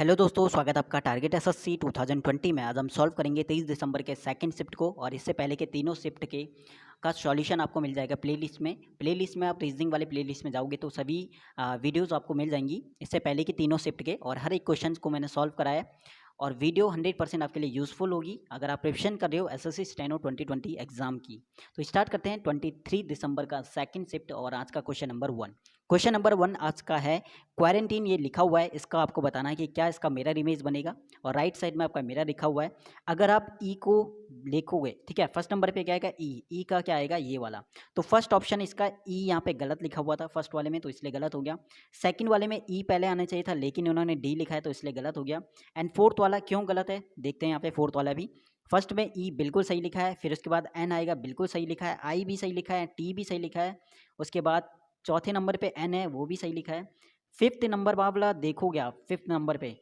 Hello दोस्तों, स्वागत है आपका टारगेट एसएससी 2020 में। आज हम सॉल्व करेंगे 23 दिसंबर के सेकंड शिफ्ट को, और इससे पहले के तीनों शिफ्ट के का सॉल्यूशन आपको मिल जाएगा प्लेलिस्ट में आप रीजनिंग वाले प्लेलिस्ट में जाओगे तो सभी वीडियोस आपको मिल जाएंगी इससे पहले के तीनों शिफ्ट के, और हर एक क्वेश्चन को मैंने सॉल्व कराया है। और वीडियो 100% आपके लिए यूजफुल होगी अगर आप प्रिपरेशन कर रहे हो एसएससी स्टेनो 2020 एग्जाम की। तो स्टार्ट करते हैं 23 दिसंबर का सेकंड शिफ्ट, और आज का क्वेश्चन नंबर 1 आज का है क्वारंटीन। ये लिखा हुआ है, इसका आपको बताना है कि क्या इसका मिरर इमेज बनेगा, और राइट साइड में आपका मिरर लिखा हुआ है। अगर आप ई को लिखोगे, ठीक है, फर्स्ट नंबर पे क्या आएगा, ई का क्या आएगा, ये वाला। तो फर्स्ट ऑप्शन इसका ई यहाँ पे गलत लिखा हुआ था फर्स्ट वाले में, तो इसलिए गलत हो गया। सेकंड वाले में ई पहले आना चाहिए था, लेकिन उन्होंने डी लिखा है तो इसलिए गलत हो गया। एंड फोर्थ वाला क्यों गलत है, देखते हैं यहाँ पे फोर्थ वाला भी। फर्स्ट में ई बिल्कुल सही लिखा है, फिर उसके बाद एन आएगा, बिल्कुल सही लिखा है, आई भी सही लिखा है, टी भी सही लिखा है। उसके बाद चौथे नंबर पे एन है, वो भी सही लिखा है। फिफ्थ नंबर वाला देखोगे आप, फिफ्थ नंबर पे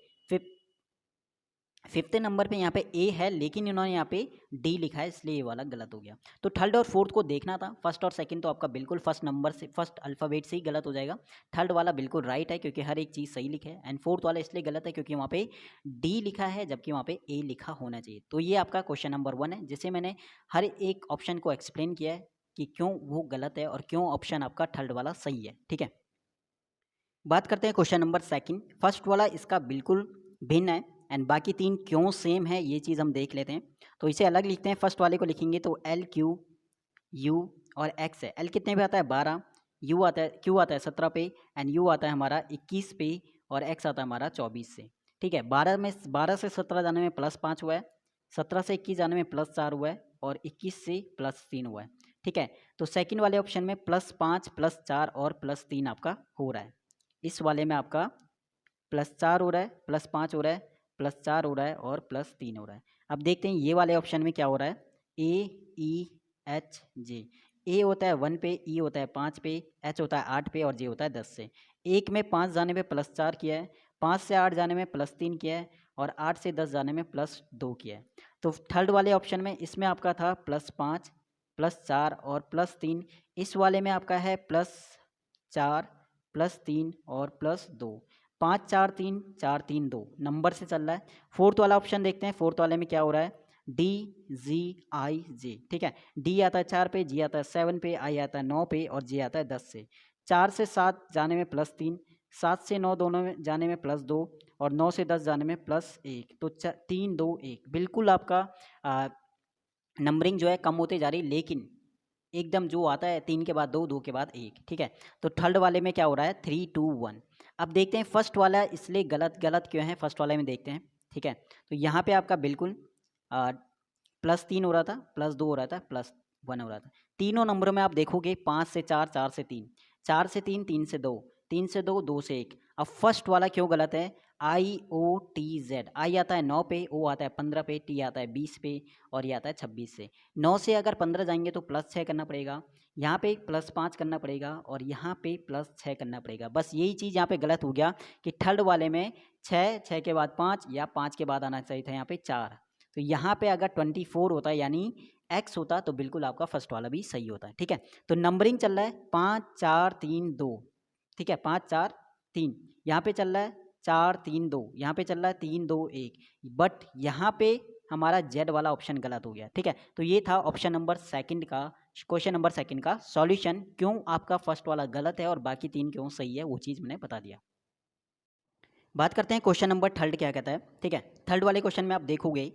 यहाँ पे ए है, लेकिन इन्होंने यहाँ पे डी लिखा है, इसलिए ये वाला गलत हो गया। तो थर्ड और फोर्थ को देखना था, फर्स्ट और सेकंड तो आपका बिल्कुल फर्स्ट नंबर से, फर्स्ट अल्फ़ाबेट से ही गलत हो जाएगा। थर्ड वाला बिल्कुल राइट है क्योंकि हर एक चीज़ सही लिखा है। एंड फोर्थ वाला इसलिए गलत है क्योंकि वहाँ पे डी लिखा है जबकि वहाँ पे ए लिखा होना चाहिए। तो ये आपका क्वेश्चन नंबर 1 है, जिसे मैंने हर एक ऑप्शन को एक्सप्लेन किया है कि क्यों वो गलत है और क्यों ऑप्शन आपका थर्ड वाला सही है। ठीक है, बात करते हैं क्वेश्चन नंबर सेकंड। फर्स्ट वाला इसका बिल्कुल भिन्न है, एंड बाकी तीन क्यों सेम है ये चीज़ हम देख लेते हैं। तो इसे अलग लिखते हैं। फर्स्ट वाले को लिखेंगे तो एल क्यू यू और एक्स है। एल कितने पे आता है, 12। यू आता है, क्यू आता है 17 पे, एंड यू आता है हमारा 21 पे, और एक्स आता है हमारा 24 से। ठीक है, 12 से 17 जाने में +5 हुआ है, 17 से 21 जाने में +4 हुआ है, और 21 से +3 हुआ है। ठीक है, तो सेकंड वाले ऑप्शन में +5 +4 और +3 आपका हो रहा है। इस वाले में आपका +4 हो रहा है, +5 हो रहा है, +4 हो रहा है, और +3 हो रहा है। अब देखते हैं ये वाले ऑप्शन में क्या हो रहा है। ए ई एच जे। ए होता है 1 पे, ई होता है 5 पे, एच होता है 8 पे, और जे होता है 10 से। एक में 5 जाने में +4 किया है, 5 से 8 जाने में +3 किया है, और 8 से 10 जाने में +2 किया है। तो थर्ड वाले ऑप्शन में इसमें आपका था +5 +4 और +3। इस वाले में आपका है +4 +3 और +2। 5 4 3 4 3 2 नंबर से चल रहा है। फोर्थ वाला ऑप्शन देखते हैं, फोर्थ वाले में क्या हो रहा है, डी जी आई जे। ठीक है, डी आता है 4 पे, जी आता है 7 पे, आई आता है 9 पे, और जे आता है 10 से। 4 से 7 जाने में +3, 7 से 9 दोनों में जाने में +2, और 9 से 10 जाने में +1। तो 3 2 1 बिल्कुल आपका नंबरिंग जो है कम होते जा रही, लेकिन एकदम जो आता है 3 के बाद 2, 2 के बाद 1। ठीक है, तो थर्ड वाले में क्या हो रहा है, 3 2 1। अब देखते हैं फर्स्ट वाला इसलिए गलत क्यों है, फर्स्ट वाले में देखते हैं। ठीक है, तो यहाँ पे आपका बिल्कुल +3 हो रहा था, +2 हो रहा था, +1 हो रहा था। तीनों नंबरों में आप देखोगे 5 से 4, 4 से 3, 4 से 3, 3 से 2, 3 से 2, 2 से 1। अब फर्स्ट वाला क्यों गलत है, IOTZ। आई आता है 9 पे, ओ आता है 15 पे, टी आता है 20 पे, और ये आता है 26 से। 9 से अगर 15 जाएंगे तो +6 करना पड़ेगा, यहाँ पे +5 करना पड़ेगा, और यहाँ पे +6 करना पड़ेगा। बस यही चीज़ यहाँ पे गलत हो गया कि थर्ड वाले में 6, 6 के बाद 5, या 5 के बाद आना चाहिए था यहाँ पे 4। तो यहाँ पे अगर 24 होता है यानी एक्स होता, तो बिल्कुल आपका फर्स्ट वाला भी सही होता है। ठीक है, तो नंबरिंग चल रहा है 5 4 3 2। ठीक है, 5 4 3, यहाँ पे चल रहा है 4 3 2, यहाँ पे चल रहा है 3 2 1, बट यहाँ पे हमारा जेड वाला ऑप्शन गलत हो गया। ठीक है, तो ये था ऑप्शन नंबर सेकंड का, क्वेश्चन नंबर सेकंड का सॉल्यूशन, क्यों आपका फर्स्ट वाला गलत है और बाकी तीन क्यों सही है, वो चीज़ मैंने बता दिया। बात करते हैं क्वेश्चन नंबर थर्ड क्या कहता है। ठीक है, थर्ड वाले क्वेश्चन में आप देखोगे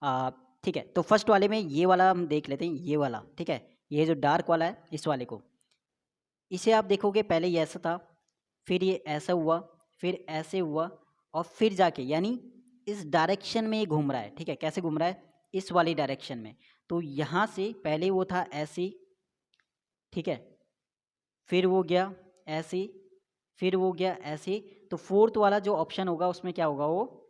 आ, ठीक है, तो फर्स्ट वाले में ये वाला हम देख लेते हैं, ये वाला। ठीक है, ये जो डार्क वाला है, इस वाले को, इसे आप देखोगे पहले ये ऐसा था, फिर ये ऐसा हुआ, फिर ऐसे हुआ, और फिर जाके यानी इस डायरेक्शन में ये घूम रहा है। ठीक है, कैसे घूम रहा है, इस वाली डायरेक्शन में। तो यहाँ से पहले वो था ऐसे, ठीक है, फिर वो गया ऐसे, फिर वो गया ऐसे। तो फोर्थ वाला जो ऑप्शन होगा उसमें क्या होगा, वो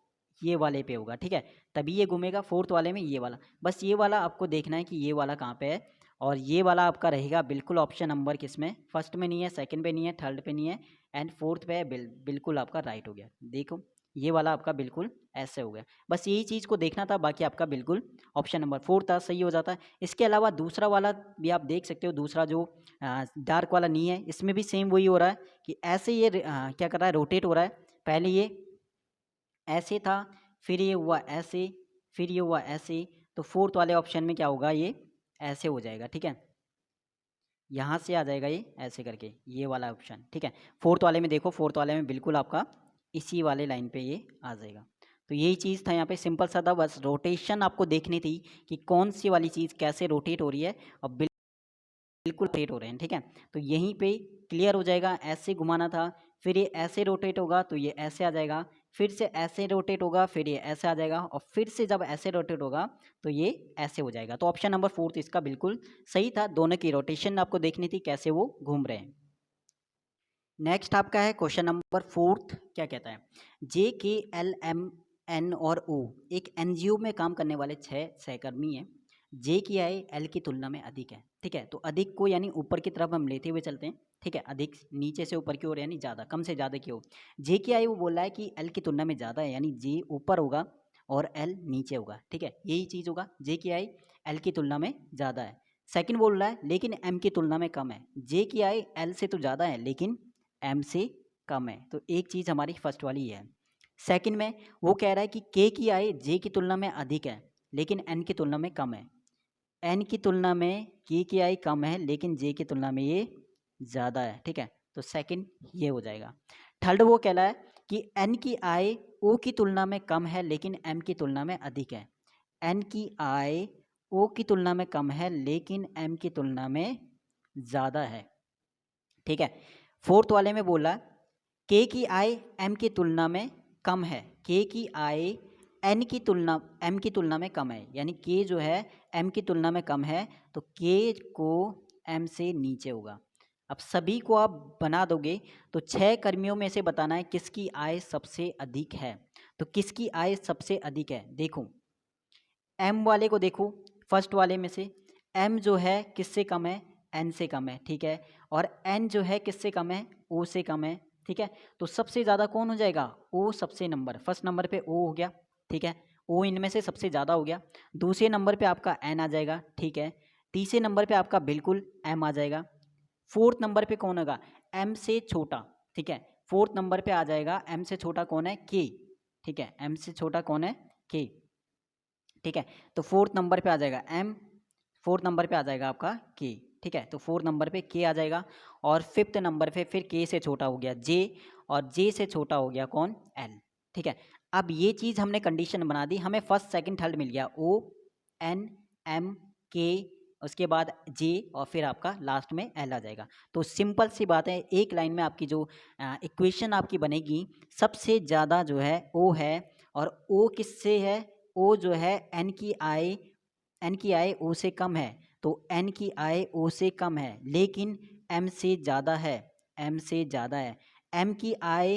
ये वाले पे होगा। ठीक है, तभी ये घूमेगा फोर्थ वाले में, ये वाला। बस ये वाला आपको देखना है कि ये वाला कहाँ पे है, और ये वाला आपका रहेगा बिल्कुल ऑप्शन नंबर किसमें, फर्स्ट में नहीं है, सेकंड पे नहीं है, थर्ड पे नहीं है, एंड फोर्थ पे है। बिल्कुल आपका राइट हो गया। देखो ये वाला आपका बिल्कुल ऐसे हो गया। बस यही चीज़ को देखना था, बाकी आपका बिल्कुल ऑप्शन नंबर 4 था, सही हो जाता है। इसके अलावा दूसरा वाला भी आप देख सकते हो, दूसरा जो डार्क वाला नहीं है, इसमें भी सेम वही हो रहा है कि ऐसे ये क्या कर रहा है, रोटेट हो रहा है। पहले ये ऐसे था, फिर ये हुआ ऐसे, फिर ये हुआ ऐसे, तो फोर्थ वाले ऑप्शन में क्या होगा, ये ऐसे हो जाएगा। ठीक है, यहाँ से आ जाएगा ये ऐसे करके, ये वाला ऑप्शन। ठीक है, फोर्थ वाले में देखो, फोर्थ वाले में बिल्कुल आपका इसी वाले लाइन पे ये आ जाएगा। तो यही चीज़ था यहाँ पे, सिंपल सा था, बस रोटेशन आपको देखनी थी कि कौन सी वाली चीज़ कैसे रोटेट हो रही है और बिल्कुल रोटेट हो रहे हैं। ठीक है, तो यहीं पे क्लियर हो जाएगा। ऐसे घुमाना था, फिर ये ऐसे रोटेट होगा तो ये ऐसे आ जाएगा, फिर से ऐसे रोटेट होगा, फिर ये ऐसे आ जाएगा, और फिर से जब ऐसे रोटेट होगा तो ये ऐसे हो जाएगा। तो ऑप्शन नंबर फोर्थ इसका बिल्कुल सही था। दोनों की रोटेशन आपको देखनी थी कैसे वो घूम रहे हैं। नेक्स्ट आपका है क्वेश्चन नंबर फोर्थ, क्या कहता है, JKLMN और O एक एनजीओ में काम करने वाले 6 सहकर्मी हैं। जे की आय एल की तुलना में अधिक है। ठीक है, तो अधिक को यानी ऊपर की तरफ हम लेते हुए चलते हैं। ठीक है, अधिक नीचे से ऊपर की ओर यानी ज़्यादा, कम से ज़्यादा की ओर। जे की आय वो बोल रहा है कि एल की तुलना में ज़्यादा है, यानी जे ऊपर होगा और एल नीचे होगा। ठीक है, यही चीज़ होगा, जे की आय एल की तुलना में ज़्यादा है। सेकंड बोल रहा है लेकिन एम की तुलना में कम है। जे की आय एल से तो ज़्यादा है लेकिन एम से कम है, तो एक चीज़ हमारी फर्स्ट वाली है। सेकंड में वो कह रहा है कि के की आय जे की तुलना में अधिक है लेकिन एन की तुलना में कम है। एन की तुलना में के की आय कम है लेकिन जे की तुलना में ये ज़्यादा है। ठीक है, तो सेकंड ये हो जाएगा। थर्ड वो कह रहा है कि एन की आय ओ की तुलना में कम है लेकिन एम की तुलना में अधिक है। एन की आय ओ की तुलना में कम है लेकिन एम की तुलना में ज़्यादा है। ठीक है, फोर्थ वाले में बोला के की आय एम की तुलना में कम है, के की आय एन की तुलना एम की तुलना में कम है, यानी के जो है एम की तुलना में कम है, तो के को एम से नीचे होगा। अब सभी को आप बना दोगे तो 6 कर्मियों में से बताना है किसकी आय सबसे अधिक है। तो किसकी आय सबसे अधिक है, देखो एम वाले को देखो, फर्स्ट वाले में से एम जो है किससे कम है, एन से कम है। ठीक है, और एन जो है किससे कम है, ओ से कम है। ठीक है, तो सबसे ज़्यादा कौन हो जाएगा, ओ सबसे नंबर, फर्स्ट नंबर पे ओ हो गया। ठीक है, ओ इनमें से सबसे ज़्यादा हो गया। दूसरे नंबर पे आपका एन आ जाएगा। ठीक है, तीसरे नंबर पे आपका बिल्कुल एम आ जाएगा। फोर्थ नंबर पे कौन होगा, एम से छोटा। ठीक है, फोर्थ नंबर पे आ जाएगा एम से छोटा कौन है, के। ठीक है, एम से छोटा कौन है, के। ठीक है, तो फोर्थ नंबर पे आ जाएगा एम, फोर्थ नंबर पे आ जाएगा आपका के। ठीक है, तो फोर्थ नंबर पे के आ जाएगा, और फिफ्थ नंबर पे फिर के से छोटा हो गया जे, और जे से छोटा हो गया कौन, एल। ठीक है, अब ये चीज़ हमने कंडीशन बना दी, हमें फर्स्ट सेकंड थर्ड मिल गया, ओ एन एम के, उसके बाद जे, और फिर आपका लास्ट में एल आ जाएगा। तो सिंपल सी बात है, एक लाइन में आपकी जो इक्वेशन आपकी बनेगी, सबसे ज़्यादा जो है ओ है, और ओ किससे है, ओ जो है एन की आय ओ से कम है, तो एन की आय ओ से कम है लेकिन एम से ज़्यादा है, एम से ज़्यादा है। एम की आय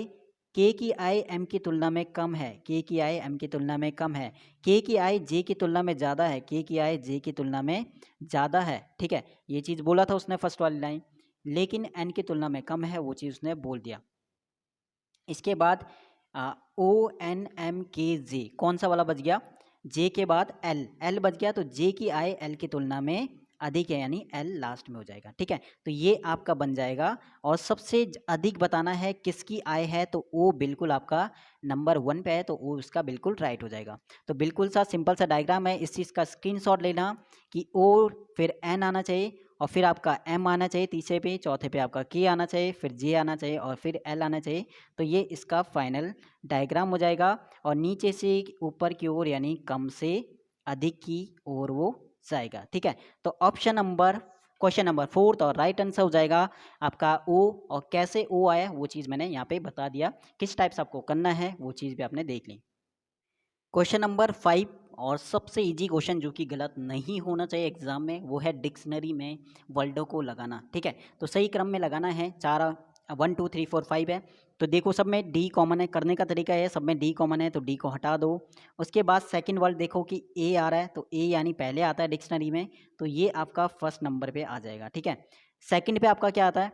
के की आय एम की तुलना में कम है, के की आय एम की तुलना में कम है। के की आय जे की तुलना में ज़्यादा है, के की आय जे की तुलना में ज़्यादा है। ठीक है, ये चीज़ बोला था उसने फर्स्ट वाली लाइन, लेकिन एन की तुलना में कम है, वो चीज़ उसने बोल दिया। इसके बाद ओ एन एम के जे, कौन सा वाला बच गया, जे के बाद एल, एल बच गया, तो जे की आय एल की तुलना में अधिक है, यानी एल लास्ट में हो जाएगा। ठीक है, तो ये आपका बन जाएगा, और सबसे अधिक बताना है किसकी आय है, तो ओ बिल्कुल आपका नंबर 1 पे है, तो ओ उसका बिल्कुल राइट हो जाएगा। तो बिल्कुल सा सिंपल सा डायग्राम है, इस चीज़ का स्क्रीनशॉट लेना कि ओ फिर एन आना चाहिए, और फिर आपका एम आना चाहिए तीसरे पे, चौथे पे आपका के आना चाहिए, फिर जे आना चाहिए, और फिर एल आना चाहिए। तो ये इसका फाइनल डायग्राम हो जाएगा, और नीचे से ऊपर की ओर यानी कम से अधिक की ओर वो जाएगा। ठीक है, तो option number question number fourth और राइट आंसर हो जाएगा आपका ओ, और कैसे ओ आया वो चीज़ मैंने यहाँ पे बता दिया, किस टाइप से आपको करना है वो चीज़ भी आपने देख ली। क्वेश्चन नंबर 5 और सबसे इजी क्वेश्चन जो कि गलत नहीं होना चाहिए एग्जाम में, वो है डिक्शनरी में वर्डों को लगाना। ठीक है, तो सही क्रम में लगाना है, 1 2 3 4 5 है, तो देखो सब में डी कॉमन है, करने का तरीका है सब में डी कॉमन है तो डी को हटा दो। उसके बाद सेकंड वर्ड देखो कि ए आ रहा है, तो ए यानी पहले आता है डिक्शनरी में, तो ये आपका फर्स्ट नंबर पे आ जाएगा। ठीक है, सेकंड पे आपका क्या आता है,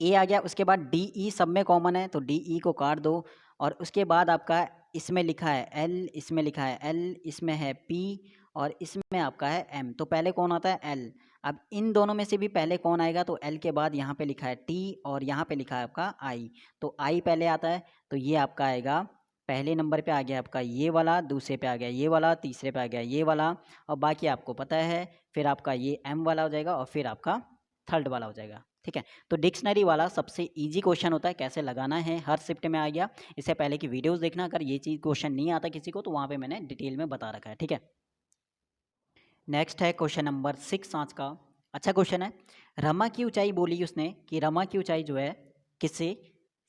ए आ गया, उसके बाद डी ई सब में कॉमन है तो डी ई को काट दो, और उसके बाद आपका इसमें लिखा है एल, इसमें लिखा है एल, इसमें है पी, और इसमें आपका है एम, तो पहले कौन आता है, एल। अब इन दोनों में से भी पहले कौन आएगा, तो एल के बाद यहाँ पे लिखा है टी, और यहाँ पे लिखा है आपका आई, तो आई पहले आता है, तो ये आपका आएगा पहले नंबर पे आ गया आपका ये वाला, दूसरे पे आ गया ये वाला, तीसरे पे आ गया ये वाला, और बाकी आपको पता है फिर आपका ये एम वाला हो जाएगा और फिर आपका थर्ड वाला हो जाएगा। ठीक है, तो डिक्शनरी वाला सबसे इजी क्वेश्चन होता है, कैसे लगाना है हर शिफ्ट में आ गया। इससे पहले की वीडियोस देखना, अगर ये चीज़ क्वेश्चन नहीं आता किसी को तो वहाँ पे मैंने डिटेल में बता रखा है। ठीक है, नेक्स्ट है क्वेश्चन नंबर 6 आज का। अच्छा क्वेश्चन है। रमा की ऊंचाई बोली उसने कि रमा की ऊंचाई जो है किससे,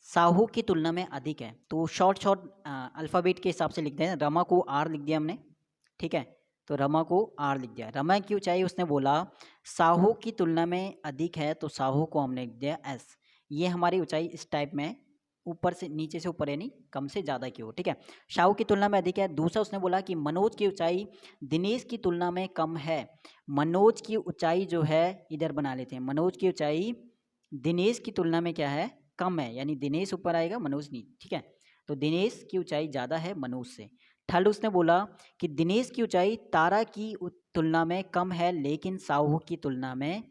साहू की तुलना में अधिक है। तो शॉर्ट शॉर्ट अल्फ़ाबेट के हिसाब से लिखते हैं। रमा को आर लिख दिया हमने। ठीक है, तो रमा को आर लिख दिया। रमा की ऊंचाई उसने बोला साहू की तुलना में अधिक है, तो साहू को हमने लिख दिया एस। ये हमारी ऊंचाई इस टाइप में ऊपर से नीचे से ऊपर यानी कम से ज़्यादा की हो। ठीक है, साहू की तुलना में अधिक है। दूसरा उसने बोला कि मनोज की ऊंचाई दिनेश की तुलना में कम है। मनोज की ऊंचाई जो है इधर बना लेते हैं, मनोज की ऊंचाई दिनेश की तुलना में क्या है, कम है, यानी दिनेश ऊपर आएगा मनोज नहीं। ठीक है, तो दिनेश की ऊंचाई ज़्यादा है मनोज से। थर्ड उसने बोला कि दिनेश की ऊंचाई तारा की तुलना में कम है लेकिन साहू की तुलना में,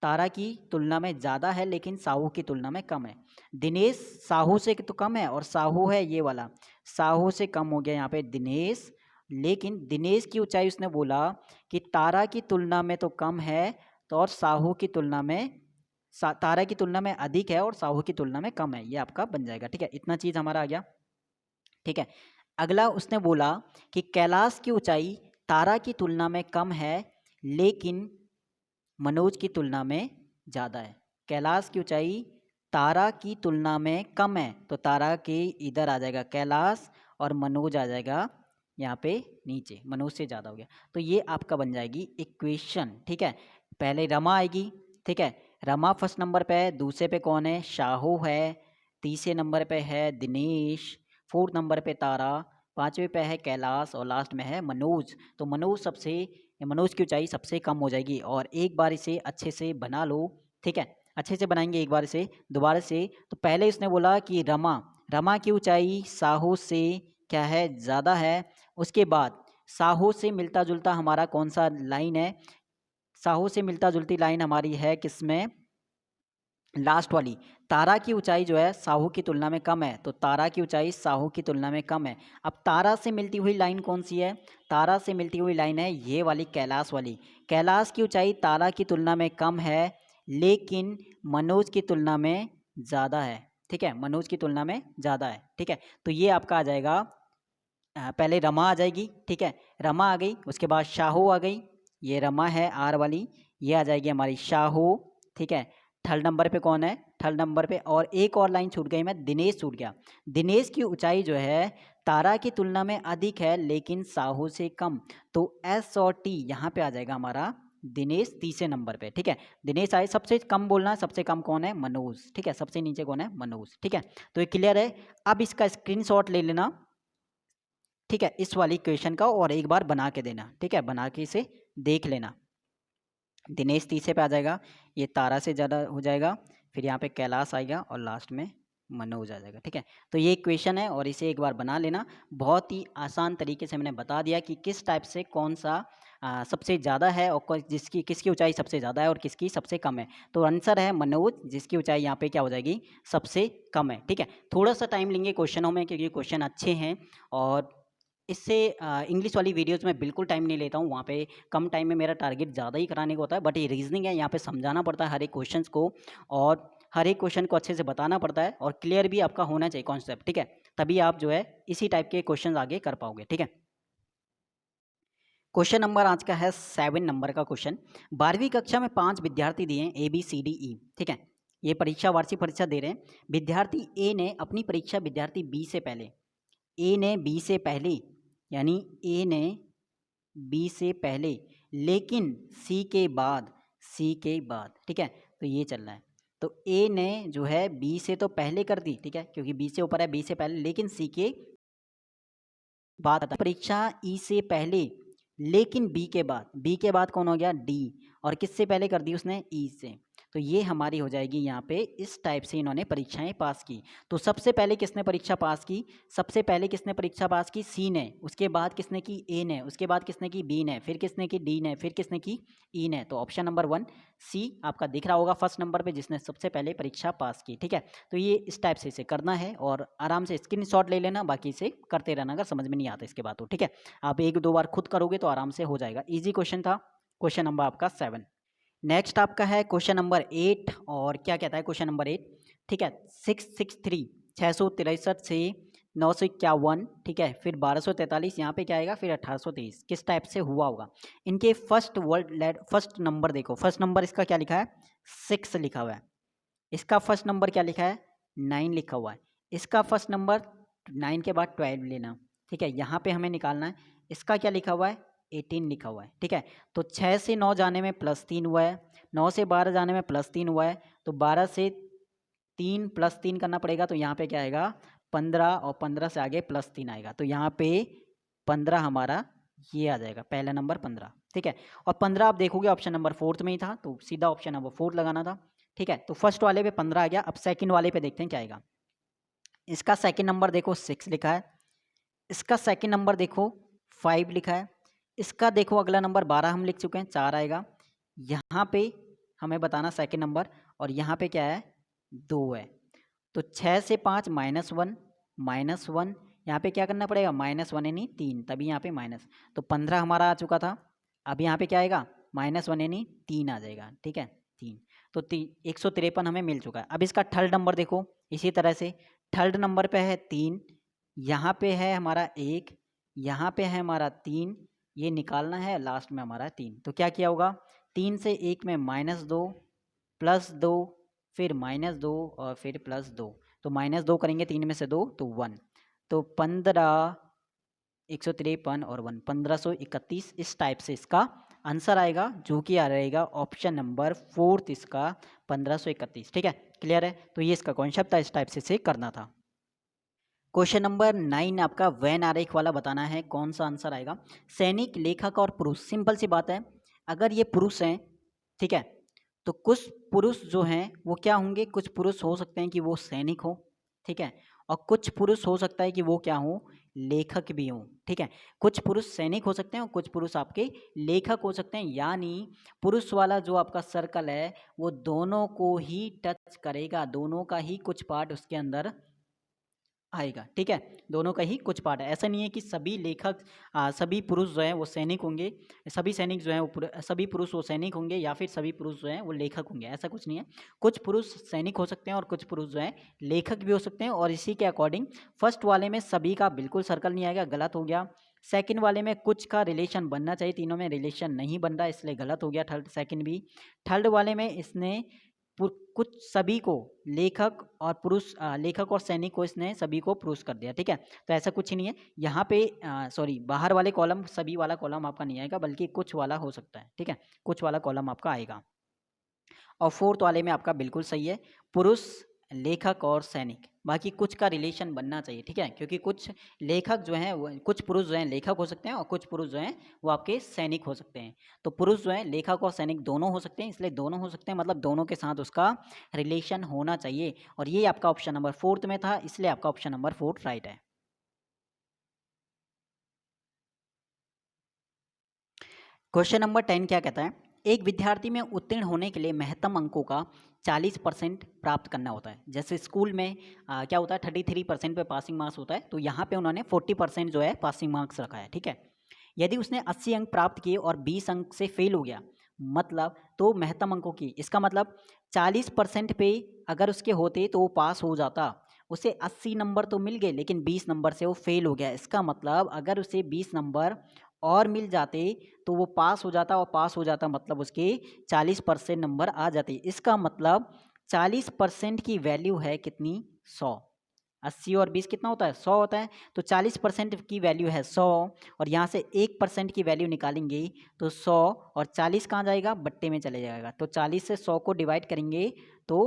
तारा की तुलना में ज़्यादा है लेकिन साहू की तुलना में कम है। दिनेश साहू से तो कम है और साहू है ये वाला, साहू से कम हो गया यहाँ पे दिनेश। लेकिन दिनेश की ऊंचाई उसने बोला कि तारा की तुलना में तो कम है, तो और साहू की तुलना में, तारा की तुलना में अधिक है और साहू की तुलना में कम है। ये आपका बन जाएगा। ठीक है, इतना चीज़ हमारा आ गया। ठीक है, अगला उसने बोला कि कैलाश की ऊंचाई तारा की तुलना में कम है लेकिन मनोज की तुलना में ज़्यादा है। कैलाश की ऊंचाई तारा की तुलना में कम है, तो तारा के इधर आ जाएगा कैलाश और मनोज आ जाएगा यहाँ पे नीचे, मनोज से ज़्यादा हो गया। तो ये आपका बन जाएगी इक्वेशन। ठीक है, पहले रमा आएगी। ठीक है, रमा फर्स्ट नंबर पे है, दूसरे पे कौन है, शाहू है, तीसरे नंबर पे है दिनेश, फोर्थ नंबर पे तारा, पाँचवें पे है कैलाश और लास्ट में है मनोज। तो मनोज सबसे, मनोज की ऊंचाई सबसे कम हो जाएगी। और एक बार इसे अच्छे से बना लो। ठीक है, अच्छे से बनाएंगे एक बार इसे दोबारा से। तो पहले इसने बोला कि रमा, रमा की ऊंचाई साहू से क्या है, ज़्यादा है। उसके बाद साहू से मिलता जुलता हमारा कौन सा लाइन है, साहू से मिलता जुलती लाइन हमारी है किसमें, लास्ट वाली। तारा की ऊंचाई जो है साहू की तुलना में कम है, तो तारा की ऊंचाई साहू की तुलना में कम है। अब तारा से मिलती हुई लाइन कौन सी है, तारा से मिलती हुई लाइन है ये वाली, कैलाश वाली। कैलाश की ऊंचाई तारा की तुलना में कम है लेकिन मनोज की तुलना में ज़्यादा है। ठीक है, मनोज की तुलना में ज़्यादा है। ठीक है, तो ये आपका आ जाएगा, पहले रमा आ जाएगी। ठीक है, रमा आ गई, उसके बाद शाहू आ गई, ये रमा है आर वाली, ये आ जाएगी हमारी शाहू। ठीक है, थर्ड नंबर पे कौन है, थर्ड नंबर पे और एक और लाइन छूट गई, मैं दिनेश छूट गया। दिनेश की ऊंचाई जो है तारा की तुलना में अधिक है लेकिन साहू से कम, तो एस और टी यहाँ पे आ जाएगा हमारा दिनेश तीसरे नंबर पे। ठीक है, दिनेश आए, सबसे कम बोलना है, सबसे कम कौन है, मनोज। ठीक है, सबसे नीचे कौन है, मनोज। ठीक है, तो ये क्लियर है। अब इसका स्क्रीनशॉट ले लेना। ठीक है, इस वाली क्वेश्चन का और एक बार बना के देना। ठीक है, बना के इसे देख लेना। दिनेश तीसरे पे आ जाएगा, ये तारा से ज़्यादा हो जाएगा, फिर यहाँ पे कैलाश आएगा और लास्ट में मनोज आ जाएगा। ठीक है, तो ये क्वेश्चन है और इसे एक बार बना लेना। बहुत ही आसान तरीके से मैंने बता दिया कि किस टाइप से कौन सा सबसे ज़्यादा है और जिसकी किसकी ऊंचाई सबसे ज़्यादा है और किसकी सबसे कम है। तो आंसर है मनोज, जिसकी ऊंचाई यहाँ पे क्या हो जाएगी, सबसे कम है। ठीक है, थोड़ा सा टाइम लेंगे क्वेश्चनों में क्योंकि क्वेश्चन अच्छे हैं। और इससे इंग्लिश वाली वीडियोस में बिल्कुल टाइम नहीं लेता हूँ, वहाँ पे कम टाइम में मेरा टारगेट ज़्यादा ही कराने को होता है। बट ये रीजनिंग है, यहाँ पे समझाना पड़ता है हर एक क्वेश्चंस को और हर एक क्वेश्चन को अच्छे से बताना पड़ता है और क्लियर भी आपका होना चाहिए कॉन्सेप्ट। ठीक है, तभी आप जो है इसी टाइप के क्वेश्चन आगे कर पाओगे। ठीक है, क्वेश्चन नंबर आज का है 7 नंबर का क्वेश्चन। 12वीं कक्षा में 5 विद्यार्थी दिए A B C D E. ठीक है, ये परीक्षा वार्षिक परीक्षा दे रहे हैं। विद्यार्थी ए ने अपनी परीक्षा विद्यार्थी बी से पहले, ए ने बी से पहले, यानी ए ने बी से पहले लेकिन सी के बाद, सी के बाद। ठीक है, तो ये चल रहा है। तो ए ने जो है बी से तो पहले कर दी। ठीक है, क्योंकि बी से ऊपर है, बी से पहले, लेकिन सी के बाद। परीक्षा ई से पहले लेकिन बी के बाद, बी के बाद कौन हो गया, डी, और किससे पहले कर दी उसने, ई से। तो ये हमारी हो जाएगी यहाँ पे, इस टाइप से इन्होंने परीक्षाएं पास की। तो सबसे पहले किसने परीक्षा पास की? सबसे पहले किसने परीक्षा पास की? सी ने। उसके बाद किसने की? ए ने। उसके बाद किसने की? बी ने। फिर किसने की? डी ने। फिर किसने की? ई ने। तो ऑप्शन नंबर 1 सी आपका दिख रहा होगा फर्स्ट नंबर पे, जिसने सबसे पहले परीक्षा पास की। ठीक है, तो ये इस टाइप से इसे करना है और आराम से स्क्रीनशॉट ले लेना, बाकी इसे करते रहना अगर समझ में नहीं आता इसके बाद तो। ठीक है, आप 1-2 बार खुद करोगे तो आराम से हो जाएगा। ईजी क्वेश्चन था, क्वेश्चन नंबर आपका 7। नेक्स्ट आपका है क्वेश्चन नंबर 8, और क्या कहता है क्वेश्चन नंबर 8? ठीक है, 663 663 से 951, ठीक है, फिर 1243, यहाँ पे क्या आएगा, फिर 1823, किस टाइप से हुआ होगा? इनके फर्स्ट नंबर देखो, फर्स्ट नंबर इसका क्या लिखा है? 6 लिखा हुआ है। इसका फर्स्ट नंबर क्या लिखा है? 9 लिखा हुआ है। इसका फर्स्ट नंबर 9 के बाद 12 लेना। ठीक है, यहाँ पे हमें निकालना है। इसका क्या लिखा हुआ है? 18 लिखा हुआ है। ठीक है, तो 6 से 9 जाने में +3 हुआ है, 9 से 12 जाने में +3 हुआ है, तो 12 से 3 +3 करना पड़ेगा, तो यहाँ पे क्या आएगा? 15, और 15 से आगे +3 आएगा, तो यहाँ पे 15 हमारा ये आ जाएगा, पहला नंबर 15। ठीक है, और 15 आप देखोगे ऑप्शन नंबर 4 में ही था, तो सीधा ऑप्शन नंबर 4 लगाना था। ठीक है, तो फर्स्ट वाले पे 15 आ गया। अब सेकंड वाले पे देखते हैं क्या आएगा। इसका सेकंड नंबर देखो 6 लिखा है, इसका सेकंड नंबर देखो 5 लिखा है, इसका देखो अगला नंबर 12 हम लिख चुके हैं, 4 आएगा। यहाँ पे हमें बताना सेकंड नंबर, और यहाँ पे क्या है? 2 है। तो 6 से 5 -1, यहाँ पे क्या करना पड़ेगा? -1 यानी 3, तभी यहाँ पे माइनस, तो 15 हमारा आ चुका था। अब यहाँ पे क्या आएगा? -1 यानी 3 आ जाएगा। ठीक है, 3, तो 153 हमें मिल चुका है। अब इसका थर्ड नंबर देखो, इसी तरह से थर्ड नंबर पे है 3, यहाँ पे है हमारा 1, यहाँ पे है हमारा 3, ये निकालना है, लास्ट में हमारा 3। तो क्या किया होगा? 3 से 1 में -2, +2, फिर -2, और फिर +2, तो -2 करेंगे 3 में से 2, तो 1, तो 15, 153 और 1, 1531, इस टाइप से इसका आंसर आएगा, जो कि आ रहेगा ऑप्शन नंबर 4 इसका 1531। ठीक है, क्लियर है? तो ये इसका कॉन्सेप्ट था, इस टाइप से इसे करना था। क्वेश्चन नंबर 9 आपका वैन आरेख वाला बताना है, कौन सा आंसर आएगा? सैनिक, लेखक और पुरुष। सिंपल सी बात है, अगर ये पुरुष हैं, ठीक है, तो कुछ पुरुष जो हैं वो क्या होंगे? कुछ पुरुष हो सकते हैं कि वो सैनिक हो, ठीक है, और कुछ पुरुष हो सकता है कि वो क्या हो? लेखक भी हों। ठीक है, कुछ पुरुष सैनिक हो सकते हैं और कुछ पुरुष आपके लेखक हो सकते हैं, यानी पुरुष वाला जो आपका सर्कल है वो दोनों को ही टच करेगा, दोनों का ही कुछ पार्ट उसके अंदर आएगा। ठीक है, दोनों का ही कुछ पार्ट है। ऐसा नहीं है कि सभी लेखक सभी पुरुष जो हैं वो सैनिक होंगे, सभी सैनिक जो हैं वो सभी पुरुष वो सैनिक होंगे, या फिर सभी पुरुष जो हैं वो लेखक होंगे, ऐसा कुछ नहीं है। कुछ पुरुष सैनिक हो सकते हैं और कुछ पुरुष जो हैं लेखक भी हो सकते हैं, और इसी के अकॉर्डिंग फर्स्ट वाले में सभी का बिल्कुल सर्कल नहीं आएगा, गलत हो गया। सेकंड वाले में कुछ का रिलेशन बनना चाहिए, तीनों में रिलेशन नहीं बन रहा, इसलिए गलत हो गया थर्ड सेकंड भी। थर्ड वाले में इसने कुछ सभी को लेखक और पुरुष, लेखक और सैनिक को इसने सभी को पुरुष कर दिया। ठीक है, तो ऐसा कुछ ही नहीं है यहाँ पे, सॉरी, बाहर वाले कॉलम, सभी वाला कॉलम आपका नहीं आएगा, बल्कि कुछ वाला हो सकता है। ठीक है, कुछ वाला कॉलम आपका आएगा। और फोर्थ वाले में आपका बिल्कुल सही है, पुरुष, लेखक और सैनिक, बाकी कुछ का रिलेशन बनना चाहिए। ठीक है, क्योंकि कुछ लेखक जो हैं वो, कुछ पुरुष जो हैं लेखक हो सकते हैं, और कुछ पुरुष जो हैं वो आपके सैनिक हो सकते हैं। तो पुरुष जो हैं लेखक और सैनिक दोनों हो सकते हैं, इसलिए दोनों हो सकते हैं मतलब दोनों के साथ उसका रिलेशन होना चाहिए, और ये आपका ऑप्शन नंबर 4 में था, इसलिए आपका ऑप्शन नंबर 4 राइट है। क्वेश्चन नंबर 10 क्या कहता है? एक विद्यार्थी में उत्तीर्ण होने के लिए महत्तम अंकों का 40% प्राप्त करना होता है। जैसे स्कूल में क्या होता है, 33% पे पासिंग मार्क्स होता है, तो यहाँ पे उन्होंने 40% जो है पासिंग मार्क्स रखा है। ठीक है, यदि उसने 80 अंक प्राप्त किए और 20 अंक से फेल हो गया, मतलब तो महत्तम अंकों की, इसका मतलब 40% पे अगर उसके होते तो वो पास हो जाता, उसे 80 नंबर तो मिल गए लेकिन 20 नंबर से वो फेल हो गया। इसका मतलब अगर उसे 20 नंबर और मिल जाते तो वो पास हो जाता, और पास हो जाता मतलब उसके 40% नंबर आ जाते। इसका मतलब 40% की वैल्यू है कितनी? 100। 80 और 20 कितना होता है? 100 होता है। तो 40% की वैल्यू है 100, और यहाँ से 1% की वैल्यू निकालेंगे तो 100, और 40 कहाँ जाएगा? बट्टे में चले जाएगा। तो 40 से 100 को डिवाइड करेंगे तो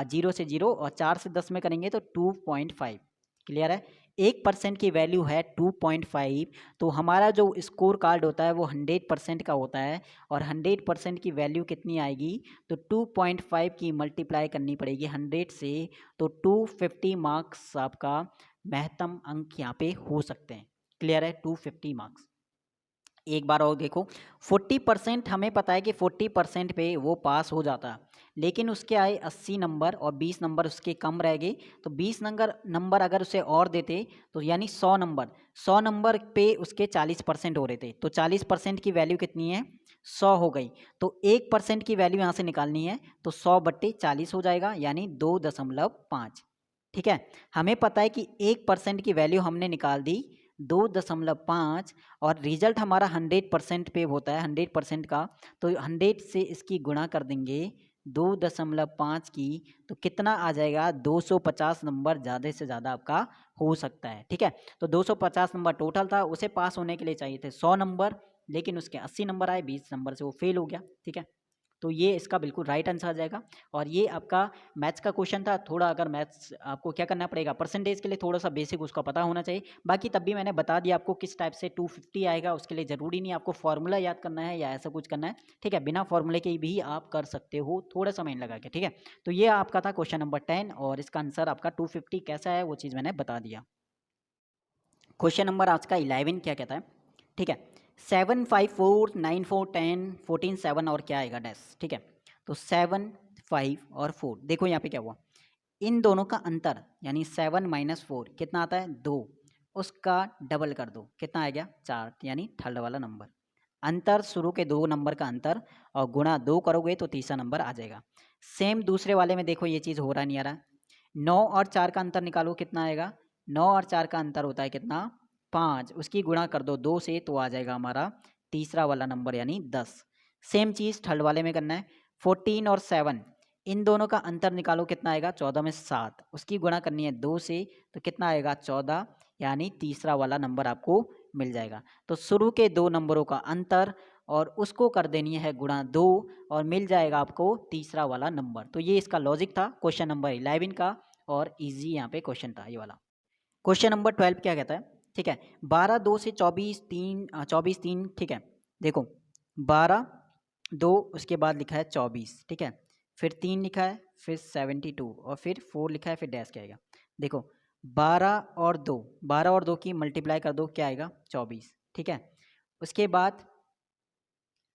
0 से 0, और 4 से 10 में करेंगे तो 2.5। क्लियर है? 1% की वैल्यू है 2.5, तो हमारा जो स्कोर कार्ड होता है वो 100% का होता है, और 100% की वैल्यू कितनी आएगी, तो 2.5 की मल्टीप्लाई करनी पड़ेगी 100 से, तो 250 मार्क्स आपका महत्तम अंक यहाँ पे हो सकते हैं। क्लियर है, 250 मार्क्स। एक बार और देखो, 40% हमें पता है कि 40% पे वो पास हो जाता है, लेकिन उसके आए 80 नंबर और 20 नंबर उसके कम रह गए, तो 20 नंबर अगर उसे और देते तो यानी 100 नंबर पे उसके 40% हो रहे थे, तो 40% की वैल्यू कितनी है, 100 हो गई। तो 1% की वैल्यू यहाँ से निकालनी है, तो 100/40 हो जाएगा, यानी 2.5। ठीक है, हमें पता है कि 1% की वैल्यू हमने निकाल दी 2.5, और रिजल्ट हमारा 100% पे होता है, 100% का, तो 100 से इसकी गुणा कर देंगे 2.5 की, तो कितना आ जाएगा, 250 नंबर ज़्यादा से ज़्यादा आपका हो सकता है। ठीक है, तो 250 नंबर टोटल था, उसे पास होने के लिए चाहिए थे 100 नंबर, लेकिन उसके 80 नंबर आए, 20 नंबर से वो फेल हो गया। ठीक है, तो ये इसका बिल्कुल राइट आंसर आ जाएगा। और ये आपका मैथ्स का क्वेश्चन था, थोड़ा अगर मैथ्स आपको क्या करना पड़ेगा, परसेंटेज के लिए थोड़ा सा बेसिक उसका पता होना चाहिए, बाकी तब भी मैंने बता दिया आपको किस टाइप से 250 आएगा, उसके लिए ज़रूरी नहीं आपको फॉर्मूला याद करना है या ऐसा कुछ करना है। ठीक है, बिना फॉर्मूले के भी आप कर सकते हो थोड़ा समय लगा के। ठीक है, तो ये आपका था क्वेश्चन नंबर 10, और इसका आंसर आपका 250 कैसा है वो चीज़ मैंने बता दिया। क्वेश्चन नंबर आज का 11 क्या कहता है, ठीक है, 7, 5, 4, 9, 4, 10, 14, 7 और क्या आएगा डैश। ठीक है, तो 7, 5 और 4, देखो यहाँ पे क्या हुआ, इन दोनों का अंतर यानी 7 - 4 कितना आता है, 2, उसका डबल कर दो, कितना आ गया, 4, यानी थर्ड वाला नंबर। अंतर शुरू के दो नंबर का अंतर, और गुणा 2 करोगे तो तीसरा नंबर आ जाएगा। सेम दूसरे वाले में देखो ये चीज़ हो रहा नहीं आ रहा, 9 और 4 का अंतर निकालो, कितना आएगा, 9 और 4 का अंतर होता है कितना, 5, उसकी गुणा कर दो 2 से, तो आ जाएगा हमारा तीसरा वाला नंबर यानी 10। सेम चीज़ थर्ड वाले में करना है, 14 और 7, इन दोनों का अंतर निकालो, कितना आएगा, 14 में 7, उसकी गुणा करनी है 2 से, तो कितना आएगा, 14, यानी तीसरा वाला नंबर आपको मिल जाएगा। तो शुरू के दो नंबरों का अंतर और उसको कर देनी है गुणा 2, और मिल जाएगा आपको तीसरा वाला नंबर। तो ये इसका लॉजिक था क्वेश्चन नंबर 11 का, और इजी यहाँ पे क्वेश्चन था ये वाला। क्वेश्चन नंबर 12 क्या कहता है, ठीक है, 12 2 से 24 3, 24 3, ठीक है, देखो 12 2, उसके बाद लिखा है 24, ठीक है, फिर 3 लिखा है, फिर 72, और फिर 4 लिखा है, फिर डैश क्या आएगा, देखो 12 और 2 की मल्टीप्लाई कर दो, क्या आएगा, 24, ठीक है, उसके बाद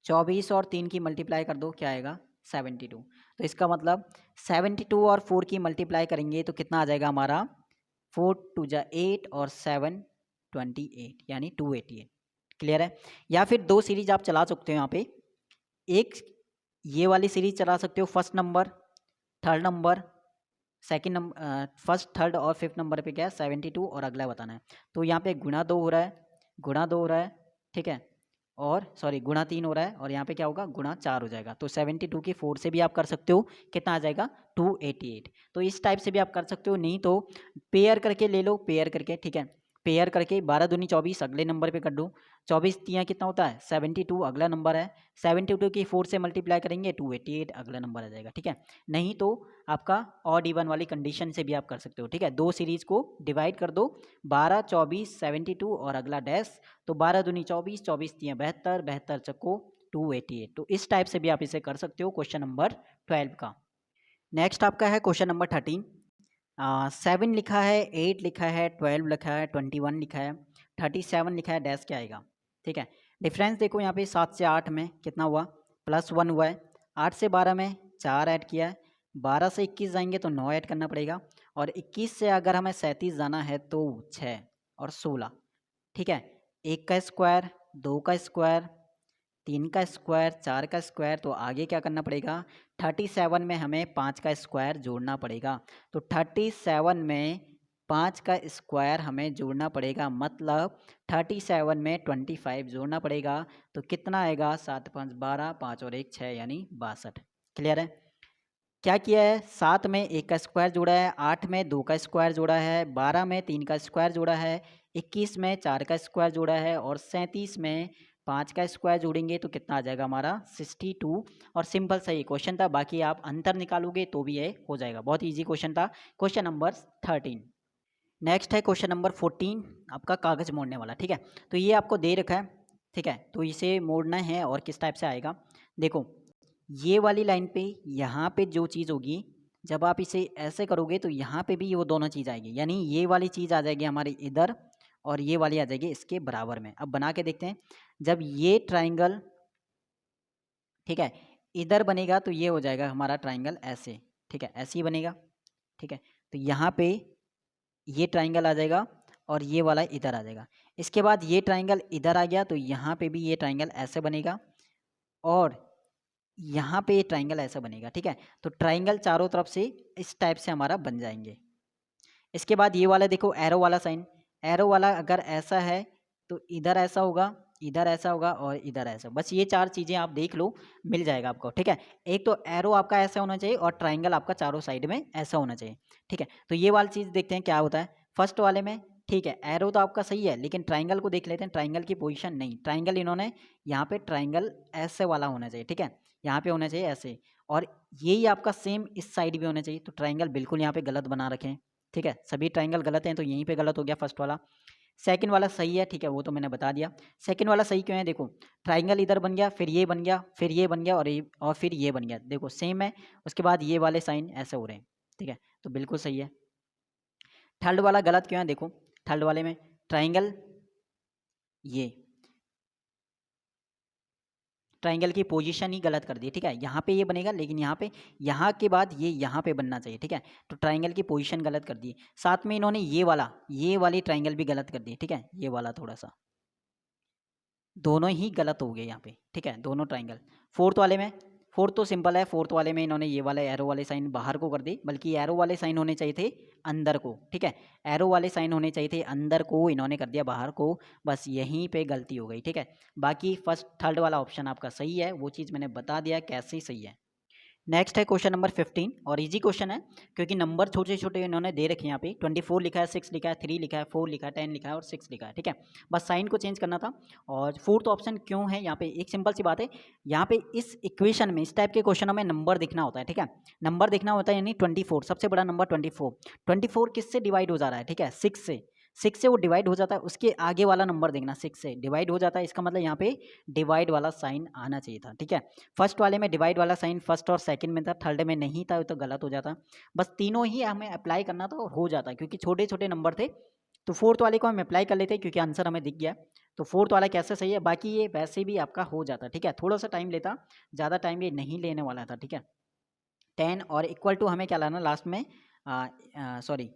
24 और 3 की मल्टीप्लाई कर दो, क्या आएगा, 72। तो इसका मतलब 72 और 4 की मल्टीप्लाई करेंगे तो कितना आ जाएगा हमारा, 4 2 जा 8 और 7 28, यानी 288। क्लियर है, या फिर दो सीरीज आप चला सकते हो यहाँ पे, एक ये वाली सीरीज चला सकते हो, first number, third number, second number, first third और फिफ्थ नंबर पे क्या है, 72, और अगला बताना है। तो यहाँ पे गुणा 2 हो रहा है, गुणा 2 हो रहा है, ठीक है, और सॉरी गुणा 3 हो रहा है, और यहाँ पे क्या होगा, गुणा 4 हो जाएगा। तो 72 की 4 से भी आप कर सकते हो, कितना आ जाएगा, 288। तो इस टाइप से भी आप कर सकते हो, नहीं तो पेयर करके ले लो, पेयर करके, ठीक है, पेयर करके 12 दूनी 24, अगले नंबर पे कर दो, 24 तियाँ कितना होता है, 72, अगला नंबर है, 72 की 4 से मल्टीप्लाई करेंगे 288, अगला नंबर आ जाएगा। ठीक है, नहीं तो आपका ऑड इवन वाली कंडीशन से भी आप कर सकते हो। ठीक है, दो सीरीज को डिवाइड कर दो, 12 24 72 और अगला डैश, तो 12 दूनी 24, 24 तियाँ 72, 72 चक्को 288। तो इस टाइप से भी आप इसे कर सकते हो क्वेश्चन नंबर 12 का। नेक्स्ट आपका है क्वेश्चन नंबर 13, 7 लिखा है, 8 लिखा है, 12 लिखा है, 21 लिखा है, 37 लिखा है, डैश क्या आएगा। ठीक है, डिफरेंस देखो यहाँ पे 7 से 8 में कितना हुआ, +1 हुआ है, 8 से 12 में 4 ऐड किया है, 12 से 21 जाएंगे तो 9 ऐड करना पड़ेगा, और 21 से अगर हमें 37 जाना है तो 6 और 16। ठीक है, 1 का स्क्वायर, 2 का स्क्वायर, 3 का स्क्वायर, 4 का स्क्वायर, तो आगे क्या करना पड़ेगा, 37 में हमें 5 का स्क्वायर जोड़ना पड़ेगा। तो 37 में 5 का स्क्वायर हमें जोड़ना पड़ेगा, मतलब 37 में 25 जोड़ना पड़ेगा, तो कितना आएगा, 7 5 12, 5 और 1 6, यानी 62। क्लियर है, क्या किया है, 7 में 1 का स्क्वायर जोड़ा है, 8 में 2 का स्क्वायर जोड़ा है, 12 में 3 का स्क्वायर जोड़ा है, 21 में 4 का स्क्वायर जोड़ा है, और 37 में 5 का स्क्वायर जोड़ेंगे तो कितना आ जाएगा हमारा 62। और सिंपल सही क्वेश्चन था, बाकी आप अंतर निकालोगे तो भी ये हो जाएगा, बहुत इजी क्वेश्चन था। क्वेश्चन नंबर 13, नेक्स्ट है क्वेश्चन नंबर 14 आपका कागज़ मोड़ने वाला। ठीक है, तो ये आपको दे रखा है। ठीक है, तो इसे मोड़ना है और किस टाइप से आएगा, देखो ये वाली लाइन पे यहाँ पे जो चीज़ होगी, जब आप इसे ऐसे करोगे तो यहाँ पे भी वो दोनों चीज़ आएगी, यानी ये वाली चीज़ आ जाएगी हमारी इधर और ये वाली आ जाएगी इसके बराबर में। अब बना के देखते हैं, जब ये ट्राइंगल, ठीक है, इधर बनेगा तो ये हो जाएगा हमारा ट्राइंगल ऐसे। ठीक है, ऐसे ही बनेगा। ठीक है, तो यहाँ पे ये ट्राइंगल आ जाएगा और ये वाला इधर आ जाएगा। इसके बाद ये ट्राइंगल इधर आ गया तो यहाँ पे भी ये ट्राइंगल ऐसे बनेगा और यहाँ पे ये ट्राइंगल ऐसा बनेगा। ठीक है, तो ट्राइंगल चारों तरफ से इस टाइप से हमारा बन जाएंगे। इसके बाद ये वाला देखो एरो वाला साइन, एरो वाला अगर ऐसा है तो इधर ऐसा होगा, इधर ऐसा होगा और इधर ऐसा। बस ये चार चीज़ें आप देख लो, मिल जाएगा आपको। ठीक है, एक तो एरो आपका ऐसा होना चाहिए और ट्राइंगल आपका चारों साइड में ऐसा होना चाहिए। ठीक है, तो ये वाली चीज़ देखते हैं क्या होता है फर्स्ट वाले में। ठीक है, एरो तो आपका सही है लेकिन ट्राइंगल को देख लेते हैं, ट्राइंगल की पोजीशन नहीं, ट्राइंगल इन्होंने यहाँ पे ट्राइंगल ऐसे वाला होना चाहिए। ठीक है, यहाँ पे होना चाहिए ऐसे, और यही आपका सेम इस साइड भी होना चाहिए। तो ट्राइंगल बिल्कुल यहाँ पे गलत बना रखें। ठीक है, सभी ट्राइंगल गलत हैं तो यहीं पे गलत हो गया फर्स्ट वाला। सेकंड वाला सही है, ठीक है, वो तो मैंने बता दिया। सेकंड वाला सही क्यों है, देखो ट्राइंगल इधर बन गया, फिर ये बन गया, फिर ये बन गया और फिर ये बन गया, देखो सेम है। उसके बाद ये वाले साइन ऐसे हो रहे हैं। ठीक है, तो बिल्कुल सही है। थर्ड वाला गलत क्यों है, देखो थर्ड वाले में ट्राइंगल, ये ट्राइंगल की पोजीशन ही गलत कर दी। ठीक है, यहाँ पे ये बनेगा लेकिन यहाँ पे, यहाँ के बाद ये यहाँ पे बनना चाहिए। ठीक है, तो ट्राइंगल की पोजीशन गलत कर दी। साथ में इन्होंने ये वाली ट्राइंगल भी गलत कर दी। ठीक है, ये वाला थोड़ा सा, दोनों ही गलत हो गए यहाँ पे। ठीक है, दोनों ट्राइंगल। फोर्थ वाले में, फोर्थ तो सिंपल है, फोर्थ वाले में इन्होंने ये वाले एरो वाले साइन बाहर को कर दी, बल्कि एरो वाले साइन होने चाहिए थे अंदर को। ठीक है, एरो वाले साइन होने चाहिए थे अंदर को, इन्होंने कर दिया बाहर को, बस यहीं पे गलती हो गई। ठीक है, बाकी फर्स्ट थर्ड वाला ऑप्शन आपका सही है, वो चीज़ मैंने बता दिया कैसे सही है। नेक्स्ट है क्वेश्चन नंबर 15 और इजी क्वेश्चन है क्योंकि नंबर छोटे छोटे इन्होंने दे रखे हैं। यहाँ पे 24 लिखा है, 6 लिखा है, 3 लिखा है, 4 लिखा है, 10 लिखा है और 6 लिखा है। ठीक है, बस साइन को चेंज करना था। और फोर्थ ऑप्शन क्यों है यहाँ पे, एक सिंपल सी बात है, यहाँ पे इस इक्वेशन में, इस टाइप के क्वेश्चनों में नंबर दिखना होता है। ठीक है, नंबर दिखना होता है, यानी 24 सबसे बड़ा नंबर 24, 24 किससे डिवाइड हो जा रहा है, ठीक है 6 से, 6 से वो डिवाइड हो जाता है, उसके आगे वाला नंबर देखना 6 से डिवाइड हो जाता है, इसका मतलब यहाँ पे डिवाइड वाला साइन आना चाहिए था। ठीक है, फर्स्ट वाले में डिवाइड वाला साइन फर्स्ट और सेकंड में था, थर्ड में नहीं था तो गलत हो जाता। बस तीनों ही हमें अप्लाई करना था और हो जाता, क्योंकि छोटे छोटे नंबर थे। तो फोर्थ वाले को हम अप्लाई कर लेते क्योंकि आंसर हमें दिख गया। तो फोर्थ वाला कैसे सही है, बाकी ये वैसे भी आपका हो जाता। ठीक है, थोड़ा सा टाइम लेता, ज़्यादा टाइम ये नहीं लेने वाला था। ठीक है, 10 और इक्वल टू हमें क्या लाना लास्ट में, सॉरी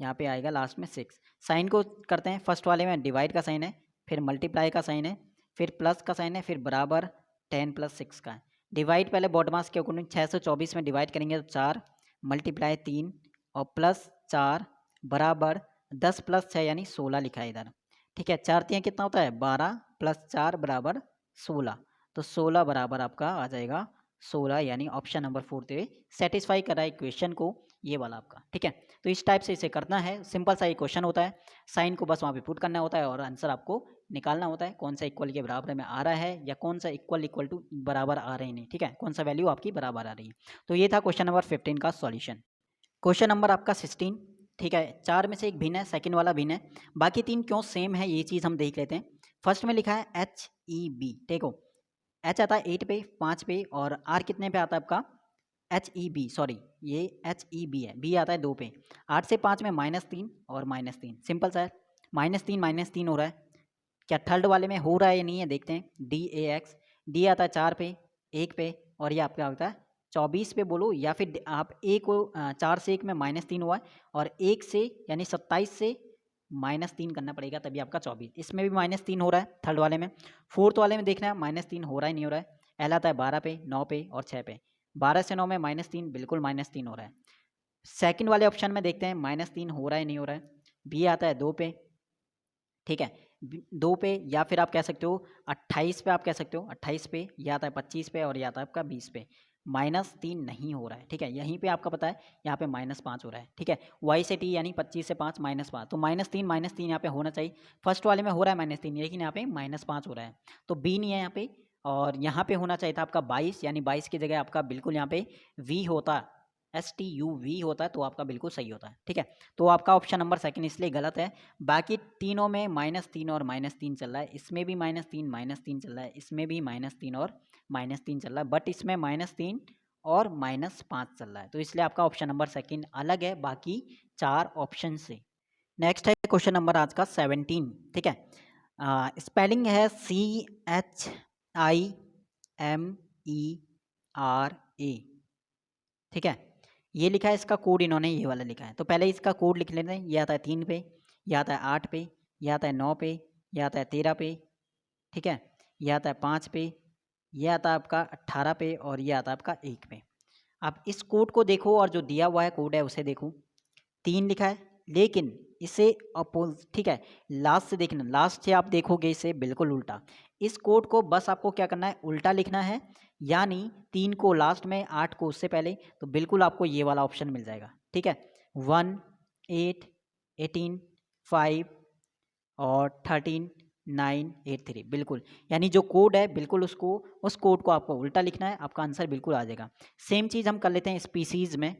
यहाँ पे आएगा लास्ट में 6। साइन को करते हैं, फर्स्ट वाले में डिवाइड का साइन है, फिर मल्टीप्लाई का साइन है, फिर प्लस का साइन है, फिर बराबर 10 + 6 का है। डिवाइड पहले बॉडमास के अकॉर्डिंग 624 में डिवाइड करेंगे तो 4, मल्टीप्लाई 3 और प्लस 4 बराबर 10 + 6 यानी 16 लिखा है इधर। ठीक है, 4 तियाँ कितना होता है 12 + 4 बराबर 16, तो 16 बराबर आपका आ जाएगा 16, यानी ऑप्शन नंबर 4 से सेटिस्फाई कर रहा है इक्वेशन को, ये वाला आपका। ठीक है, तो इस टाइप से इसे करना है, सिंपल सा क्वेश्चन होता है, साइन को बस वहाँ पे पुट करना होता है और आंसर आपको निकालना होता है, कौन सा इक्वल के बराबर में आ रहा है या कौन सा इक्वल टू बराबर आ रहे हैं नहीं। ठीक है, कौन सा वैल्यू आपकी बराबर आ रही है। तो ये था क्वेश्चन नंबर 15 का सॉल्यूशन। क्वेश्चन नंबर आपका 16, ठीक है, 4 में से एक भिन्न है, सेकंड वाला भिन्न है, बाकी 3 क्यों सेम है ये चीज़ हम देख लेते हैं। फर्स्ट में लिखा है HEB, देखो एच आता है 8 पे, 5 पे, और आर कितने पे आता है आपका HEB, सॉरी ये HEB है, बी आता है 2 पे। 8 से 5 में -3 और -3, सिंपल सा है, -3 हो रहा है। क्या थर्ड वाले में हो रहा है या नहीं है देखते हैं, DAX, डी आता है 4 पे, 1 पे, और ये आपका होता है 24 पे बोलो, या फिर आप ए को 4 से 1 में -3 हुआ है और 1 से यानी 27 से -3 करना पड़ेगा तभी आपका 24, इसमें भी -3 हो रहा है थर्ड वाले में। फोर्थ वाले में देखना है -3 हो रहा है नहीं हो रहा है। एल आता है 12 पे, 9 पे और 6 पे, 12 से 9 में -3, बिल्कुल -3 हो रहा है। सेकंड वाले ऑप्शन में देखते हैं -3 हो रहा है नहीं हो रहा है। बी आता है 2 पे, ठीक है, 2 पे, या फिर आप कह सकते हो 28 पे, आप कह सकते हो 28 पे, या आता है 25 पे और या आता है आपका 20 पे। -3 नहीं हो रहा है। ठीक है, यहीं पे आपका पता है यहाँ पे -5 हो रहा है। ठीक है, y से t यानी 25 से 5 -5, तो -3 यहाँ पे होना चाहिए। फर्स्ट वाले में हो रहा है -3 लेकिन यहाँ पे -5 हो रहा है, तो b नहीं है यहाँ पे। और यहाँ पे होना चाहिए था आपका 22, यानी 22 की जगह आपका बिल्कुल यहाँ पे v होता, STUV होता है तो आपका बिल्कुल सही होता है, ठीक है। तो आपका ऑप्शन नंबर सेकंड इसलिए गलत है। बाकी तीनों में -3 और -3 चल रहा है, इसमें भी -3 चल रहा है, इसमें भी -3 और -3 चल रहा है, बट इसमें -3 और -5 चल रहा है, तो इसलिए आपका ऑप्शन नंबर सेकंड अलग है बाकी 4 ऑप्शन से। नेक्स्ट है क्वेश्चन नंबर आज का 17, ठीक है। स्पेलिंग है CHIMERA, ठीक है। ये लिखा है, इसका कोड इन्होंने ये वाला लिखा है, तो पहले इसका कोड लिख लेते हैं। ये आता है 3 पे, ये आता है 8 पे, ये आता है 9 पे, ये आता है 13 पे, ठीक है। ये आता है 5 पे, ये आता है आपका 18 पे और ये आता है आपका 1 पे। आप इस कोड को देखो और जो दिया हुआ है कोड है उसे देखो। 3 लिखा है, लेकिन इसे ठीक है, लास्ट से देखना, लास्ट से आप देखोगे इसे बिल्कुल उल्टा। इस कोड को बस आपको क्या करना है, उल्टा लिखना है, यानी 3 को लास्ट में, 8 को उससे पहले, तो बिल्कुल आपको ये वाला ऑप्शन मिल जाएगा, ठीक है। 1 8 18 5 और 13 9 8 3, बिल्कुल, यानी जो कोड है बिल्कुल उसको, उस कोड को आपको उल्टा लिखना है, आपका आंसर बिल्कुल आ जाएगा। सेम चीज़ हम कर लेते हैं स्पीसीज में,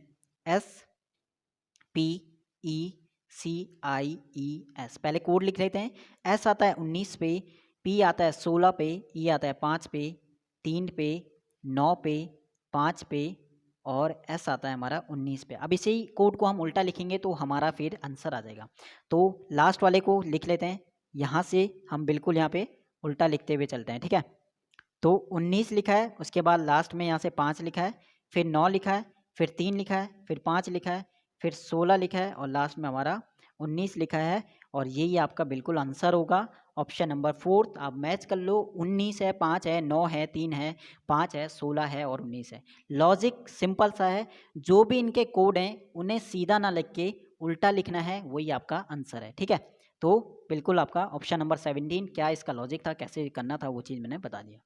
SPECIES, पहले कोड लिख लेते हैं। S आता है 19 पे, P आता है 16 पे, E आता है 5 पे, 3 पे, 9 पे, 5 पे और S आता है हमारा 19 पे। अब इसी कोड को हम उल्टा लिखेंगे तो हमारा फिर आंसर आ जाएगा। तो लास्ट वाले को लिख लेते हैं, यहाँ से हम बिल्कुल यहाँ पे उल्टा लिखते हुए चलते हैं, ठीक है। तो 19 लिखा है, उसके बाद लास्ट में यहाँ से 5 लिखा है, फिर 9 लिखा है, फिर 3 लिखा है, फिर 5 लिखा है, फिर 16 लिखा है और लास्ट में हमारा 19 लिखा है, और यही आपका बिल्कुल आंसर होगा ऑप्शन नंबर 4। आप मैच कर लो, 19 है, 5 है, 9 है, 3 है, 5 है, 16 है और 19 है। लॉजिक सिंपल सा है, जो भी इनके कोड हैं उन्हें सीधा ना लिख के उल्टा लिखना है, वही आपका आंसर है, ठीक है। तो बिल्कुल आपका ऑप्शन नंबर 17, क्या इसका लॉजिक था, कैसे करना था, वो चीज़ मैंने बता दिया।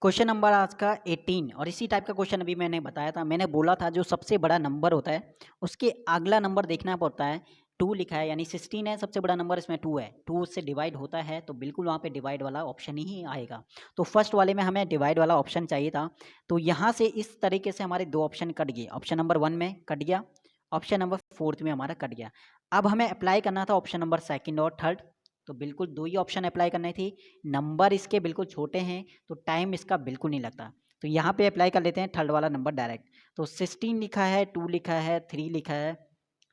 क्वेश्चन नंबर आज का 18, और इसी टाइप का क्वेश्चन अभी मैंने बताया था, मैंने बोला था जो सबसे बड़ा नंबर होता है उसके अगला नंबर देखना पड़ता है। 2 लिखा है यानी 16 है सबसे बड़ा नंबर, इसमें 2 है, 2 उससे डिवाइड होता है तो बिल्कुल वहाँ पे डिवाइड वाला ऑप्शन ही आएगा। तो फर्स्ट वाले में हमें डिवाइड वाला ऑप्शन चाहिए था, तो यहाँ से इस तरीके से हमारे 2 ऑप्शन कट गए। ऑप्शन नंबर 1 में कट गया, ऑप्शन नंबर 4 में हमारा कट गया। अब हमें अप्लाई करना था ऑप्शन नंबर 2 और 3, तो बिल्कुल 2 ही ऑप्शन अप्लाई करनी थी। नंबर इसके बिल्कुल छोटे हैं तो टाइम इसका बिल्कुल नहीं लगता, तो यहाँ पे अप्लाई कर लेते हैं थर्ड वाला नंबर डायरेक्ट। तो 16 लिखा है, 2 लिखा है, 3 लिखा है,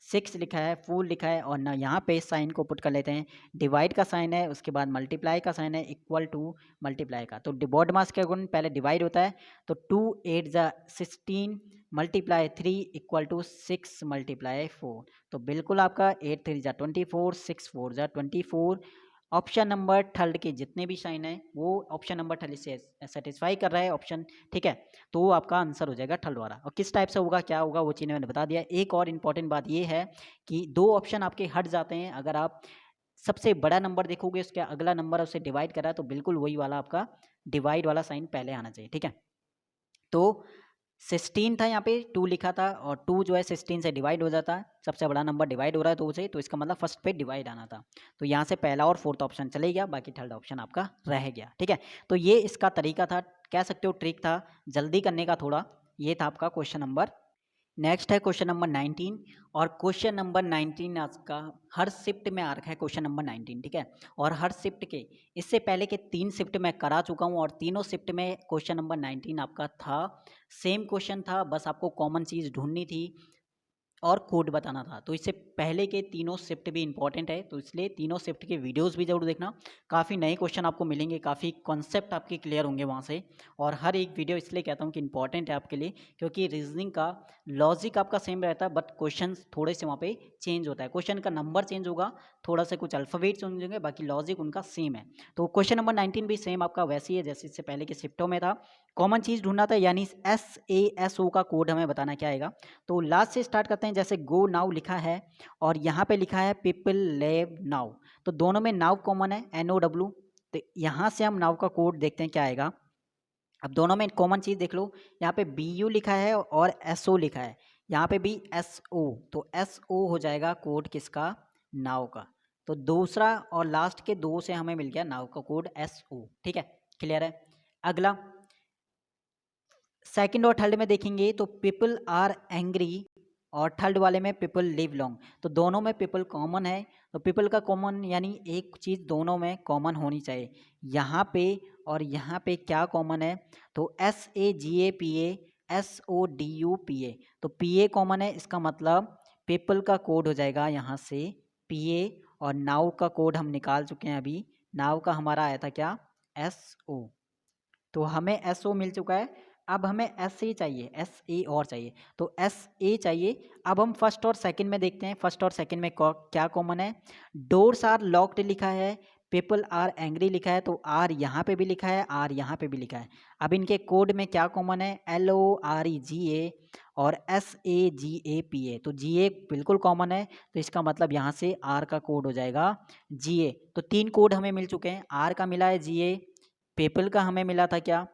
6 लिखा है, 4 लिखा है और ना यहाँ पे इस साइन को पुट कर लेते हैं। डिवाइड का साइन है, उसके बाद मल्टीप्लाई का साइन है, इक्वल टू मल्टीप्लाई का। तो बॉड मास के गुण पहले डिवाइड होता है, तो 2 8 जा 16 मल्टीप्लाई 3 इक्वल टू 6 मल्टीप्लाई 4। तो बिल्कुल आपका 8 3 जा 24, 6 4 जा 24। ऑप्शन नंबर थर्ड के जितने भी साइन है वो ऑप्शन नंबर थर्ड से सेटिस्फाई कर रहा है ऑप्शन, ठीक है। तो वो आपका आंसर हो जाएगा थर्ड वाला। और किस टाइप से होगा, क्या होगा, वो चीज़ मैंने बता दिया। एक और इम्पॉर्टेंट बात ये है कि 2 ऑप्शन आपके हट जाते हैं, अगर आप सबसे बड़ा नंबर देखोगे उसके अगला नंबर उसे डिवाइड करा है तो बिल्कुल वही वाला आपका डिवाइड वाला साइन पहले आना चाहिए, ठीक है। तो 16 था, यहाँ पे 2 लिखा था और 2 जो है 16 से डिवाइड हो जाता है, सबसे बड़ा नंबर डिवाइड हो रहा है 2 से, तो इसका मतलब फर्स्ट पे डिवाइड आना था। तो यहाँ से पहला और फोर्थ ऑप्शन चले गया, बाकी थर्ड ऑप्शन आपका रह गया, ठीक है। तो ये इसका तरीका था, कह सकते हो ट्रिक था जल्दी करने का थोड़ा। ये था आपका क्वेश्चन नंबर। नेक्स्ट है क्वेश्चन नंबर 19, और क्वेश्चन नंबर 19 आज का हर शिफ्ट में आ रखा है क्वेश्चन नंबर 19, ठीक है। और हर शिफ्ट के इससे पहले के 3 शिफ्ट मैं करा चुका हूँ और तीनों शिफ्ट में क्वेश्चन नंबर 19 आपका था, सेम क्वेश्चन था, बस आपको कॉमन चीज़ ढूंढनी थी और कोड बताना था। तो इससे पहले के तीनों शिफ्ट भी इंपॉर्टेंट है, तो इसलिए तीनों शिफ्ट के वीडियोस भी जरूर देखना। काफ़ी नए क्वेश्चन आपको मिलेंगे, काफ़ी कॉन्सेप्ट आपके क्लियर होंगे वहाँ से। और हर एक वीडियो इसलिए कहता हूँ कि इंपॉर्टेंट है आपके लिए, क्योंकि रीजनिंग का लॉजिक आपका सेम रहता है, बट क्वेश्चन थोड़े से वहाँ पे चेंज होता है, क्वेश्चन का नंबर चेंज होगा, थोड़ा सा कुछ अल्फ़ाबेट चेंज होंगे, बाकी लॉजिक उनका सेम है। तो क्वेश्चन नंबर 19 भी सेम आपका वैसे ही है जैसे इससे पहले के शिफ्टों में था। कॉमन चीज़ ढूंढना था, यानी SASO का कोड हमें बताना क्या आएगा। तो लास्ट से स्टार्ट करते हैं, जैसे गो नाउ लिखा है और यहाँ पे लिखा है पीपल लिव नाउ, तो दोनों में नाउ कॉमन है, NOW। तो यहाँ से हम नाउ का कोड देखते हैं क्या आएगा। अब दोनों में कॉमन चीज़ देख लो, यहाँ पे BU लिखा है और SO लिखा है, यहाँ पे भी SO, तो SO हो जाएगा कोड किसका, नाउ का। तो दूसरा और लास्ट के 2 से हमें मिल गया नाउ का कोड SO, ठीक है, क्लियर है। अगला सेकंड और थर्ड में देखेंगे तो पीपल आर एंग्री और थर्ड वाले में पीपल लिव लॉन्ग। तो दोनों में पीपल कॉमन है, तो पीपल का कॉमन यानी एक चीज़ दोनों में कॉमन होनी चाहिए। यहाँ पे और यहाँ पे क्या कॉमन है, तो SAGAPA SODUPA, तो PA कॉमन है, इसका मतलब पीपल का कोड हो जाएगा यहाँ से PA, और नाउ का कोड हम निकाल चुके हैं अभी। नाउ का हमारा आया था क्या, SO, तो हमें SO मिल चुका है। अब हमें SA चाहिए, SA और चाहिए, तो SA चाहिए। अब हम फर्स्ट और सेकंड में देखते हैं, फर्स्ट और सेकंड में क्या कॉमन है। डोर्स आर लॉक्ड लिखा है, पीपल आर एंग्री लिखा है, तो आर यहाँ पे भी लिखा है, आर यहाँ पे भी लिखा है। अब इनके कोड में क्या कॉमन है, LOREGA और SAGAPA, तो GA बिल्कुल कॉमन है, तो इसका मतलब यहाँ से आर का कोड हो जाएगा GA। तो 3 कोड हमें मिल चुके हैं, आर का मिला है GA, पेपल का हमें मिला था क्या,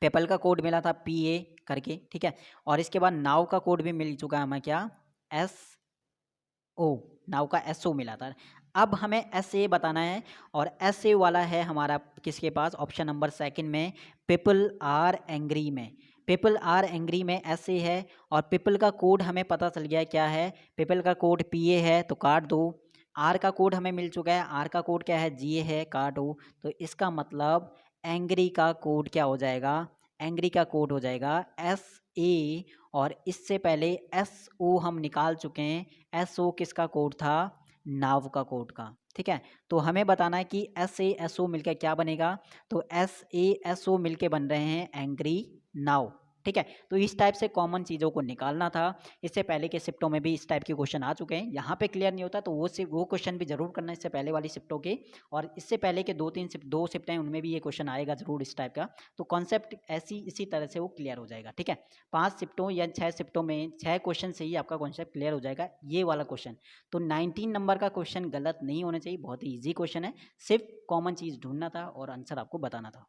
पेपल का कोड मिला था PA करके, ठीक है, और इसके बाद नाव का कोड भी मिल चुका है हमें क्या, SO, नाव का SO मिला था। अब हमें SA बताना है, और SA वाला है हमारा किसके पास, ऑप्शन नंबर सेकंड में, पीपल आर एंग्री में। पीपल आर एंग्री में SA है, और पीपल का कोड हमें पता चल गया है क्या है, पीपल का कोड PA है, तो काट दो। आर का कोड हमें मिल चुका है, आर का कोड क्या है, GA है, काटो। तो इसका मतलब एंग्री का कोड क्या हो जाएगा, एंग्री का कोड हो जाएगा SA, और इससे पहले SO हम निकाल चुके हैं, SO किसका कोड था, नाव का कोड का, ठीक है। तो हमें बताना है कि SASO मिलकर क्या बनेगा, तो SASO मिलके बन रहे हैं एंग्री नाव, ठीक है। तो इस टाइप से कॉमन चीज़ों को निकालना था। इससे पहले के शिफ्टों में भी इस टाइप के क्वेश्चन आ चुके हैं, यहाँ पे क्लियर नहीं होता तो वो क्वेश्चन भी जरूर करना इससे पहले वाली शिफ्टों के, और इससे पहले के 2 शिफ्ट हैं उनमें भी ये क्वेश्चन आएगा जरूर इस टाइप का। तो कॉन्सेप्ट इसी तरह से वो क्लियर हो जाएगा, ठीक है। 5 शिफ्टों या 6 शिफ्टों में 6 क्वेश्चन से ही आपका कॉन्सेप्ट क्लियर हो जाएगा, ये वाला क्वेश्चन। तो 19 नंबर का क्वेश्चन गलत नहीं होना चाहिए, बहुत ही ईजी क्वेश्चन है, सिर्फ कॉमन चीज़ ढूंढना था और आंसर आपको बताना था।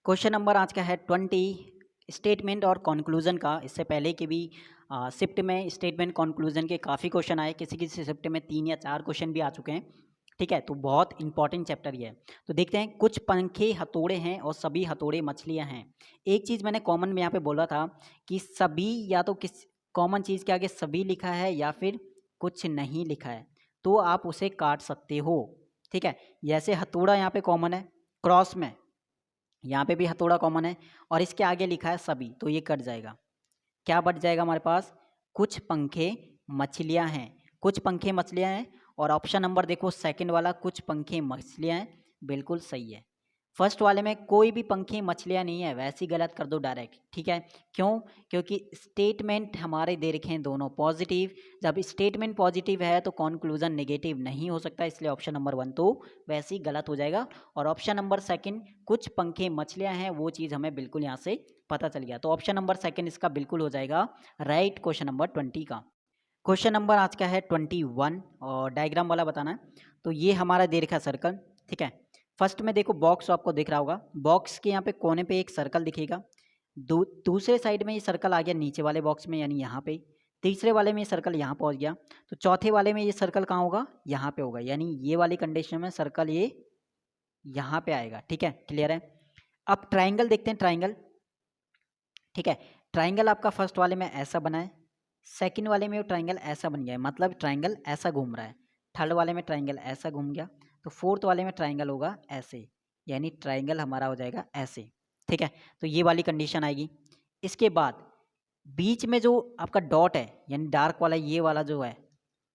क्वेश्चन नंबर आज का है 20, स्टेटमेंट और कंक्लूजन का। इससे पहले के भी शिफ्ट में स्टेटमेंट कंक्लूजन के काफ़ी क्वेश्चन आए, किसी किसी शिफ्ट में 3 या 4 क्वेश्चन भी आ चुके हैं, ठीक है। तो बहुत इंपॉर्टेंट चैप्टर ये है। तो देखते हैं, कुछ पंखे हथौड़े हैं और सभी हथौड़े मछलियां हैं। एक चीज़ मैंने कॉमन में यहाँ पे बोला था कि सभी, या तो किस कॉमन चीज़ के आगे सभी लिखा है या फिर कुछ नहीं लिखा है, तो आप उसे काट सकते हो, ठीक है। जैसे हथौड़ा यहाँ पे कॉमन है, क्रॉस में यहाँ पे भी हथौड़ा कॉमन है, और इसके आगे लिखा है सभी, तो ये कट जाएगा। क्या बच जाएगा हमारे पास, कुछ पंखे मछलियाँ हैं, कुछ पंखे मछलियाँ हैं। और ऑप्शन नंबर देखो सेकंड वाला, कुछ पंखे मछलियाँ हैं, बिल्कुल सही है। फर्स्ट वाले में कोई भी पंखे मछलियाँ नहीं है, वैसे ही गलत कर दो डायरेक्ट, ठीक है। क्यों, क्योंकि स्टेटमेंट हमारे दे रखे हैं दोनों पॉजिटिव, जब स्टेटमेंट पॉजिटिव है तो कंक्लूजन नेगेटिव नहीं हो सकता, इसलिए ऑप्शन नंबर 1 तो वैसे ही गलत हो जाएगा। और ऑप्शन नंबर सेकंड, कुछ पंखे मछलियाँ हैं, वो चीज़ हमें बिल्कुल यहाँ से पता चल गया, तो ऑप्शन नंबर सेकंड इसका बिल्कुल हो जाएगा राइट, क्वेश्चन नंबर 20 का। क्वेश्चन नंबर आज का है 21, और डायग्राम वाला बताना है। तो ये हमारा दे रखा है सर्कल, ठीक है। फर्स्ट में देखो बॉक्स आपको दिख रहा होगा, बॉक्स के यहाँ पे कोने पे एक सर्कल दिखेगा, दूसरे साइड में ये सर्कल आ गया नीचे वाले बॉक्स में, यानी यहाँ पे। तीसरे वाले में ये सर्कल यहाँ पहुँच गया, तो चौथे वाले में ये सर्कल कहाँ होगा, यहाँ पे होगा, यानी ये वाली कंडीशन में सर्कल ये यहाँ पे आएगा, ठीक है, क्लियर है। अब ट्राइंगल देखते हैं, ट्राइंगल, ठीक है। ट्राइंगल आपका फर्स्ट वाले में ऐसा बना है, सेकंड वाले में ट्राइंगल ऐसा बन गया है, मतलब ट्राइंगल ऐसा घूम रहा है। थर्ड वाले में ट्राइंगल ऐसा घूम गया, तो फोर्थ वाले में ट्राइंगल होगा ऐसे, यानी ट्राइंगल हमारा हो जाएगा ऐसे, ठीक है। तो ये वाली कंडीशन आएगी। इसके बाद बीच में जो आपका डॉट है, यानी डार्क वाला, ये वाला जो है,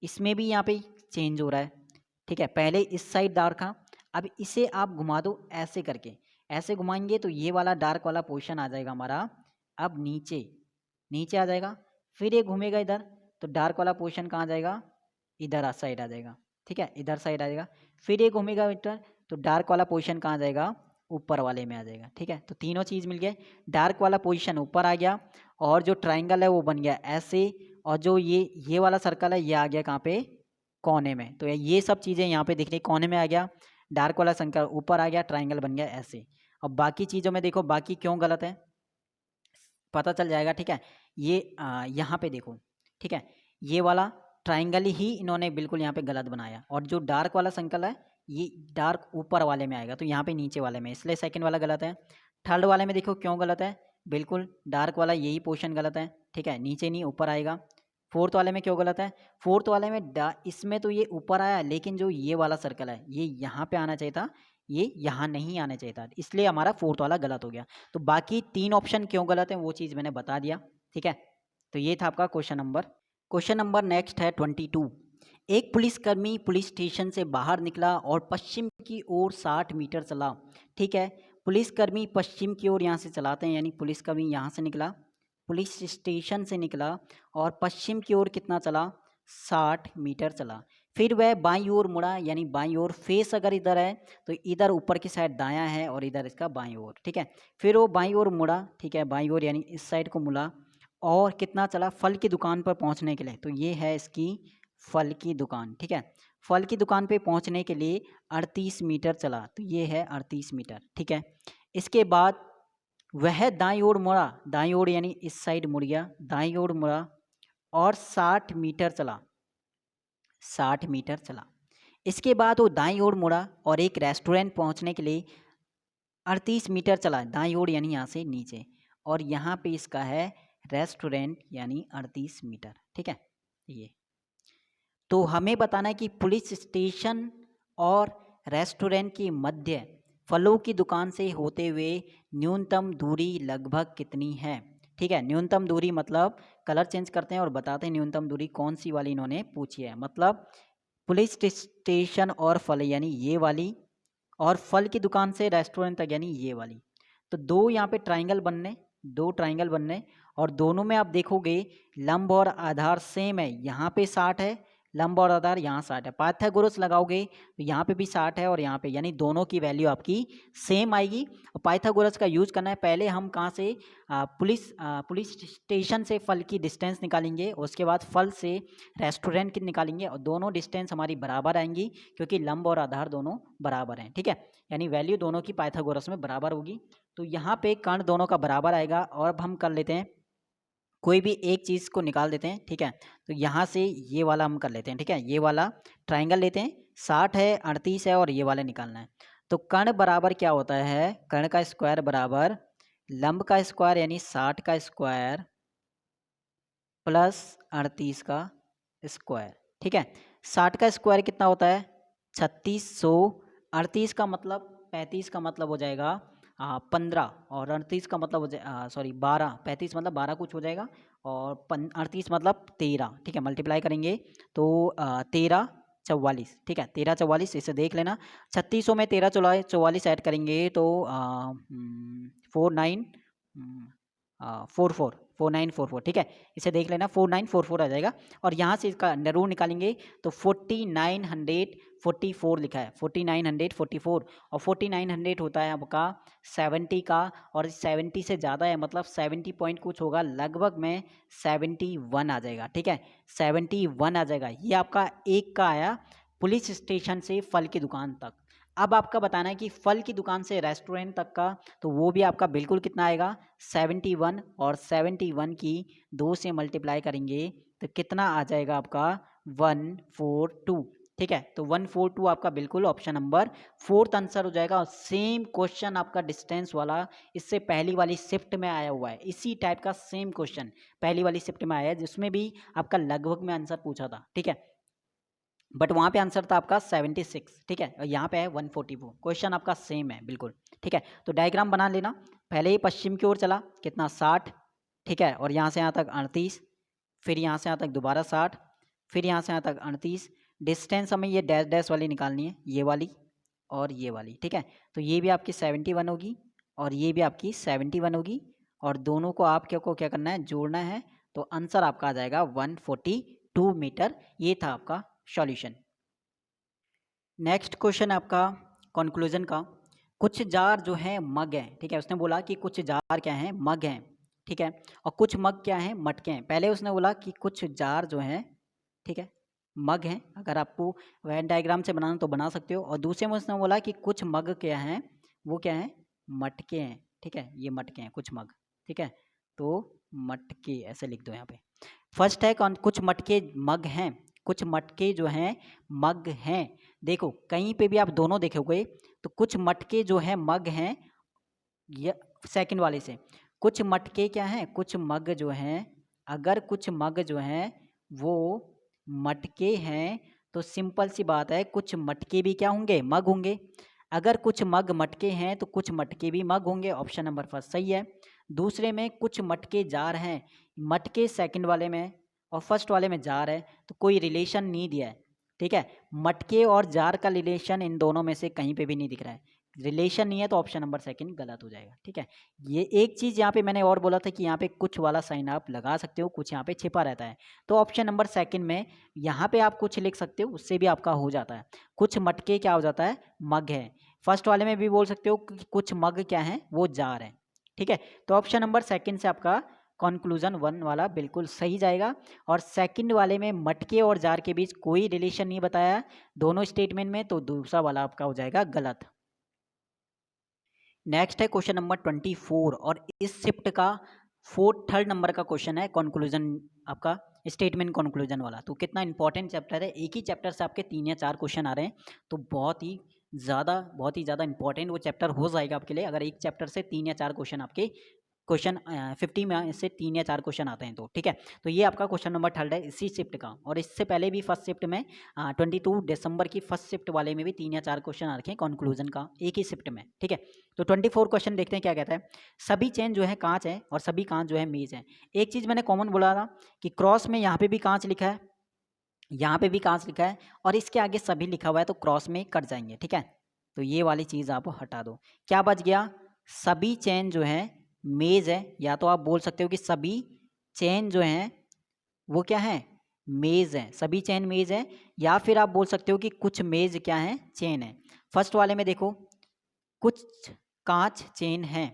इसमें भी यहाँ पे चेंज हो रहा है, ठीक है। पहले इस साइड डार्क था, अब इसे आप घुमा दो ऐसे करके, ऐसे घुमाएंगे तो ये वाला डार्क वाला पोर्शन आ जाएगा हमारा, अब नीचे नीचे आ जाएगा। फिर ये घूमेगा इधर, तो डार्क वाला पोर्शन कहाँ जाएगा, इधर साइड आ जाएगा, ठीक है, इधर साइड आ जाएगा। फिर ये घूमेगा इधर, तो डार्क वाला पोर्शन कहाँ जाएगा, ऊपर वाले में आ जाएगा, ठीक है। तो तीनों चीज़ मिल गए, डार्क वाला पोजीशन ऊपर आ गया, और जो ट्राइंगल है वो बन गया ऐसे, और जो ये वाला सर्कल है ये आ गया कहाँ पे, कोने में। तो ये सब चीज़ें यहाँ पे दिख रही, कोने में आ गया, डार्क वाला सर्कल ऊपर आ गया, ट्राइंगल बन गया ऐसे। अब बाकी चीज़ों में देखो, बाकी क्यों गलत है पता चल जाएगा, ठीक है। ये यहाँ पे देखो, ठीक है, ये वाला ट्राइंगल ही इन्होंने बिल्कुल यहाँ पे गलत बनाया, और जो डार्क वाला सर्कल है ये डार्क ऊपर वाले में आएगा, तो यहाँ पे नीचे वाले में, इसलिए सेकंड वाला गलत है। थर्ड वाले में देखो क्यों गलत है, बिल्कुल डार्क वाला यही पोर्शन गलत है, ठीक है, नीचे नहीं ऊपर आएगा। फोर्थ वाले में क्यों गलत है? फोर्थ वाले में इसमें तो ये ऊपर आया, लेकिन जो ये वाला सर्कल है ये यहाँ पे आना चाहिए था, ये यहाँ नहीं आना चाहिए था, इसलिए हमारा फोर्थ वाला गलत हो गया। तो बाकी 3 ऑप्शन क्यों गलत है वो चीज़ मैंने बता दिया, ठीक है। तो ये था आपका क्वेश्चन नंबर नेक्स्ट है 22। एक पुलिसकर्मी पुलिस स्टेशन से बाहर निकला और पश्चिम की ओर 60 मीटर चला, ठीक है। पुलिसकर्मी पश्चिम की ओर यहाँ से चलाते हैं, यानी पुलिसकर्मी यहाँ से निकला, पुलिस स्टेशन से निकला और पश्चिम की ओर कितना चला, 60 मीटर चला। फिर वह बाईं ओर मुड़ा, यानी बाईं ओर फेस अगर इधर है तो इधर ऊपर की साइड दायां है और इधर इसका बाईं ओर, ठीक है। फिर वो बाईं ओर मुड़ा, ठीक है, बाईं ओर यानी इस साइड को मुड़ा और कितना चला, फल की दुकान पर पहुंचने के लिए। तो ये है इसकी फल की दुकान, ठीक है। फल की दुकान पे पहुंचने के लिए 38 मीटर चला, तो ये है 38 मीटर, ठीक है। इसके बाद वह दाईं ओर मुड़ा, दाईं ओर यानी इस साइड मुड़ गया, दाईं ओर मुड़ा और 60 मीटर चला, 60 मीटर चला। इसके बाद वो दाईं ओर मुड़ा और एक रेस्टोरेंट पहुंचने के लिए 38 मीटर चला, दाईं ओर यानी यहाँ से नीचे, और यहाँ पे इसका है रेस्टोरेंट यानी 38 मीटर, ठीक है। ये तो हमें बताना है कि पुलिस स्टेशन और रेस्टोरेंट के मध्य फलों की दुकान से होते हुए न्यूनतम दूरी लगभग कितनी है, ठीक है। न्यूनतम दूरी मतलब कलर चेंज करते हैं और बताते हैं न्यूनतम दूरी कौन सी वाली इन्होंने पूछी है। मतलब पुलिस स्टेशन और फल यानी ये वाली, और फल की दुकान से रेस्टोरेंट तक यानी ये वाली। तो दो यहाँ पे ट्राइंगल बनने, दो ट्राइंगल बनने, और दोनों में आप देखोगे लंब और आधार सेम है, यहाँ पे 60 है लंब और आधार, यहाँ 60 है। पाइथागोरस लगाओगे तो यहाँ पे भी 60 है और यहाँ पे, यानी दोनों की वैल्यू आपकी सेम आएगी। और पाइथागोरस का यूज करना है, पहले हम कहाँ से पुलिस स्टेशन से फल की डिस्टेंस निकालेंगे, उसके बाद फल से रेस्टोरेंट की निकालेंगे और दोनों डिस्टेंस हमारी बराबर आएंगी क्योंकि लंब और आधार दोनों बराबर हैं, ठीक है। यानी वैल्यू दोनों की पाइथागोरस में बराबर होगी। तो यहाँ पे कर्ण दोनों का बराबर आएगा। और अब हम कर लेते हैं, कोई भी एक चीज़ को निकाल देते हैं, ठीक है। तो यहाँ से ये वाला हम कर लेते हैं, ठीक है। ये वाला ट्राइंगल लेते हैं, 60 है 38 है और ये वाला निकालना है। तो कर्ण बराबर क्या होता है, कर्ण का स्क्वायर बराबर लंब का स्क्वायर यानी 60 का स्क्वायर प्लस 38 का स्क्वायर, ठीक है। 60 का स्क्वायर कितना होता है, 3600, 38 का मतलब 35 का मतलब हो जाएगा 15, और 38 का मतलब हो जाए सॉरी 12, 35 मतलब 12 कुछ हो जाएगा और 38 मतलब 13, ठीक है। मल्टीप्लाई करेंगे तो 13 44, ठीक है, 13 44, इसे देख लेना। 3600 में 13 44 ऐड करेंगे तो 4944, ठीक है। इसे देख लेना 4944 आ जाएगा। और यहाँ से इसका अंडर रूट निकालेंगे तो 4944 लिखा है, 4944, और 4900 होता है आपका 70 का, और 70 से ज़्यादा है मतलब 70 पॉइंट कुछ होगा, लगभग में 71 आ जाएगा, ठीक है। 71 आ जाएगा। ये आपका एक का आया पुलिस स्टेशन से फल की दुकान तक। अब आपका बताना है कि फल की दुकान से रेस्टोरेंट तक का, तो वो भी आपका बिल्कुल कितना आएगा 71, और 71 की 2 से मल्टीप्लाई करेंगे तो कितना आ जाएगा आपका 142, ठीक है। तो 142 आपका बिल्कुल ऑप्शन नंबर 4 आंसर हो जाएगा। और सेम क्वेश्चन आपका डिस्टेंस वाला इससे पहली वाली शिफ्ट में आया हुआ है, इसी टाइप का सेम क्वेश्चन पहली वाली शिफ्ट में आया है जिसमें भी आपका लगभग में आंसर पूछा था, ठीक है। बट वहाँ पे आंसर था आपका 76, ठीक है, और यहाँ पे है 144। क्वेश्चन आपका सेम है बिल्कुल, ठीक है। तो डायग्राम बना लेना, पहले ही पश्चिम की ओर चला कितना 60, ठीक है, और यहाँ से यहाँ तक 38, फिर यहाँ से यहाँ तक दोबारा 60, फिर यहाँ से यहाँ तक 38। डिस्टेंस हमें ये डैश डैश वाली निकालनी है, ये वाली और ये वाली, ठीक है। तो ये भी आपकी 71 होगी और ये भी आपकी 71 होगी, और दोनों को आपको क्या करना है, जोड़ना है। तो आंसर आपका आ जाएगा 142 मीटर। ये था आपका सॉल्यूशन। नेक्स्ट क्वेश्चन आपका कंक्लूजन का, कुछ जार जो है मग हैं, ठीक है। उसने बोला कि कुछ जार क्या हैं, मग हैं, ठीक है, और कुछ मग क्या हैं, मटके हैं। पहले उसने बोला कि कुछ जार जो हैं, ठीक है, मग हैं। अगर आपको वेन डायग्राम से बनाना तो बना सकते हो। और दूसरे में उसने बोला कि कुछ मग क्या हैं, वो क्या हैं, मटके हैं, ठीक है। ये मटके हैं कुछ मग, ठीक है। तो मटके ऐसे लिख दो यहाँ पे। फर्स्ट है कौन, कुछ मटके मग हैं, कुछ मटके जो हैं मग हैं। देखो कहीं पे भी आप दोनों देखोगे तो कुछ मटके जो हैं मग हैं, ये सेकंड वाले से। कुछ मटके क्या हैं, कुछ मग जो हैं, अगर कुछ मग जो हैं वो मटके हैं तो सिंपल सी बात है कुछ मटके भी क्या होंगे, मग होंगे। अगर कुछ मग मटके हैं तो कुछ मटके भी मग होंगे। ऑप्शन नंबर फर्स्ट सही है। दूसरे में कुछ मटके जार हैं, मटके सेकंड वाले में और फर्स्ट वाले में जार है, तो कोई रिलेशन नहीं दिया है। ठीक है, मटके और जार का रिलेशन इन दोनों में से कहीं पे भी नहीं दिख रहा है, रिलेशन नहीं है, तो ऑप्शन नंबर सेकंड गलत हो जाएगा। ठीक है, ये एक चीज़ यहाँ पे मैंने और बोला था कि यहाँ पे कुछ वाला साइन आप लगा सकते हो, कुछ यहाँ पे छिपा रहता है, तो ऑप्शन नंबर सेकंड में यहाँ पे आप कुछ लिख सकते हो, उससे भी आपका हो जाता है। कुछ मटके क्या हो जाता है, मग है। फर्स्ट वाले में भी बोल सकते हो कि कुछ मग क्या है, वो जार है। ठीक है, तो ऑप्शन नंबर सेकंड से आपका कंक्लूजन 1 वाला बिल्कुल सही जाएगा। और सेकंड वाले में मटके और जार के बीच कोई रिलेशन नहीं बताया दोनों स्टेटमेंट में, तो दूसरा वाला आपका हो जाएगा गलत। नेक्स्ट है क्वेश्चन नंबर 24 और इस शिफ्ट का थर्ड नंबर का क्वेश्चन है, कंक्लूजन आपका स्टेटमेंट कंक्लूजन वाला। तो कितना इंपॉर्टेंट चैप्टर है, एक ही चैप्टर से आपके 3 या 4 क्वेश्चन आ रहे हैं, तो बहुत ही ज़्यादा इंपॉर्टेंट वो चैप्टर हो जाएगा आपके लिए, अगर एक चैप्टर से 3 या 4 क्वेश्चन आपके क्वेश्चन 50 में से 3 या 4 क्वेश्चन आते हैं। तो ठीक है, तो ये आपका क्वेश्चन नंबर थर्ड है इसी शिफ्ट का। और इससे पहले भी फर्स्ट शिफ्ट में 22 दिसंबर की फर्स्ट शिफ्ट वाले में भी 3 या 4 क्वेश्चन आ रखे हैं कंक्लूजन का एक ही शिफ्ट में। ठीक है, तो 24 क्वेश्चन देखते हैं क्या कहता है। सभी चेन जो है कांच है और सभी कांच जो है मेज है। एक चीज़ मैंने कॉमन बोला था कि क्रॉस में यहाँ पे भी कांच लिखा है, यहाँ पे भी कांच लिखा है, और इसके आगे सभी लिखा हुआ है, तो क्रॉस में कट जाएंगे। ठीक है, तो ये वाली चीज़ आप हटा दो। क्या बच गया, सभी चेन जो है मेज है, या तो आप बोल सकते हो कि सभी चेन जो हैं वो क्या है, मेज है, सभी चेन मेज है, या फिर आप बोल सकते हो कि कुछ मेज क्या है, चेन है। फर्स्ट वाले में देखो कुछ कांच चेन है।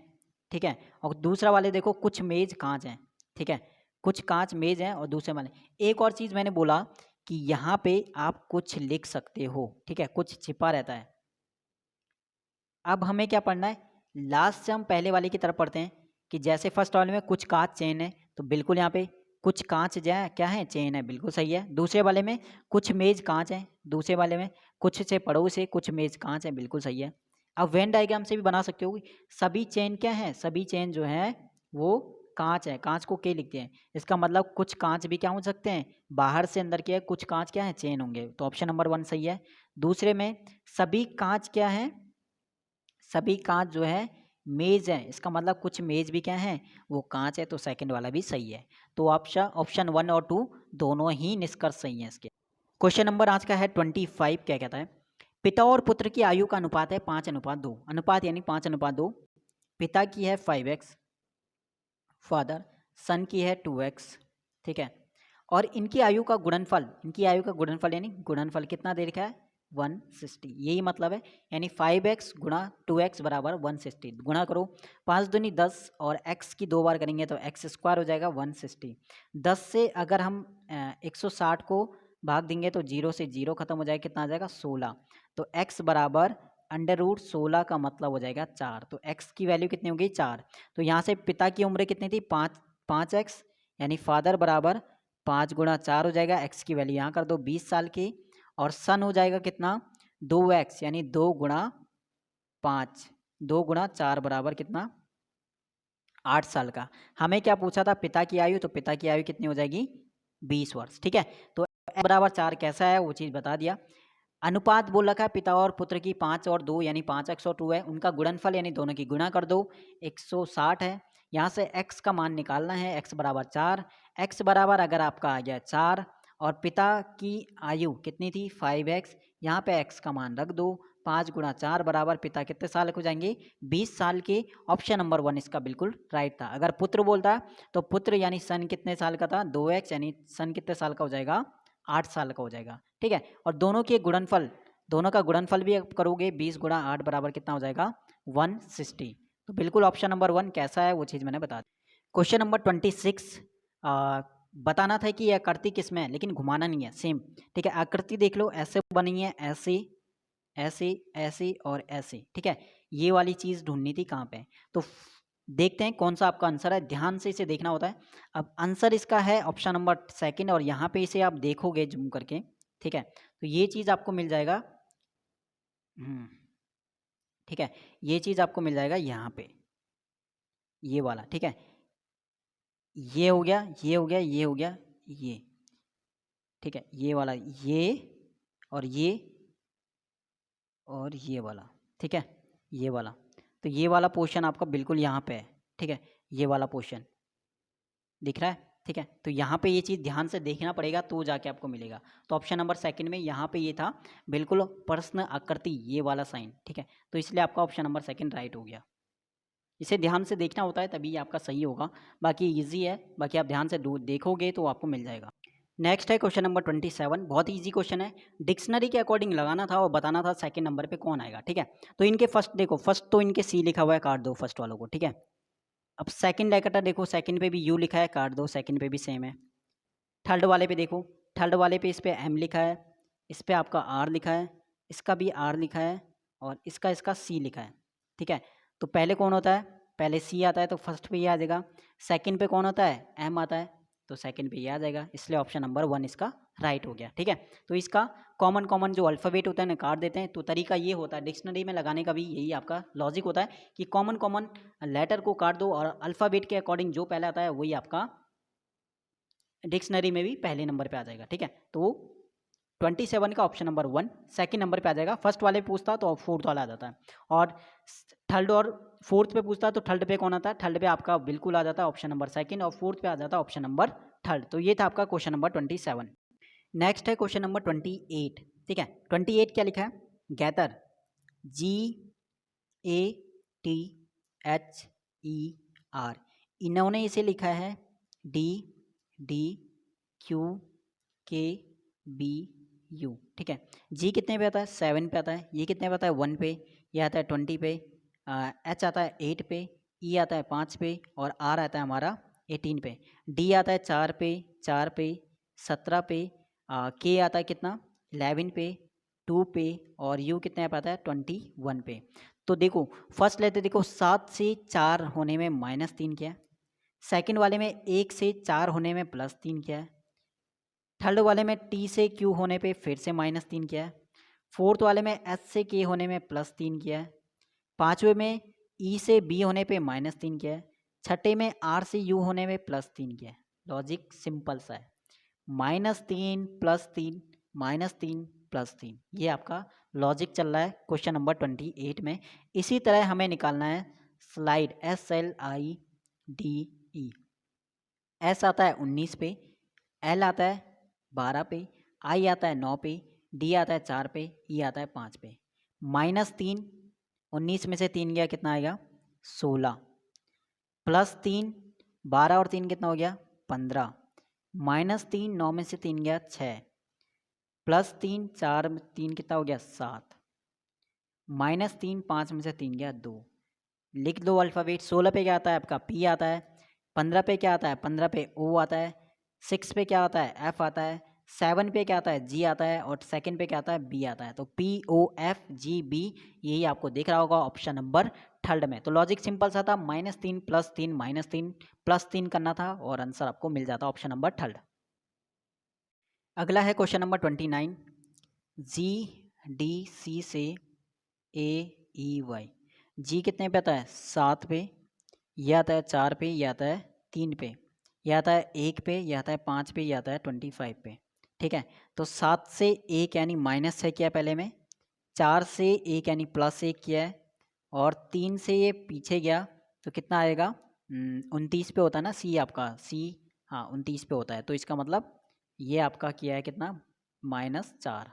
ठीक है, और दूसरा वाले देखो कुछ मेज कांच है। ठीक है, कुछ कांच मेज है, और दूसरे वाले एक और चीज़ मैंने बोला कि यहाँ पे आप कुछ लिख सकते हो। ठीक है, कुछ छिपा रहता है। अब हमें क्या पढ़ना है, लास्ट से हम पहले वाले की तरफ पढ़ते हैं कि जैसे फर्स्ट वाले में कुछ कांच चेन है, तो बिल्कुल यहाँ पे कुछ कांच जो है क्या है, चेन है, बिल्कुल सही है। दूसरे वाले में कुछ मेज कांच है, दूसरे वाले में कुछ से पड़ोस है, कुछ मेज कांच है, बिल्कुल सही है। अब वेन डायग्राम से भी बना सकते हो कि सभी चेन क्या है, सभी चेन जो है वो कांच है, कांच को के लिखते हैं, इसका मतलब कुछ कांच भी क्या हो सकते हैं, बाहर से अंदर क्या है, कुछ कांच क्या है, चेन होंगे, तो ऑप्शन नंबर 1 सही है। दूसरे में सभी कांच क्या है, सभी कांच जो है मेज है, इसका मतलब कुछ मेज भी क्या है, वो कांच है, तो सेकंड वाला भी सही है। तो ऑप्शन 1 और 2 दोनों ही निष्कर्ष सही हैं इसके। क्वेश्चन नंबर आज का है 25, क्या कहता है, पिता और पुत्र की आयु का अनुपात है 5:2, अनुपात यानी 5:2। पिता की है 5x, फादर, सन की है 2x। ठीक है, और इनकी आयु का गुणनफल, इनकी आयु का गुणनफल यानी गुणनफल कितना दे रखा है, 160, यही मतलब है। यानी 5x गुणा 2x बराबर 160, गुणा करो, 5 दूनी 10 और x की 2 बार करेंगे तो x स्क्वायर हो जाएगा 160। 10 से अगर हम 160 को भाग देंगे तो 0 से 0 खत्म हो जाएगा, कितना आ जाएगा 16, तो x बराबर √16 का मतलब हो जाएगा 4, तो x की वैल्यू कितनी होगी 4। तो यहाँ से पिता की उम्र कितनी थी, 5x, यानी फादर बराबर 5 गुणा 4 हो जाएगा, x की वैल्यू यहाँ कर दो 20 साल की, और सन हो जाएगा कितना 2x, यानी 2 गुणा 5, 2 गुणा 4 बराबर कितना 8 साल का। हमें क्या पूछा था, पिता की आयु, तो पिता की आयु कितनी हो जाएगी 20 वर्ष। ठीक है, तो बराबर 4 कैसा है वो चीज़ बता दिया। अनुपात बोल रखा है पिता और पुत्र की 5 और 2 यानी 5x और 2 है, उनका गुणनफल यानी दोनों की गुणा कर दो 160 है। यहाँ से x का मान निकालना है, x बराबर 4, x बराबर अगर आपका आ गया 4 और पिता की आयु कितनी थी 5x, यहाँ पे x का मान रख दो, 5 गुणा 4 बराबर पिता कितने साल के हो जाएंगे 20 साल के। ऑप्शन नंबर 1 इसका बिल्कुल राइट था। अगर पुत्र बोलता तो पुत्र यानी सन कितने साल का था 2x, यानी सन कितने साल का हो जाएगा 8 साल का हो जाएगा। ठीक है, और दोनों के गुणनफल, दोनों का गुणनफल भी आप करोगे 20 गुणा 8 बराबर कितना हो जाएगा 160। तो बिल्कुल ऑप्शन नंबर 1 कैसा है वो चीज़ मैंने बता दी। क्वेश्चन नंबर 26 बताना था कि ये आकृति किस में है, लेकिन घुमाना नहीं है, सेम। ठीक है, आकृति देख लो ऐसे बनी है, ऐसे ऐसे ऐसे और ऐसे। ठीक है, ये वाली चीज़ ढूंढनी थी कहाँ पे, तो देखते हैं कौन सा आपका आंसर है, ध्यान से इसे देखना होता है। अब आंसर इसका है ऑप्शन नंबर सेकंड, और यहाँ पे इसे आप देखोगे जूम करके। ठीक है, तो ये चीज़ आपको मिल जाएगा, ठीक है, ये चीज़ आपको मिल जाएगा यहाँ पे, ये वाला, ठीक है, ये हो गया, ये हो गया, ये हो गया, ये, ठीक है, ये वाला, ये और ये और ये वाला, ठीक है, ये वाला। तो ये वाला पोर्शन आपका बिल्कुल यहाँ पे है, ठीक है, ये वाला पोर्शन दिख रहा है, ठीक है। तो यहाँ पे ये चीज़ ध्यान से देखना पड़ेगा तो जाके आपको मिलेगा। तो ऑप्शन नंबर सेकंड में यहाँ पे ये था बिल्कुल प्रश्न आकृति, ये वाला साइन, ठीक है। तो इसलिए आपका ऑप्शन नंबर सेकंड राइट हो गया। इसे ध्यान से देखना होता है तभी ये आपका सही होगा, बाकी ईजी है, बाकी आप ध्यान से देखोगे तो आपको मिल जाएगा। नेक्स्ट है क्वेश्चन नंबर 27, बहुत ईजी क्वेश्चन है। डिक्शनरी के अकॉर्डिंग लगाना था और बताना था सेकंड नंबर पे कौन आएगा, ठीक है। तो इनके फर्स्ट देखो, फर्स्ट तो इनके सी लिखा हुआ है, काट दो फर्स्ट वालों को, ठीक है। अब सेकंड लेटर देखो, सेकंड पे भी यू लिखा है, काट दो, सेकंड पे भी सेम है। थर्ड वाले पे देखो, थर्ड वाले पे इस पे एम लिखा है, इस पे आपका आर लिखा है, इसका भी आर लिखा है और इसका सी लिखा है, ठीक है। तो पहले कौन होता है, पहले सी आता है तो फर्स्ट पे ये आ जाएगा। सेकंड पे कौन होता है, एम आता है, तो सेकंड पे ये आ जाएगा, इसलिए ऑप्शन नंबर 1 इसका राइट हो गया, ठीक है। तो इसका कॉमन कॉमन जो अल्फ़ाबेट होता है ना काट देते हैं। तो तरीका ये होता है डिक्शनरी में लगाने का भी, यही आपका लॉजिक होता है कि कॉमन कॉमन लेटर को काट दो और अल्फ़ाबेट के अकॉर्डिंग जो पहले आता है वही आपका डिक्शनरी में भी पहले नंबर पे आ जाएगा, ठीक है। तो 27 का ऑप्शन नंबर 1 सेकंड नंबर पे आ जाएगा। फर्स्ट वाले पूछता तो फोर्थ वाला आ जाता है, और थर्ड और फोर्थ पे पूछता तो थर्ड पे कौन आता है, थर्ड पे आपका बिल्कुल आ जाता है ऑप्शन नंबर सेकंड, और फोर्थ पे आ जाता है ऑप्शन नंबर थर्ड। तो ये था आपका क्वेश्चन नंबर 27। नेक्स्ट है क्वेश्चन नंबर 28, ठीक है। 28 क्या लिखा है, गैदर, GATHER, इन्होंने इसे लिखा है DDQKBU, ठीक है। जी कितने पे आता है, 7 पे आता है, ये कितने पे आता है, 1 पे, ये आता है 20 पे, H आता है 8 पे, E आता है 5 पे और R आता है हमारा 18 पे, D आता है 4 पे, 4 पे, 17 पे, K आता है कितना 11 पे, 2 पे और U कितने पे आता है 21 पे। तो देखो फर्स्ट लेते देखो 7 से 4 होने में -3 क्या है, सेकंड वाले में 1 से 4 होने में +3 क्या है, थर्ड वाले में T से Q होने पे फिर से -3 क्या है, फोर्थ वाले में S से K होने में +3 क्या है, पाँचवें में E से B होने पे -3 क्या है, छठे में R से U होने में +3 क्या है। लॉजिक सिंपल सा है, -3 +3 -3 +3, ये आपका लॉजिक चल रहा है क्वेश्चन नंबर 28 में। इसी तरह हमें निकालना है स्लाइड, SLIDE, S आता है 19 पे, L आता है 12 पे, I आता है 9 पे, D आता है 4 पे, E आता है 5 पे। -3, 19 में से 3 गया कितना आएगा 16, +3, 12 और 3 कितना हो गया 15, -3, 9 में से 3 गया 6, +3, 4 में 3 कितना हो गया 7, -3, 5 में से 3 गया 2। लिख दो अल्फ़ाबेट। 16 पे क्या आता है आपका P आता है, 15 पे क्या आता है, 15 पे O आता है, 6 पे क्या आता है F आता है, 7 पे क्या आता है G आता है और सेकंड पे क्या आता है B आता है। तो POFGB यही आपको दिख रहा होगा ऑप्शन नंबर थर्ड में। तो लॉजिक सिंपल सा था, -3 +3 -3 +3 करना था और आंसर आपको मिल जाता ऑप्शन नंबर थर्ड। अगला है क्वेश्चन नंबर 29, GDC से AEY, जी कितने पे आता है 7 पे, यह आता है 4 पे, यह आता है 3 पे, यह आता है 1 पे, यह आता है 5 पे, यह आता है 25 पे, ठीक है। तो 7 से 1 यानी -6 किया पहले में, 4 से 1 यानी +1 किया है और 3 से ये पीछे गया तो कितना आएगा 29 पे होता है ना सी आपका, सी हाँ 29 पे होता है। तो इसका मतलब ये आपका किया है कितना -4,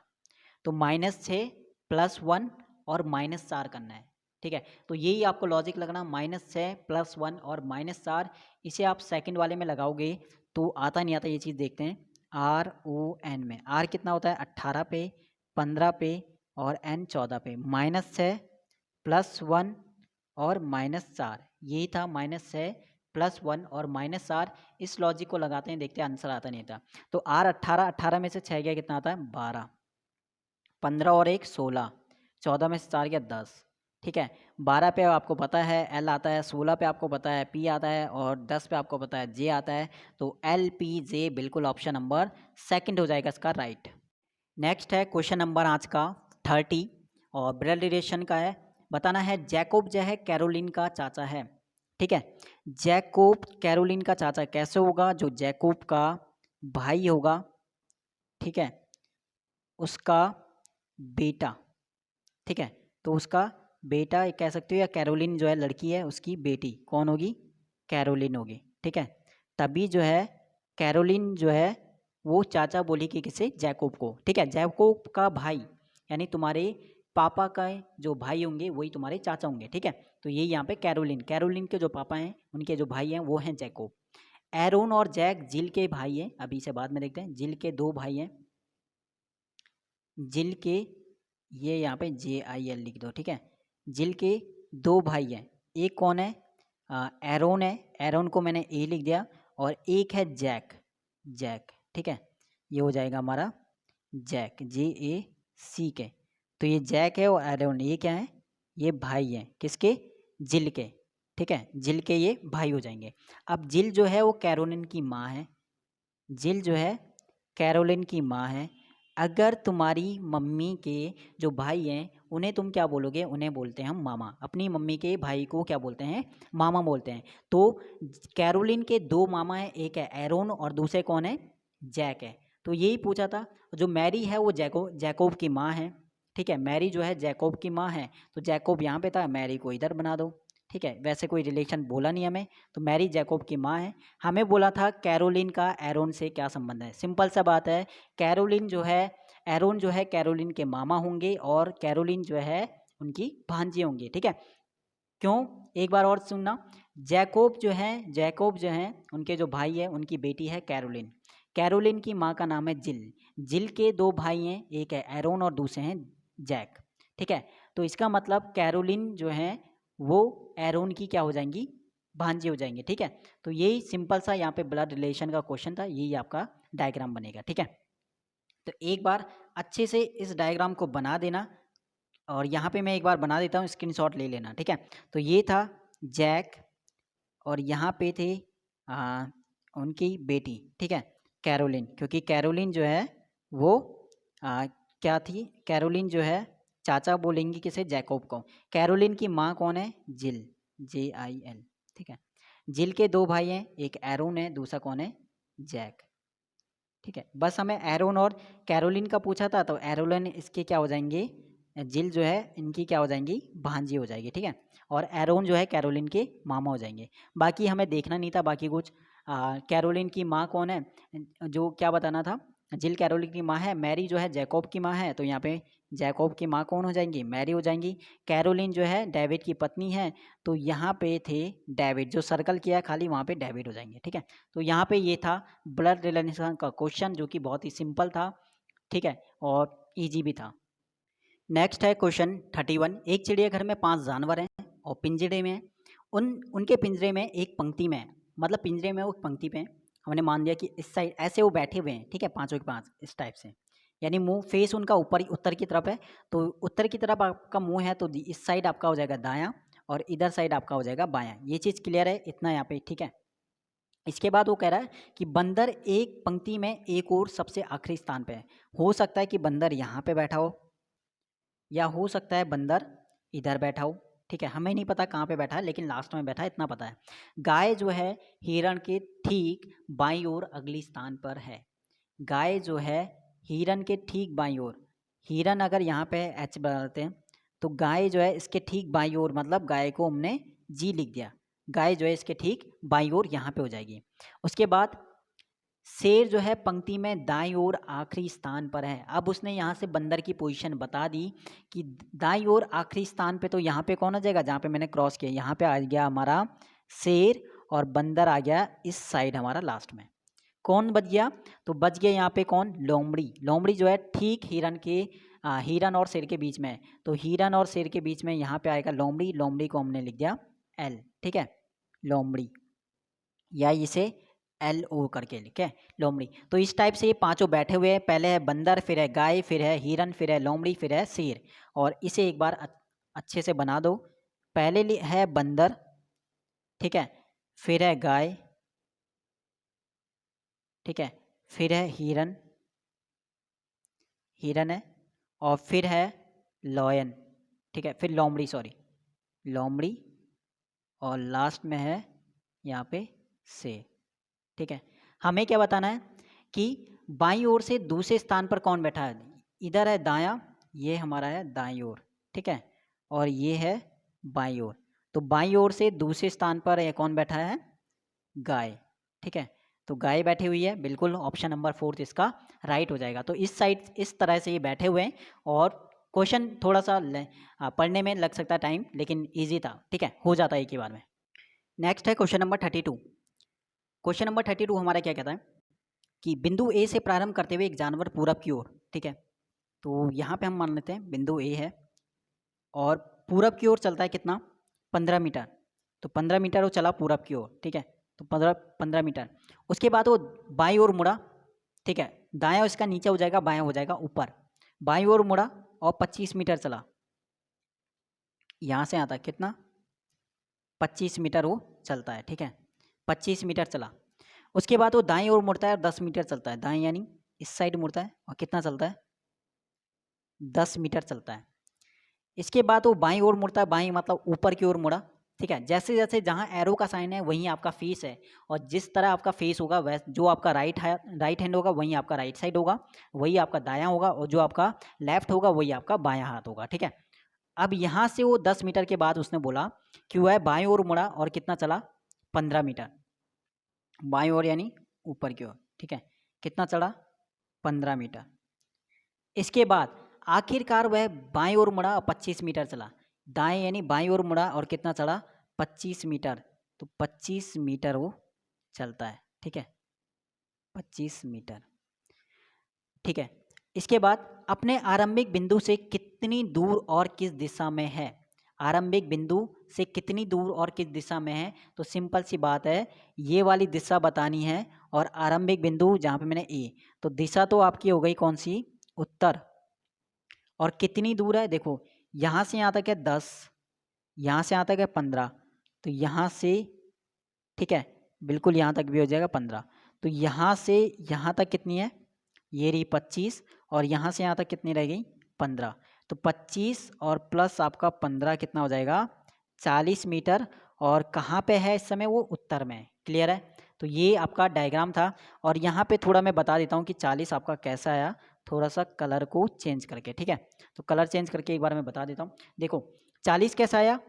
तो -6 +1 और -4 करना है, ठीक है। तो यही आपको लॉजिक लगना, -6 +1 और -4। इसे आप सेकंड वाले में लगाओगे तो आता नहीं आता ये चीज़ देखते हैं। RON में R कितना होता है 18 पे, 15 पे और N 14 पे, -6 +1 और -4, यही था -6 +1 और -4। इस लॉजिक को लगाते हैं, देखते हैं आंसर आता नहीं था। तो R 18 में से 6 गया कितना आता है 12, 15 और 1 16, 14 में से 4 गया 10, ठीक है। 12 पे आपको पता है L आता है, 16 पे आपको पता है P आता है और 10 पे आपको पता है J आता है। तो LPJ बिल्कुल ऑप्शन नंबर सेकंड हो जाएगा इसका राइट। नेक्स्ट है क्वेश्चन नंबर आज का 30 और ब्लड रिलेशन का है। बताना है जैकोब जो है कैरोलिन का चाचा है, ठीक है। जैकोब कैरोलिन का चाचा कैसे होगा? जो जैकोब का भाई होगा, ठीक है, उसका बेटा, ठीक है, तो उसका बेटा कह सकते हो, या कैरोलिन जो है लड़की है उसकी बेटी कौन होगी? कैरोलिन होगी, ठीक है। तभी जो है कैरोलिन जो है वो चाचा बोली कि किसे? जैकोब को, ठीक है। जैकोब का भाई यानी तुम्हारे पापा का जो भाई होंगे वही तुम्हारे चाचा होंगे, ठीक है। तो ये यहाँ पे कैरोलिन, कैरोलिन के जो पापा हैं उनके जो भाई हैं वो हैं जैकोब। एरोन और जैक जिल के भाई हैं, अभी से बाद में देखते हैं। जिल के दो भाई हैं, जिल के, ये यहाँ पे JIL लिख दो, ठीक है। जिल के दो भाई हैं, एक कौन है? एरोन है, एरोन को मैंने ए लिख दिया, और एक है जैक, जैक, ठीक है। ये हो जाएगा हमारा जैक, JAC के। तो ये जैक है और एरोन ये क्या है? ये भाई हैं किसके? जिल के, ठीक है। जिल के ये भाई हो जाएंगे। अब जिल जो है वो कैरोलिन की माँ है, जिल जो है कैरोलिन की माँ है। अगर तुम्हारी मम्मी के जो भाई हैं उन्हें तुम क्या बोलोगे? उन्हें बोलते हैं हम मामा। अपनी मम्मी के भाई को क्या बोलते हैं? मामा बोलते हैं। तो कैरोलिन के दो मामा हैं, एक है एरोन और दूसरे कौन है? जैक है। तो यही पूछा था। जो मैरी है वो जैकोब की माँ है, ठीक है। मैरी जो है जैकोब की माँ है, तो जैकोब यहाँ पे था, मैरी को इधर बना दो, ठीक है। वैसे कोई रिलेशन बोला नहीं हमें, तो मैरी जैकोब की माँ है। हमें बोला था कैरोलिन का एरोन से क्या संबंध है? सिंपल सा बात है, कैरोलिन जो है, एरोन जो है कैरोलिन के मामा होंगे और कैरोलिन जो है उनकी भांजी होंगी, ठीक है। क्यों? एक बार और सुनना। जैकोब जो है उनके जो भाई है उनकी बेटी है कैरोलिन। कैरोलिन की माँ का नाम है जिल। जिल के दो भाई हैं, एक है एरोन और दूसरे हैं जैक, ठीक है। तो इसका मतलब कैरोलिन जो है वो एरोन की क्या हो जाएंगी? भांजी हो जाएंगे, ठीक है। तो यही सिंपल सा यहाँ पे ब्लड रिलेशन का क्वेश्चन था, यही आपका डायग्राम बनेगा, ठीक है। तो एक बार अच्छे से इस डायग्राम को बना देना, और यहाँ पे मैं एक बार बना देता हूँ, स्क्रीनशॉट ले लेना, ठीक है। तो ये था जैक, और यहाँ पे थे आ, उनकी बेटी, ठीक है, कैरोलिन। क्योंकि कैरोलिन जो है वो क्या थी? कैरोलिन जो है चाचा बोलेंगे किसे? जैकोब को। कैरोलिन की माँ कौन है? जिल, JIL, ठीक है। जिल के दो भाई हैं, एक एरोन है, दूसरा कौन है? जैक, ठीक है। बस हमें एरोन और कैरोलिन का पूछा था, तो एरोलिन इसके क्या हो जाएंगे? जिल जो है इनकी क्या हो जाएंगी? भांजी हो जाएगी, ठीक है। और एरोन जो है कैरोलिन के मामा हो जाएंगे। बाकी हमें देखना नहीं था बाकी कुछ। कैरोलिन की माँ कौन है? जो क्या बताना था? जिल कैरोलिन की माँ है। मैरी जो है जैकोब की माँ है, तो यहाँ पे जैकोब की माँ कौन हो जाएंगी? मैरी हो जाएंगी। कैरोलिन जो है डेविड की पत्नी है, तो यहाँ पे थे डेविड, जो सर्कल किया है खाली वहाँ पे डेविड हो जाएंगे, ठीक है। तो यहाँ पे ये था ब्लड रिलेशन का क्वेश्चन, जो कि बहुत ही सिंपल था, ठीक है, और इजी भी था। नेक्स्ट है क्वेश्चन 31। एक चिड़ियाघर में 5 जानवर हैं और पिंजरे में, उनके पिंजरे में एक पंक्ति में है। मतलब पिंजरे में वो पंक्ति पे हैं। हमने मान लिया कि इस साइड ऐसे वो बैठे हुए हैं, ठीक है, पांचों के पांच इस टाइप से। यानी मुंह फेस उनका ऊपर उत्तर की तरफ है, तो उत्तर की तरफ आपका मुंह है, तो इस साइड आपका हो जाएगा दायां और इधर साइड आपका हो जाएगा बायां। ये चीज़ क्लियर है इतना यहाँ पे, ठीक है। इसके बाद वो कह रहा है कि बंदर एक पंक्ति में एक और सबसे आखिरी स्थान पे है। हो सकता है कि बंदर यहाँ पे बैठा हो, या हो सकता है बंदर इधर बैठा हो, ठीक है। हमें नहीं पता कहाँ पे बैठा है, लेकिन लास्ट में बैठा है इतना पता है। गाय जो है हिरण के ठीक बाईं ओर अगली स्थान पर है। गाय जो है हिरण के ठीक बाईं ओर, हिरण अगर यहाँ पे H बनाते हैं, तो गाय जो है इसके ठीक बाईं ओर, मतलब गाय को हमने G लिख दिया। गाय जो है इसके ठीक बाईं ओर यहाँ पे हो जाएगी। उसके बाद शेर जो है पंक्ति में दाईं ओर आखिरी स्थान पर है। अब उसने यहाँ से बंदर की पोजीशन बता दी कि दाईं ओर आखिरी स्थान पे, तो यहाँ पे कौन आ जाएगा? जहाँ पे मैंने क्रॉस किया यहाँ पे आ गया हमारा शेर, और बंदर आ गया इस साइड हमारा लास्ट में। कौन बच गया? तो बच गया यहाँ पे कौन? लोमड़ी। लोमड़ी जो है ठीक हिरन और शेर के बीच में है, तो हिरन और शेर के बीच में यहाँ पे आएगा लोमड़ी। लोमड़ी को हमने लिख दिया L, ठीक है, लोमड़ी, या इसे LO करके लिखे लोमड़ी। तो इस टाइप से ये पांचों बैठे हुए हैं। पहले है बंदर, फिर है गाय, फिर है हिरन, फिर है लोमड़ी, फिर है शेर। और इसे एक बार अच्छे से बना दो। पहले है बंदर, ठीक है, फिर है गाय, ठीक है, फिर है हिरन, हिरन है, और फिर है लॉयन, ठीक है, फिर लोमड़ी, सॉरी, लोमड़ी, और लास्ट में है यहाँ पे से। ठीक है, हमें क्या बताना है कि बाईं ओर से दूसरे स्थान पर कौन बैठा है। इधर है दायां, ये हमारा है दाईं ओर, ठीक है, और ये है बाईं ओर। तो बाईं ओर से दूसरे स्थान पर ये कौन बैठा है, गाय। ठीक है, तो गाय बैठी हुई है, बिल्कुल ऑप्शन नंबर 4 इसका राइट हो जाएगा। तो इस साइड इस तरह से ये बैठे हुए हैं और क्वेश्चन थोड़ा सा पढ़ने में लग सकता है टाइम, लेकिन ईजी था। ठीक है, हो जाता है एक ही बार में। नेक्स्ट है क्वेश्चन नंबर 32। क्वेश्चन नंबर 32 हमारा क्या कहता है कि बिंदु ए से प्रारंभ करते हुए एक जानवर पूरब की ओर, ठीक है, तो यहाँ पे हम मान लेते हैं बिंदु ए है और पूरब की ओर चलता है कितना, 15 मीटर। तो 15 मीटर वो चला पूरब की ओर, ठीक है, तो 15 मीटर। उसके बाद वो बाईं ओर मुड़ा, ठीक है, दायां इसका नीचे हो जाएगा, बायां हो जाएगा ऊपर। बाईं ओर मुड़ा और 25 मीटर चला, यहाँ से आता है कितना, 25 मीटर वो चलता है। ठीक है, 25 मीटर चला। उसके बाद वो दाईं ओर मुड़ता है और 10 मीटर चलता है, दाईं यानी इस साइड मुड़ता है और कितना चलता है, 10 मीटर चलता है। इसके बाद वो बाईं ओर मुड़ता है, बाईं मतलब ऊपर की ओर मुड़ा। ठीक है, जैसे जैसे जहाँ एरो का साइन है वहीं आपका फेस है, और जिस तरह आपका फेस होगा वैसे जो आपका राइट हैंड होगा वहीं आपका राइट साइड होगा, वही आपका दायां होगा, और जो आपका लेफ्ट होगा वही आपका बायां हाथ होगा। ठीक है, अब यहाँ से वो 10 मीटर के बाद उसने बोला कि वह बाईं ओर मुड़ा और कितना चला, 15 मीटर, बाईं ओर यानी ऊपर की ओर। ठीक है, कितना चढ़ा, 15 मीटर। इसके बाद आखिरकार वह बाईं ओर मुड़ा और 25 मीटर चला, दाएं यानी बाईं ओर मुड़ा और कितना चढ़ा, 25 मीटर। तो 25 मीटर वो चलता है। ठीक है, 25 मीटर। ठीक है, इसके बाद अपने आरंभिक बिंदु से कितनी दूर और किस दिशा में है, आरंभिक बिंदु से कितनी दूर और किस दिशा में है। तो सिंपल सी बात है, ये वाली दिशा बतानी है और आरंभिक बिंदु जहाँ पे मैंने ए, तो दिशा तो आपकी हो गई कौन सी, उत्तर, और कितनी दूर है, देखो यहाँ से यहाँ तक है 10, यहाँ से यहाँ तक है 15, तो यहाँ से, ठीक है, बिल्कुल यहाँ तक भी हो जाएगा 15। तो यहाँ से यहाँ तक कितनी है, ये रही 25, और यहाँ से यहाँ तक कितनी रह गई, 15। तो 25 और प्लस आपका 15 कितना हो जाएगा, 40 मीटर। और कहाँ पे है इस समय, वो उत्तर में। क्लियर है, तो ये आपका डायग्राम था। और यहाँ पे थोड़ा मैं बता देता हूँ कि 40 आपका कैसा आया, थोड़ा सा कलर को चेंज करके। ठीक है, तो कलर चेंज करके एक बार मैं बता देता हूँ। देखो 40 कैसा आया,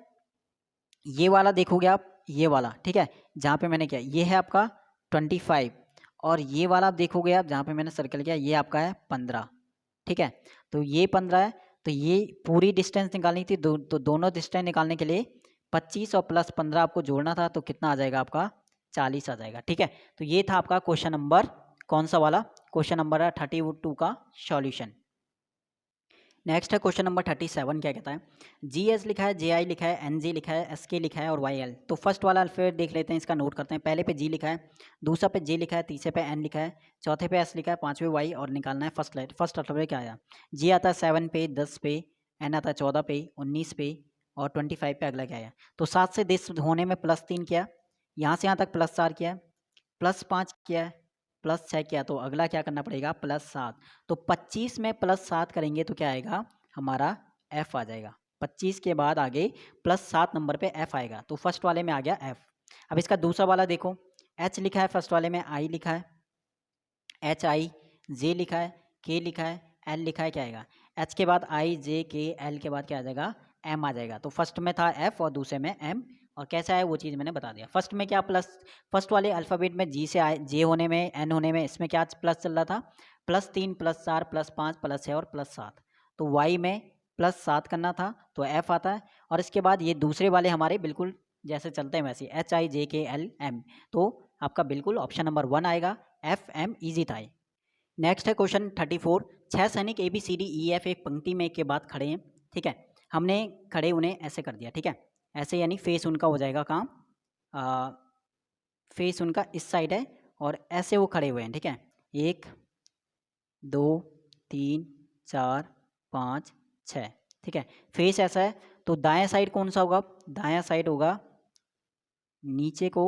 ये वाला देखोगे आप, ये वाला, ठीक है, जहाँ पे मैंने किया ये है आपका 25, और ये वाला आप देखोगे आप जहाँ पे मैंने सर्कल किया ये आपका है 15। ठीक है, तो ये 15 है, तो ये पूरी डिस्टेंस निकालनी थी, तो दोनों डिस्टेंस निकालने के लिए 25 और प्लस 15 आपको जोड़ना था, तो कितना आ जाएगा आपका, 40 आ जाएगा। ठीक है, तो ये था आपका क्वेश्चन नंबर, कौन सा वाला, क्वेश्चन नंबर 32 का सॉल्यूशन। नेक्स्ट है क्वेश्चन नंबर 37। क्या कहता है, जी एस लिखा है, जे आई लिखा है, एन जी लिखा है, एस के लिखा है और वाई एल। तो फर्स्ट वाला अल्फाबेट देख लेते हैं, इसका नोट करते हैं। पहले पे जी लिखा है, दूसरा पे जे लिखा है, तीसरे पे एन लिखा है, चौथे पे एस लिखा है, पांचवें वाई, और निकालना है फर्स्ट अल्फाबेट क्या आया। जी आता है 7 पे, 10 पे, एन आता है 14 पे, 19 पे, और 25 पे अगला क्या आया। तो 7 से 10 होने में +3 किया, यहाँ से यहाँ तक +4 किया, +5 किया, +6 किया, तो अगला क्या करना पड़ेगा, +7। तो 25 में +7 करेंगे तो क्या आएगा, हमारा F आ जाएगा। 25 के बाद आगे +7 नंबर पे F आएगा, तो फर्स्ट वाले में आ गया F। अब इसका दूसरा वाला देखो, H लिखा है, फर्स्ट वाले में I लिखा है, HI, J लिखा है, K लिखा है, L लिखा है, क्या आएगा, H के बाद I, J, K, L के बाद क्या आ जाएगा, M आ जाएगा। तो फर्स्ट में था F और दूसरे में M, और कैसा है वो चीज़ मैंने बता दिया। फर्स्ट में क्या प्लस, फर्स्ट वाले अल्फ़ाबेट में G से J होने में, N होने में, इसमें क्या प्लस चल रहा था, +3, +4, +5, +6 और +7। तो Y में +7 करना था, तो F आता है। और इसके बाद ये दूसरे वाले हमारे बिल्कुल जैसे चलते हैं वैसे HI, J, K, L, M, तो आपका बिल्कुल ऑप्शन नंबर 1 आएगा, FM ईजी था। नेक्स्ट है क्वेश्चन 34। 6 सैनिक ABCDEF एक पंक्ति में एक के बाद खड़े हैं। ठीक है, हमने खड़े उन्हें ऐसे कर दिया। ठीक है, ऐसे यानी फेस उनका हो जाएगा काम, फेस उनका इस साइड है और ऐसे वो खड़े हुए हैं। ठीक है, 1 2 3 4 5 6। ठीक है, फेस ऐसा है, तो दायां साइड कौन सा होगा, दायां साइड होगा नीचे को,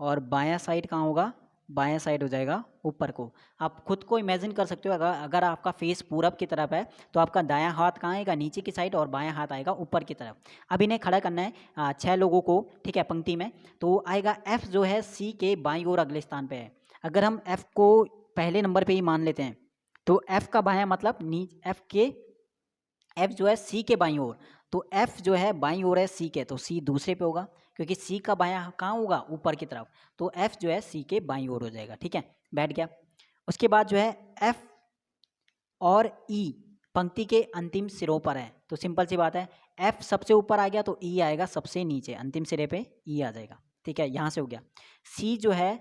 और बायां साइड कहाँ होगा, बायां साइड हो जाएगा ऊपर को। आप खुद को इमेजिन कर सकते हो, अगर आपका फेस पूरब की तरफ है तो आपका दायां हाथ कहाँ आएगा, नीचे की साइड, और बायां हाथ आएगा ऊपर की तरफ। अब इन्हें खड़ा करना है 6 लोगों को, ठीक है, पंक्ति में। तो आएगा F जो है C के बाईं ओर अगले स्थान पे है। अगर हम F को पहले नंबर पे ही मान लेते हैं तो F का बायां मतलब F जो है C के बाईं ओर, तो F जो है बाईं ओर है C के, तो C दूसरे पे होगा क्योंकि C का बायां कहाँ होगा, ऊपर की तरफ। तो F जो है C के बाईं ओर हो जाएगा, ठीक है, बैठ गया। उसके बाद जो है F और E पंक्ति के अंतिम सिरों पर है, तो सिंपल सी बात है, F सबसे ऊपर आ गया तो E आएगा सबसे नीचे, अंतिम सिरे पे E आ जाएगा, ठीक है, यहाँ से हो गया। C जो है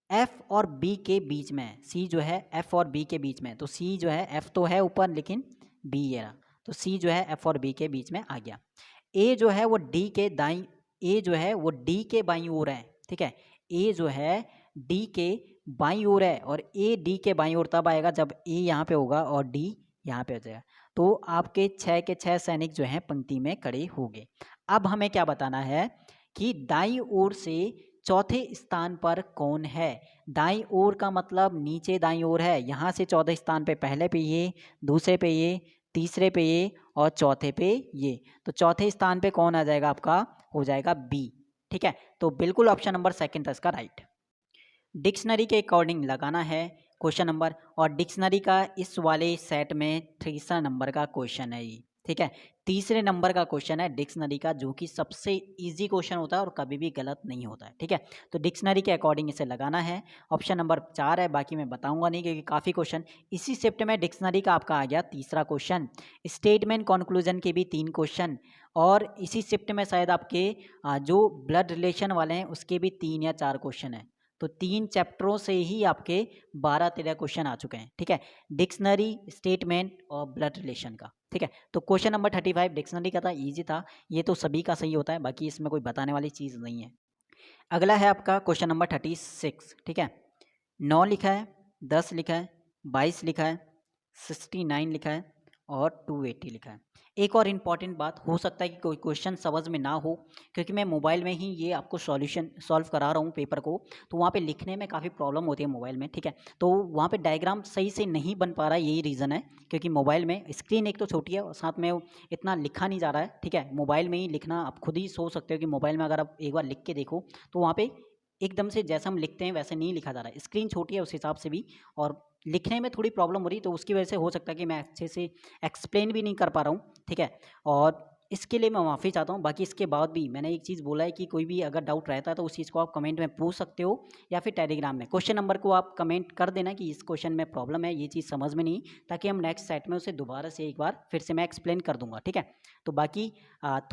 F और B के बीच में है, C जो है F और B के बीच में है, तो C जो है F तो है ऊपर लेकिन B ये रहा, तो C जो है F और B के बीच में आ गया। A जो है वो D के A जो है वो D के बाईं ओर है, ठीक है, A जो है D के बाईं ओर है, और A D के बाईं ओर तब आएगा जब A यहाँ पे होगा और D यहाँ पे हो जाएगा। तो आपके 6 के 6 सैनिक जो हैं पंक्ति में खड़े हो गए। अब हमें क्या बताना है कि दाईं ओर से चौथे स्थान पर कौन है। दाईं ओर का मतलब नीचे दाईं ओर है, यहाँ से चौथे स्थान पे, पहले पे ये, दूसरे पे ये, तीसरे पे ये और चौथे पे ये, तो चौथे स्थान पे कौन आ जाएगा आपका, हो जाएगा बी, ठीक है। तो बिल्कुल ऑप्शन नंबर सेकंड था इसका राइट। डिक्शनरी के अकॉर्डिंग लगाना है क्वेश्चन नंबर, और डिक्शनरी का इस वाले सेट में तीसरा नंबर का क्वेश्चन है ये, ठीक है, तीसरे नंबर का क्वेश्चन है डिक्शनरी का, जो कि सबसे इजी क्वेश्चन होता है और कभी भी गलत नहीं होता है, ठीक है। तो डिक्शनरी के अकॉर्डिंग इसे लगाना है। ऑप्शन नंबर 4 है, बाकी मैं बताऊंगा नहीं क्योंकि काफ़ी क्वेश्चन इसी शिफ्ट में डिक्शनरी का आपका आ गया तीसरा क्वेश्चन। स्टेटमेंट कंक्लूजन के भी 3 क्वेश्चन, और इसी शिफ्ट में शायद आपके जो ब्लड रिलेशन वाले हैं उसके भी 3 या 4 क्वेश्चन हैं। तो 3 चैप्टरों से ही आपके 12-13 क्वेश्चन आ चुके हैं, ठीक है, डिक्शनरी, स्टेटमेंट और ब्लड रिलेशन का, ठीक है। तो क्वेश्चन नंबर 35 डिक्शनरी का था, इजी था, ये तो सभी का सही होता है, बाकी इसमें कोई बताने वाली चीज़ नहीं है। अगला है आपका क्वेश्चन नंबर 36, ठीक है, 9 लिखा है, 10 लिखा है, 22 लिखा है, 69 लिखा है और 280 लिखा है। एक और इम्पॉर्टेंट बात, हो सकता है कि कोई क्वेश्चन समझ में ना हो क्योंकि मैं मोबाइल में ही ये आपको सॉल्यूशन सॉल्व करा रहा हूँ पेपर को, तो वहाँ पे लिखने में काफ़ी प्रॉब्लम होती है मोबाइल में, ठीक है, तो वहाँ पे डायग्राम सही से नहीं बन पा रहा है, यही रीज़न है, क्योंकि मोबाइल में स्क्रीन एक तो छोटी है और साथ में इतना लिखा नहीं जा रहा है, ठीक है। मोबाइल में ही लिखना, आप खुद ही सोच सकते हो कि मोबाइल में अगर आप एक बार लिख के देखो तो वहाँ पे एकदम से जैसा हम लिखते हैं वैसे नहीं लिखा जा रहा है, स्क्रीन छोटी है उस हिसाब से भी, और लिखने में थोड़ी प्रॉब्लम हो रही, तो उसकी वजह से हो सकता है कि मैं अच्छे से एक्सप्लेन भी नहीं कर पा रहा हूँ, ठीक है, और इसके लिए मैं माफ़ी चाहता हूँ। बाकी इसके बाद भी मैंने एक चीज़ बोला है कि कोई भी अगर डाउट रहता है तो उस चीज़ को आप कमेंट में पूछ सकते हो, या फिर टेलीग्राम में क्वेश्चन नंबर को आप कमेंट कर देना कि इस क्वेश्चन में प्रॉब्लम है, ये चीज़ समझ में नहीं, ताकि हम नेक्स्ट सेट में उसे दोबारा से एक बार फिर से मैं एक्सप्लेन कर दूंगा, ठीक है। तो बाकी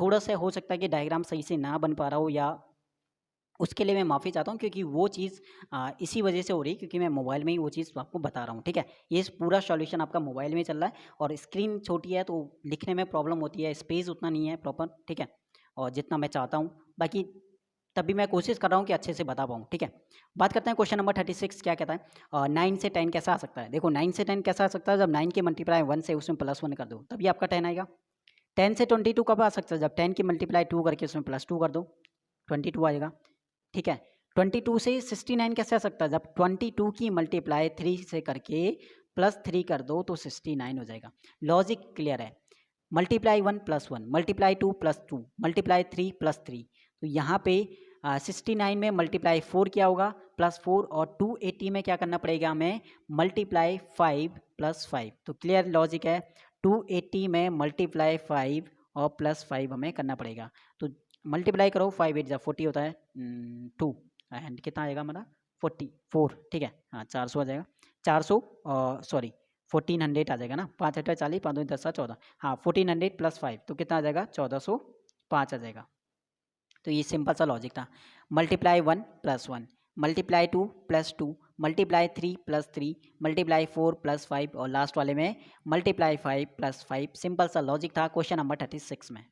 थोड़ा सा हो सकता है कि डायग्राम सही से ना बन पा रहा हो, या उसके लिए मैं माफ़ी चाहता हूँ, क्योंकि वो चीज़ इसी वजह से हो रही है क्योंकि मैं मोबाइल में ही वो चीज़ आपको बता रहा हूँ, ठीक है। ये पूरा सॉल्यूशन आपका मोबाइल में चल रहा है, और स्क्रीन छोटी है तो लिखने में प्रॉब्लम होती है, स्पेस उतना नहीं है प्रॉपर, ठीक है, और जितना मैं चाहता हूँ, बाकी तभी मैं कोशिश कर रहा हूँ कि अच्छे से बता पाऊँ, ठीक है। बात करते हैं क्वेश्चन नंबर 36 क्या कहता है, 9 से 10 कैसा आ सकता है। देखो 9 से 10 कैसा आ सकता है, जब 9 के मल्टीप्लाई 1 से उसमें +1 कर दो तभी आपका 10 आएगा। 10 से 22 कब आ सकता है, जब 10 की मल्टीप्लाई 2 करके उसमें +2 कर दो, 22 आएगा, ठीक है। 22 से 69 कैसे आ सकता है, जब 22 की मल्टीप्लाई 3 से करके +3 कर दो तो 69 हो जाएगा। लॉजिक क्लियर है, मल्टीप्लाई 1 +1, मल्टीप्लाई 2 +2, मल्टीप्लाई 3 +3, तो यहाँ पे 69 में मल्टीप्लाई 4 क्या होगा, +4, और 280 में क्या करना पड़ेगा हमें, मल्टीप्लाई 5 +5, तो क्लियर लॉजिक है, 280 में मल्टीप्लाई 5 और +5 हमें करना पड़ेगा, तो मल्टीप्लाई करो, 5 8 40 होता है 2, एंड कितना आएगा हमारा 44, ठीक है, हाँ 400 आ जाएगा, 400 सॉरी 1400 आ जाएगा ना, 5 8 40, 5 2 10 14, हाँ 1400 +5 तो कितना आ जाएगा 1405 आ जाएगा। तो ये सिंपल सा लॉजिक था, मल्टीप्लाई 1 +1, मल्टीप्लाई 2 +2, मल्टीप्लाई 3 +3, मल्टीप्लाई 4 +5, और लास्ट वाले में मल्टीप्लाई 5 +5, सिंपल सा लॉजिक था क्वेश्चन नंबर 36 में।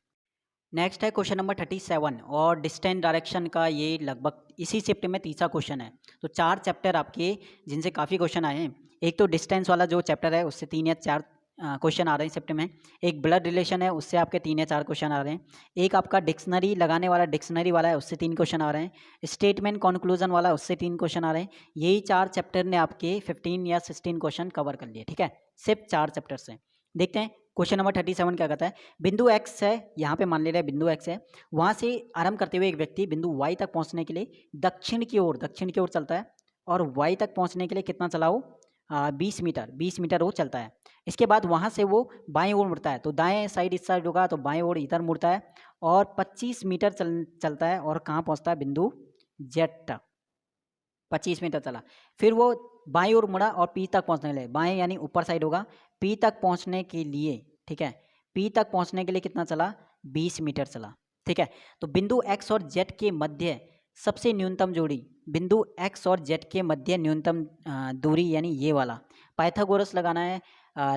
नेक्स्ट है क्वेश्चन नंबर 37, और डिस्टेंस डायरेक्शन का ये लगभग इसी शिफ्ट में तीसरा क्वेश्चन है। तो 4 चैप्टर आपके जिनसे काफ़ी क्वेश्चन आए हैं, एक तो डिस्टेंस वाला जो चैप्टर है उससे 3 या 4 क्वेश्चन आ रहे हैं शिफ्ट में। एक ब्लड रिलेशन है, उससे आपके 3 या 4 क्वेश्चन आ रहे हैं। एक आपका डिक्शनरी लगाने वाला डिक्शनरी वाला है, उससे 3 क्वेश्चन आ रहे हैं। स्टेटमेंट कंक्लूजन वाला, उससे 3 क्वेश्चन आ रहे हैं। यही 4 चैप्टर ने आपके 15 या 16 क्वेश्चन कवर कर लिए, ठीक है, सिर्फ 4 चैप्टर से। देखते हैं क्वेश्चन नंबर 37 क्या कहता है। बिंदु एक्स है, यहाँ पे मान ले रहे हैं बिंदु एक्स है, वहाँ से आरंभ करते हुए एक व्यक्ति बिंदु वाई तक पहुँचने के लिए दक्षिण की ओर चलता है, और वाई तक पहुँचने के लिए कितना चला वो 20 मीटर वो चलता है। इसके बाद वहाँ से वो बाएं ओर मुड़ता है, तो दाएं साइड इस साइड होगा, तो बाएं ओर इधर मुड़ता है और 25 मीटर चलता है, और कहाँ पहुँचता है, बिंदु जेड तक 25 मीटर चला। फिर वो बाईं ओर मुड़ा और पी तक पहुँचने के लिए, बाएं यानी ऊपर साइड होगा, पी तक पहुँचने के लिए, ठीक है, पी तक पहुँचने के लिए कितना चला, 20 मीटर चला, ठीक है। तो बिंदु एक्स और जेड के मध्य सबसे न्यूनतम दूरी, बिंदु एक्स और जेड के मध्य न्यूनतम दूरी यानी ये वाला पाइथागोरस लगाना है।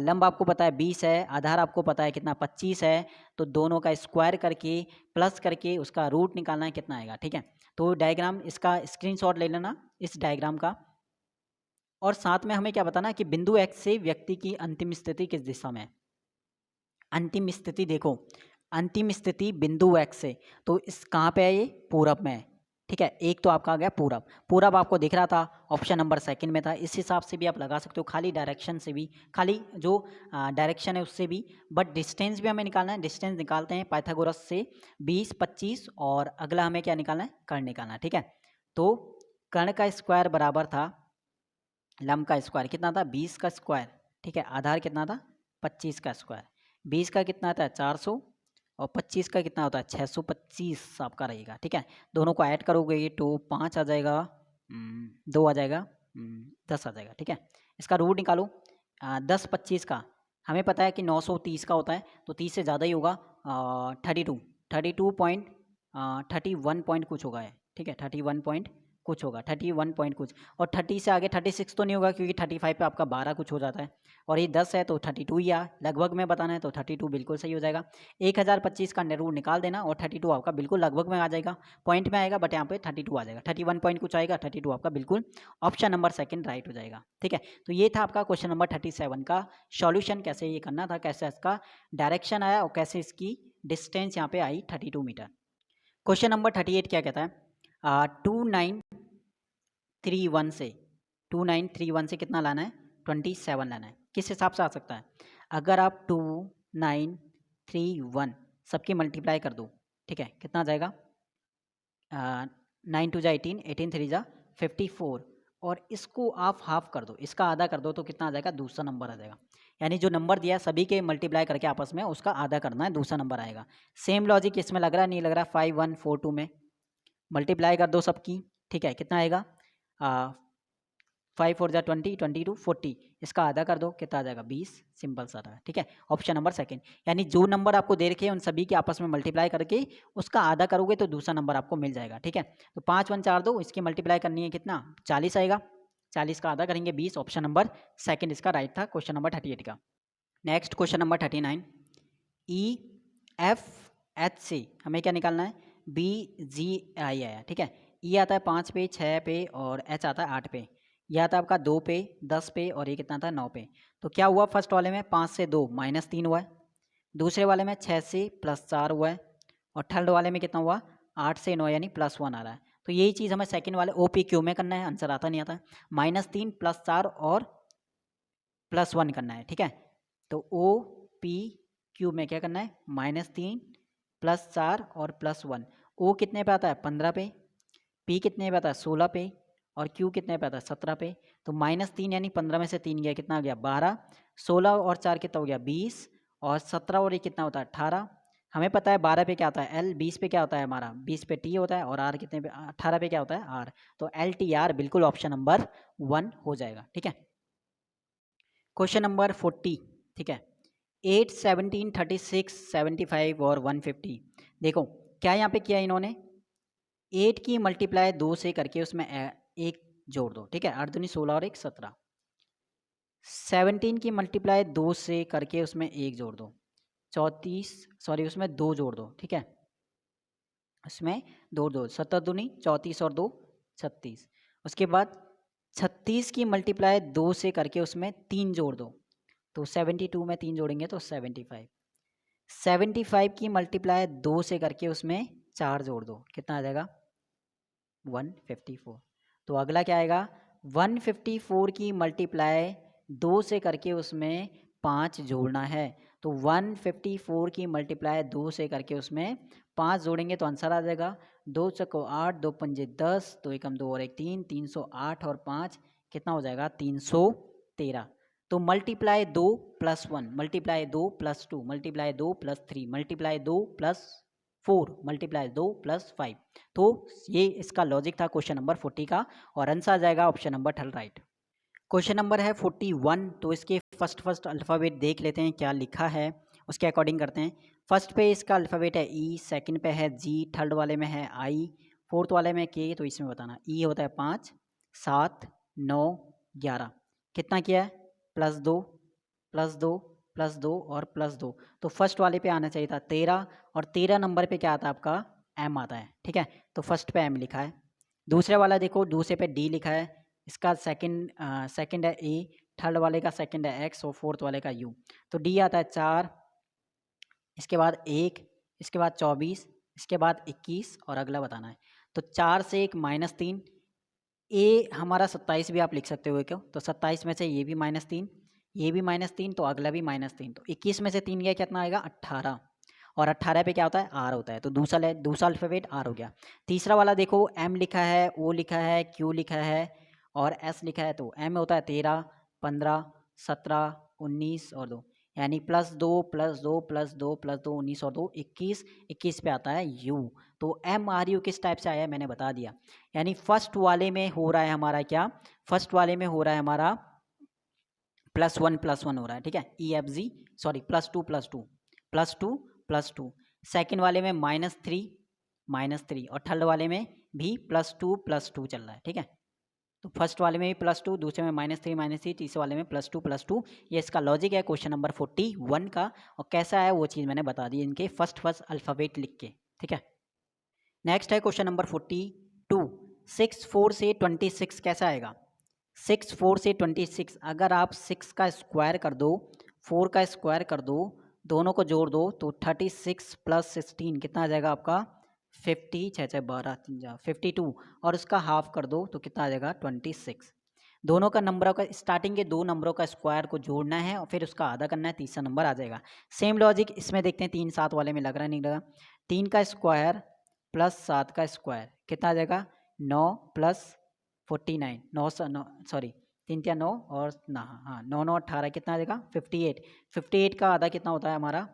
लंब आपको पता है 20 है, आधार आपको पता है कितना 25 है, तो दोनों का स्क्वायर करके प्लस करके उसका रूट निकालना है कितना आएगा, ठीक है। तो डायग्राम इसका स्क्रीनशॉट ले लेना इस डायग्राम का, और साथ में हमें क्या बताना कि बिंदु एक्स से व्यक्ति की अंतिम स्थिति किस दिशा में है। अंतिम स्थिति देखो, अंतिम स्थिति बिंदु एक्स से, तो इस कहाँ पे है, ये पूरब में है, ठीक है। एक तो आपका आ गया पूरब, पूरब आपको दिख रहा था, ऑप्शन नंबर सेकंड में था। इस हिसाब से भी आप लगा सकते हो, खाली डायरेक्शन से भी, खाली जो डायरेक्शन है उससे भी, बट डिस्टेंस भी हमें निकालना है। डिस्टेंस निकालते हैं पाइथागोरस से 20, 25, और अगला हमें क्या निकालना है, कर्ण निकालना है, ठीक है। तो कर्ण का स्क्वायर बराबर था लंब का स्क्वायर, कितना था 20 का स्क्वायर, ठीक है। आधार कितना था 25 का स्क्वायर, 20 का कितना आता है 400, और 25 का कितना होता है 625 आपका रहेगा, ठीक है। दोनों को ऐड करोगे ये तो 5 आ जाएगा, 2 आ जाएगा, 10 आ जाएगा, ठीक है। इसका रूट निकालो, 10 25 का हमें पता है कि 930 का होता है, तो 30 से ज़्यादा ही होगा, 31 पॉइंट कुछ होगा है, ठीक है, 31 पॉइंट कुछ होगा, 31 पॉइंट कुछ, और 30 से आगे 36 तो नहीं होगा, क्योंकि 35 पे आपका 12 कुछ हो जाता है, और ये 10 है तो 32 ही आ लगभग में बताना है, तो 32 बिल्कुल सही हो जाएगा। 1025 का रूट निकाल देना, और 32 आपका बिल्कुल लगभग में आ जाएगा, पॉइंट में आएगा, बट यहाँ पे 32 आ जाएगा, 31 पॉइंट कुछ आएगा, 32 आपका बिल्कुल ऑप्शन नंबर सेकंड राइट हो जाएगा, ठीक है। तो ये था आपका क्वेश्चन नंबर 37 का सॉल्यूशन, कैसे ये करना था, कैसे इसका डायरेक्शन आया, और कैसे इसकी डिस्टेंस यहाँ पे आई 32 मीटर। क्वेश्चन नंबर 38 क्या कहता है, 2931 से 2931 से कितना लाना है, 27 लाना है। किस हिसाब से आ सकता है, अगर आप 2931 सबकी मल्टीप्लाई कर दो, ठीक है, कितना आ जाएगा, 9 2 जा 18, 18 3 जा 54, और इसको आप हाफ कर दो, इसका आधा कर दो, तो कितना आ जाएगा, दूसरा नंबर आ जाएगा। यानी जो नंबर दिया है सभी के मल्टीप्लाई करके आपस में उसका आधा करना है, दूसरा नंबर आएगा। सेम लॉजिक इसमें लग रहा है, नहीं लग रहा, 5142 में मल्टीप्लाई कर दो सबकी, ठीक है, कितना आएगा, 5 4 जा 20, 22 40, इसका आधा कर दो, कितना आ जाएगा 20, सिंपल सा रहा, ठीक है। ऑप्शन नंबर सेकंड, यानी जो नंबर आपको दे रखे हैं उन सभी के आपस में मल्टीप्लाई करके उसका आधा करोगे तो दूसरा नंबर आपको मिल जाएगा, ठीक है। तो 5 1 4 2, इसकी मल्टीप्लाई करनी है, कितना 40 आएगा, 40 का आधा करेंगे 20, ऑप्शन नंबर सेकंड इसका राइट था क्वेश्चन नंबर 38 का। Next question number 39, E F H से हमें क्या निकालना है, बी जी आई आया, ठीक है। ई आता है 5 पे, 6 पे, और एच आता है 8 पे, यह आता है आपका 2 पे, 10 पे, और ये कितना था 9 पे। तो क्या हुआ, फर्स्ट वाले में 5 से 2 -3 हुआ है, दूसरे वाले में 6 से +4 हुआ है, और थर्ड वाले में कितना हुआ 8 से 9 यानी +1 आ रहा है। तो यही चीज़ हमें सेकंड वाले ओ पी क्यू में करना है, आंसर आता नहीं आता, -3 +4 और +1 करना है, ठीक है। तो ओ पी क्यू में क्या करना है, -3 +4 और +1। ओ कितने पे आता है 15 पे, पी कितने पे आता है 16 पे, और क्यू कितने पे आता है 17 पे। तो -3 यानी 15 में से 3 गया, कितना आ गया 12, 16 और 4 कितना हो गया 20, और 17 और ये कितना होता है 18। हमें पता है 12 पे क्या होता है एल, 20 पे क्या होता है हमारा 20 पे टी होता है, और आर कितने पे 18 पे क्या होता है आर। तो एल टी आर बिल्कुल ऑप्शन नंबर 1 हो जाएगा, ठीक है। क्वेश्चन नंबर 40, ठीक है, 8 17 36 75 और 150। देखो क्या यहाँ पे किया इन्होंने, 8 की मल्टीप्लाई 2 से करके उसमें एक जोड़ दो, ठीक है, 8 दूनी 16 और 1 17। 17 की मल्टीप्लाई 2 से करके उसमें एक जोड़ दो, 34, सॉरी उसमें 2 जोड़ दो, ठीक है, उसमें 2 दो 17 दूनी 34 और 2 36। उसके बाद 36 की मल्टीप्लाई 2 से करके उसमें 3 जोड़ दो, तो 72 में 3 जोड़ेंगे तो 75। 75 की मल्टीप्लाई 2 से करके उसमें 4 जोड़ दो, कितना आ जाएगा 154। तो अगला क्या आएगा 154 की मल्टीप्लाई 2 से करके उसमें 5 जोड़ना है। तो 154 की मल्टीप्लाई 2 से करके उसमें 5 जोड़ेंगे तो आंसर आ जाएगा 2 चौको 8, 2 पंजे 10, 2 एकम 2 और 1 3, 308 और 5 कितना हो जाएगा 313। तो multiply 2 plus 1, multiply 2 plus 2, multiply 2 plus 3, multiply 2 plus 4, multiply 2 plus 5। तो ये इसका लॉजिक था क्वेश्चन नंबर 40 का, और आंसर आ जाएगा option number 12 right. Question number है 41। तो इसके फर्स्ट अल्फ़ाबेट देख लेते हैं क्या लिखा है, उसके अकॉर्डिंग करते हैं। फर्स्ट पे इसका अल्फ़ाबेट है ई, सेकंड पे है जी, थर्ड वाले में है आई, फोर्थ वाले में के। तो इसमें बताना ई होता है 5, 7, 9, 11, कितना किया है प्लस 2, प्लस 2, प्लस 2 और प्लस 2। तो फर्स्ट वाले पे आना चाहिए था 13, और 13 नंबर पे क्या आता है आपका एम आता है, ठीक है। तो फर्स्ट पे एम लिखा है। दूसरे वाला देखो, दूसरे पे डी लिखा है, इसका सेकंड है ए, थर्ड वाले का सेकंड है एक्स और फोर्थ वाले का यू। तो डी आता है 4, इसके बाद 1, इसके बाद 24, इसके बाद 21 और अगला बताना है। तो 4 से 1 -3, ए हमारा 27 भी आप लिख सकते हो क्यों, तो 27 में से ये भी -3, ये भी -3, तो अगला भी -3। तो 21 में से 3 गया कितना आएगा 18, और 18 पे क्या होता है आर होता है। तो दूसरा अल्फ़ाबेट आर हो गया। तीसरा वाला देखो एम लिखा है, ओ लिखा है, क्यू लिखा है और एस लिखा है। तो एम होता है 13, 15, 17, 19 और 2, यानी +2 +2 +2 +2 19 और 2 21, 21 पे आता है यू। तो एम आर यू किस टाइप से आया है मैंने बता दिया, यानी फर्स्ट वाले में हो रहा है हमारा क्या, फर्स्ट वाले में हो रहा है हमारा +1 हो रहा है, ठीक है। E F G sorry +2 +2 +2 +2। Second वाले में -3 और थर्ड वाले में भी +2 चल रहा है, ठीक है। तो फर्स्ट वाले में भी +2, दूसरे में -3 तीसरे वाले में +2। ये इसका लॉजिक है क्वेश्चन नंबर 41 का, और कैसा है वो चीज़ मैंने बता दी इनके फर्स्ट अल्फ़ाबेट लिख के, ठीक है। नेक्स्ट है क्वेश्चन नंबर 42। 6 4 से 26 कैसा आएगा। 6 4 से 26, अगर आप 6 का स्क्वायर कर दो, 4 का स्क्वायर कर दो, दोनों को जोड़ दो तो 36 + 16 कितना आ जाएगा आपका 50, 6 6 12 3 जा 52, और उसका हाफ कर दो तो कितना आ जाएगा 26। दोनों का नंबरों का स्टार्टिंग के दो नंबरों का स्क्वायर को जोड़ना है और फिर उसका आधा करना है, तीसरा नंबर आ जाएगा। सेम लॉजिक इसमें देखते हैं, 3 7 वाले में लग रहा है नहीं लगा। 3 का स्क्वायर प्लस 7 का स्क्वायर कितना आ जाएगा 9 + 49, 9 सॉरी 3 3 9 और ना हाँ 9 9 18 कितना आ जाएगा 58। 58 का आधा कितना होता है हमारा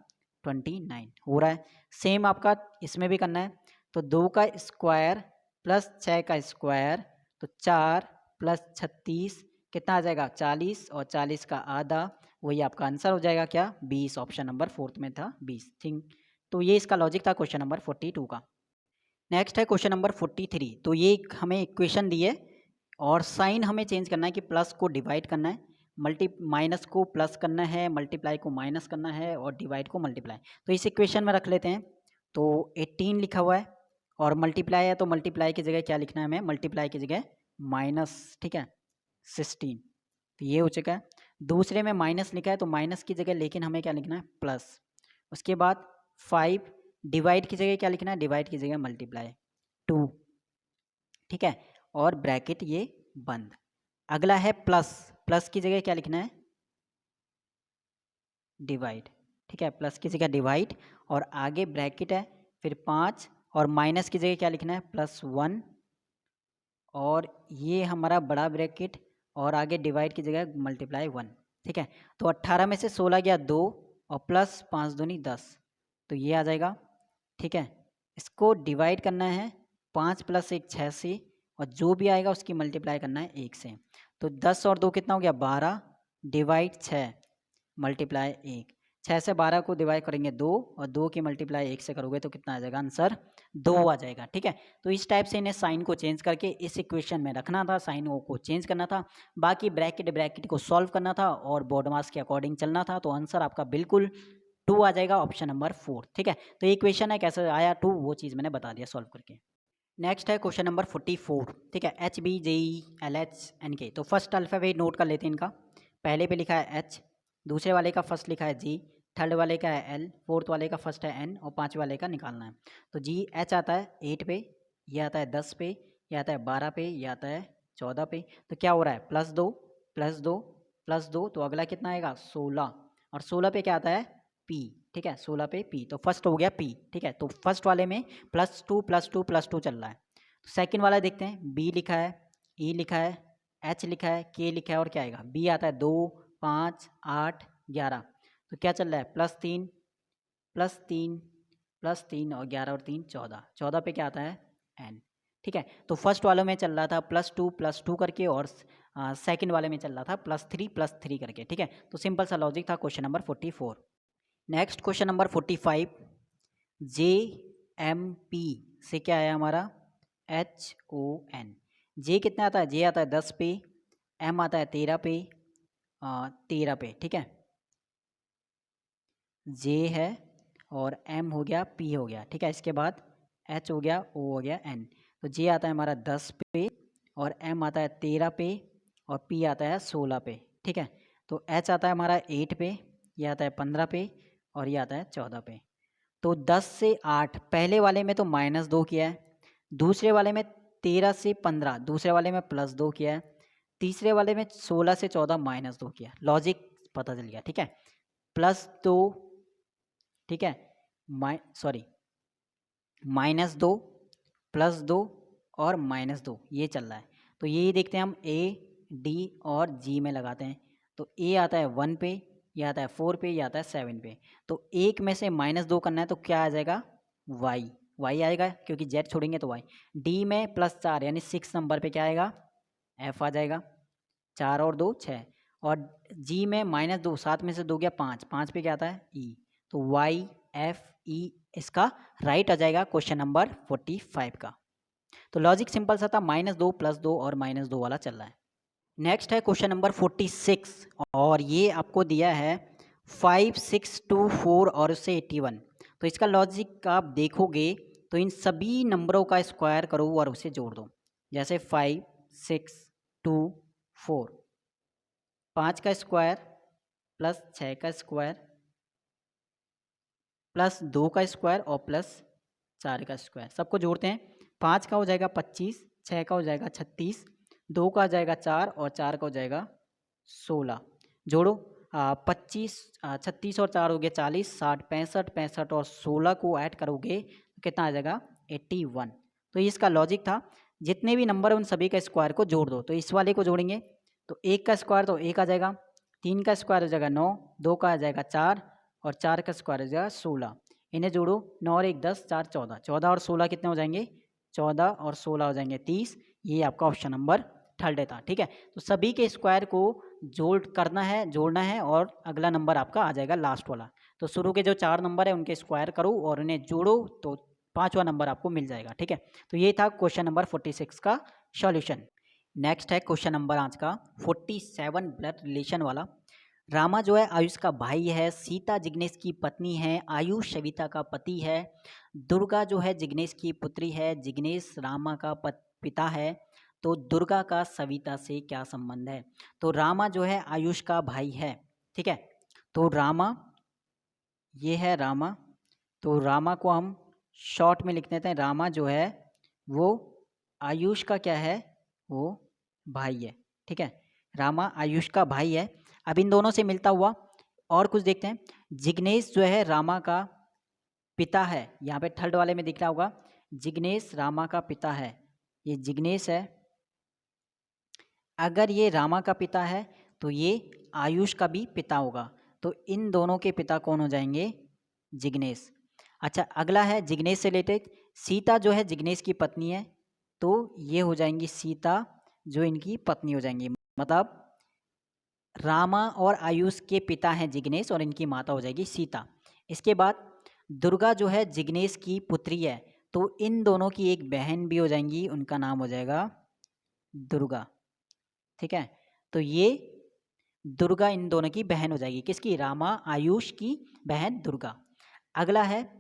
29 हो रहा है। सेम आपका इसमें भी करना है। तो 2 का स्क्वायर प्लस 6 का स्क्वायर, तो 4 + 36 कितना आ जाएगा 40, और 40 का आधा वही आपका आंसर हो जाएगा क्या 20। ऑप्शन नंबर 4 में था 20, थिंक। तो ये इसका लॉजिक था क्वेश्चन नंबर 42 का। नेक्स्ट है क्वेश्चन नंबर 43। तो ये हमें इक्वेशन दी है और साइन हमें चेंज करना है कि प्लस को डिवाइड करना है, माइनस को प्लस करना है, मल्टीप्लाई को माइनस करना है और डिवाइड को मल्टीप्लाई। तो इस इक्वेशन में रख लेते हैं। तो 18 लिखा हुआ है और मल्टीप्लाई है, तो मल्टीप्लाई की जगह क्या लिखना है हमें, मल्टीप्लाई की जगह माइनस, ठीक है 16। तो ये हो चुका है। दूसरे में माइनस लिखा है तो माइनस की जगह लेकिन हमें क्या लिखना है प्लस। उसके बाद 5 डिवाइड की जगह क्या लिखना है, डिवाइड की जगह मल्टीप्लाई 2, ठीक है, और ब्रैकेट ये बंद। अगला है प्लस, प्लस की जगह क्या लिखना है डिवाइड, ठीक है, प्लस की जगह डिवाइड और आगे ब्रैकेट है, फिर 5 और माइनस की जगह क्या लिखना है +1 और ये हमारा बड़ा ब्रैकेट और आगे डिवाइड की जगह मल्टीप्लाई 1, ठीक है। तो 18 में से 16 गया 2 और प्लस 5 दूनी 10, तो ये आ जाएगा, ठीक है। इसको डिवाइड करना है 5 + 1 6 से, और जो भी आएगा उसकी मल्टीप्लाई करना है 1 से। तो 10 और 2 कितना हो गया 12, डिवाइड 6 मल्टीप्लाई 1। 6 से 12 को डिवाइड करेंगे 2 और 2 की मल्टीप्लाई 1 से करोगे तो कितना आ जाएगा आंसर 2 आ जाएगा, ठीक है। तो इस टाइप से इन्हें साइन को चेंज करके इस इक्वेशन में रखना था, साइन को चेंज करना था, बाकी ब्रैकेट को सॉल्व करना था और बोर्ड मास के अकॉर्डिंग चलना था। तो आंसर आपका बिल्कुल 2 आ जाएगा, ऑप्शन नंबर 4, ठीक है। तो ये इक्वेशन है, कैसे आया 2 वो चीज़ मैंने बता दिया सॉल्व करके। नेक्स्ट है क्वेश्चन नंबर 44, ठीक है। HBJELHNK। तो फर्स्ट अल्फ़ाबेट नोट कर लेते हैं इनका। पहले पे लिखा है H, दूसरे वाले का फर्स्ट लिखा है जी, थर्ड वाले का है एल, फोर्थ वाले का फर्स्ट है एन और पाँचवें वाले का निकालना है। तो जी एच आता है 8 पे, ये आता है 10 पे, ये आता है 12 पे, ये आता है 14 पे। तो क्या हो रहा है, +2 +2 +2, तो अगला कितना आएगा 16, और 16 पे क्या आता है पी, ठीक है 16 पे पी, तो फर्स्ट हो गया पी, ठीक है। तो फर्स्ट वाले में +2 +2 +2 चल रहा है। तो सेकंड वाला देखते हैं, बी लिखा है, ई लिखा है, एच लिखा है, के लिखा है और क्या आएगा, बी आता है 2 5 8 11। तो क्या चल रहा है +3 +3 +3 और 11 और 3 14, 14 पे क्या आता है एन, ठीक है। तो फर्स्ट वालों में चल रहा था +2 करके और सेकंड वाले में चल रहा था +3 करके, ठीक है। तो सिंपल सा लॉजिक था question number 44। Next question number 45, जे एम पी से क्या आया हमारा HON। जे कितना आता है, जे आता है 10 पे, एम आता है 13 पे, 13 पे, ठीक है। जे है और एम हो गया, पी हो गया, ठीक है। इसके बाद एच हो गया, ओ हो गया, एन। तो जे आता है हमारा 10 पे और एम आता है 13 पे और पी आता है 16 पे, ठीक है। तो एच आता है हमारा 8 पे, ये आता है 15 पे और ये आता है 14 पे। तो 10 से 8 पहले वाले में तो -2 किया है, दूसरे वाले में 13 से 15 दूसरे वाले में +2 किया है, तीसरे वाले में 16 से 14 -2 किया। लॉजिक पता चल गया, ठीक है। +2, ठीक है, -2 +2 और -2 ये चल रहा है। तो ये देखते हैं हम ए डी और जी में लगाते हैं। तो ए आता है 1 पे, ये आता है 4 पे, ये आता है 7 पे। तो एक में से -2 करना है तो क्या आ जाएगा वाई, वाई आएगा क्योंकि जेड छोड़ेंगे तो वाई। डी में +4 यानी 6 नंबर पे क्या आएगा एफ आ जाएगा, 4 और 2 6। और जी में -2, 7 में से 2 गया 5, 5 पे क्या आता है ई। तो वाई एफ ई इसका राइट आ जाएगा क्वेश्चन नंबर 45 का। तो लॉजिक सिंपल सा था, -2 +2 और -2 वाला चल रहा है। नेक्स्ट है क्वेश्चन नंबर 46 और ये आपको दिया है 5 6 2 4 और उससे 81। तो इसका लॉजिक आप देखोगे तो इन सभी नंबरों का स्क्वायर करो और उसे जोड़ दो। जैसे 5 6 2 4, 5 का स्क्वायर प्लस 6 का स्क्वायर प्लस 2 का स्क्वायर और प्लस 4 का स्क्वायर, सबको जोड़ते हैं। 5 का हो जाएगा 25, 6 का हो जाएगा 36, 2 का हो जाएगा 4 और 4 का हो जाएगा 16। जोड़ो 25 36 और 4 हो गया 40, 60 65 65 और 16 को ऐड करोगे तो कितना आ जाएगा 81। तो ये इसका लॉजिक था, जितने भी नंबर है उन सभी का स्क्वायर को जोड़ दो। तो इस वाले को जोड़ेंगे तो 1 का स्क्वायर तो 1 आ जाएगा, 3 का स्क्वायर हो जाएगा 9, 2 का आ जाएगा 4 और 4 का स्क्वायर हो जाएगा 16। इन्हें जोड़ो 9 और 1 10, 4 14, 14 और 16 कितने हो जाएंगे 14 और 16 हो जाएंगे 30। ये आपका ऑप्शन नंबर थर्ड था, ठीक है। तो सभी के स्क्वायर को जोड़ना है और अगला नंबर आपका आ जाएगा लास्ट वाला। तो शुरू के जो 4 नंबर है उनके स्क्वायर करो और उन्हें जोड़ो तो 5वां नंबर आपको मिल जाएगा, ठीक है। तो ये था क्वेश्चन नंबर 46 का सॉल्यूशन। नेक्स्ट है क्वेश्चन नंबर आज का 47 ब्लड रिलेशन वाला। रामा जो है आयुष का भाई है, सीता जिग्नेश की पत्नी है, आयुष सविता का पति है, दुर्गा जो है जिग्नेश की पुत्री है, जिग्नेश रामा का पिता है। तो दुर्गा का सविता से क्या संबंध है। तो रामा जो है आयुष का भाई है, ठीक है। तो रामा, ये है रामा, तो रामा को हम शॉर्ट में लिख देते हैं। रामा जो है वो आयुष का क्या है, वो भाई है, ठीक है। रामा आयुष का भाई है। अब इन दोनों से मिलता हुआ और कुछ देखते हैं। जिग्नेश जो है रामा का पिता है, यहाँ पे थर्ड वाले में दिख रहा होगा जिग्नेश रामा का पिता है, ये जिग्नेश है। अगर ये रामा का पिता है तो ये आयुष का भी पिता होगा। तो इन दोनों के पिता कौन हो जाएंगे जिग्नेश। अच्छा अगला है जिग्नेश से रिलेटेड, सीता जो है जिग्नेश की पत्नी है, तो ये हो जाएंगी सीता जो इनकी पत्नी हो जाएंगी। मतलब रामा और आयुष के पिता हैं जिग्नेश और इनकी माता हो जाएगी सीता। इसके बाद दुर्गा जो है जिग्नेश की पुत्री है, तो इन दोनों की एक बहन भी हो जाएंगी, उनका नाम हो जाएगा दुर्गा, ठीक है। तो ये दुर्गा इन दोनों की बहन हो जाएगी, किसकी, रामा आयुष की बहन दुर्गा। अगला है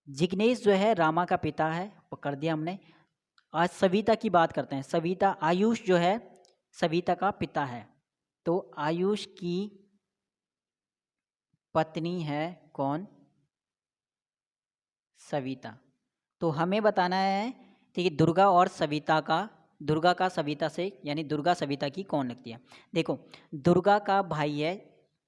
जिग्नेश जो है रामा का पिता है, वो कर दिया हमने। आज सविता की बात करते हैं। सविता, आयुष जो है सविता का पिता है, तो आयुष की पत्नी है कौन? सविता। तो हमें बताना है कि दुर्गा और सविता का, दुर्गा का सविता से यानी दुर्गा सविता की कौन लगती है। देखो, दुर्गा का भाई है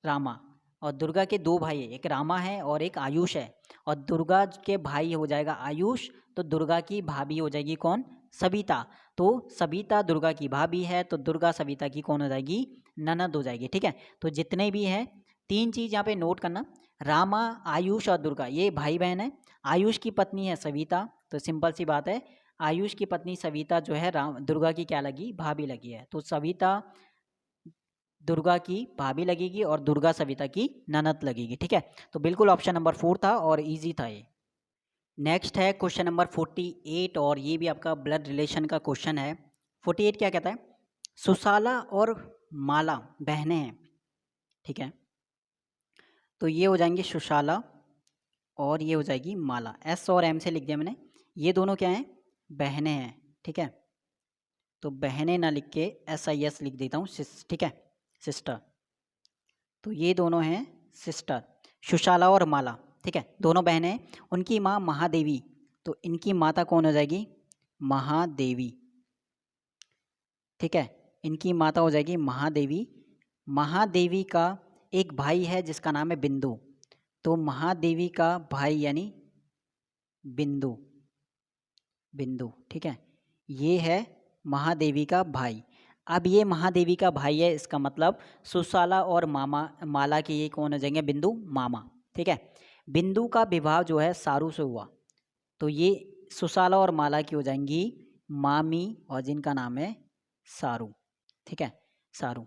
रामा और दुर्गा के दो भाई है, एक रामा है और एक आयुष है। और दुर्गा के भाई हो जाएगा आयुष, तो दुर्गा की भाभी हो जाएगी कौन? सविता। तो सविता दुर्गा की भाभी है, तो दुर्गा सविता की कौन हो जाएगी? ननद हो जाएगी। ठीक है, तो जितने भी हैं तीन चीज़ यहाँ पे नोट करना, रामा, आयुष और दुर्गा, ये भाई बहन है। आयुष की पत्नी है सविता, तो सिंपल सी बात है, आयुष की पत्नी सविता जो है राम दुर्गा की क्या लगी? भाभी लगी है। तो सविता दुर्गा की भाभी लगेगी और दुर्गा सविता की ननद लगेगी। ठीक है, तो बिल्कुल ऑप्शन नंबर 4 था और इजी था ये। नेक्स्ट है क्वेश्चन नंबर 48 और ये भी आपका ब्लड रिलेशन का क्वेश्चन है। 48 क्या कहता है? सुशाला और माला बहनें हैं। ठीक है, तो ये हो जाएंगे सुशाला और ये हो जाएगी माला। एस और एम से लिख दिया मैंने। ये दोनों क्या हैं? बहनें हैं। ठीक है, तो बहनें ना लिख के SIS लिख देता हूँ, ठीक है, सिस्टर। तो ये दोनों हैं सिस्टर, सुशाला और माला। ठीक है, दोनों बहनें हैं। उनकी माँ महादेवी, तो इनकी माता कौन हो जाएगी? महादेवी। ठीक है, इनकी माता हो जाएगी महादेवी। महादेवी का एक भाई है जिसका नाम है बिंदु, तो महादेवी का भाई यानी बिंदु, बिंदु। ठीक है, ये है महादेवी का भाई। अब ये महादेवी का भाई है, इसका मतलब सुशाला और माला के ये कौन हो जाएंगे? बिंदु मामा। ठीक है, बिंदु का विवाह जो है सारू से हुआ, तो ये सुशाला और माला की हो जाएंगी मामी और जिनका नाम है सारू। ठीक है, सारू।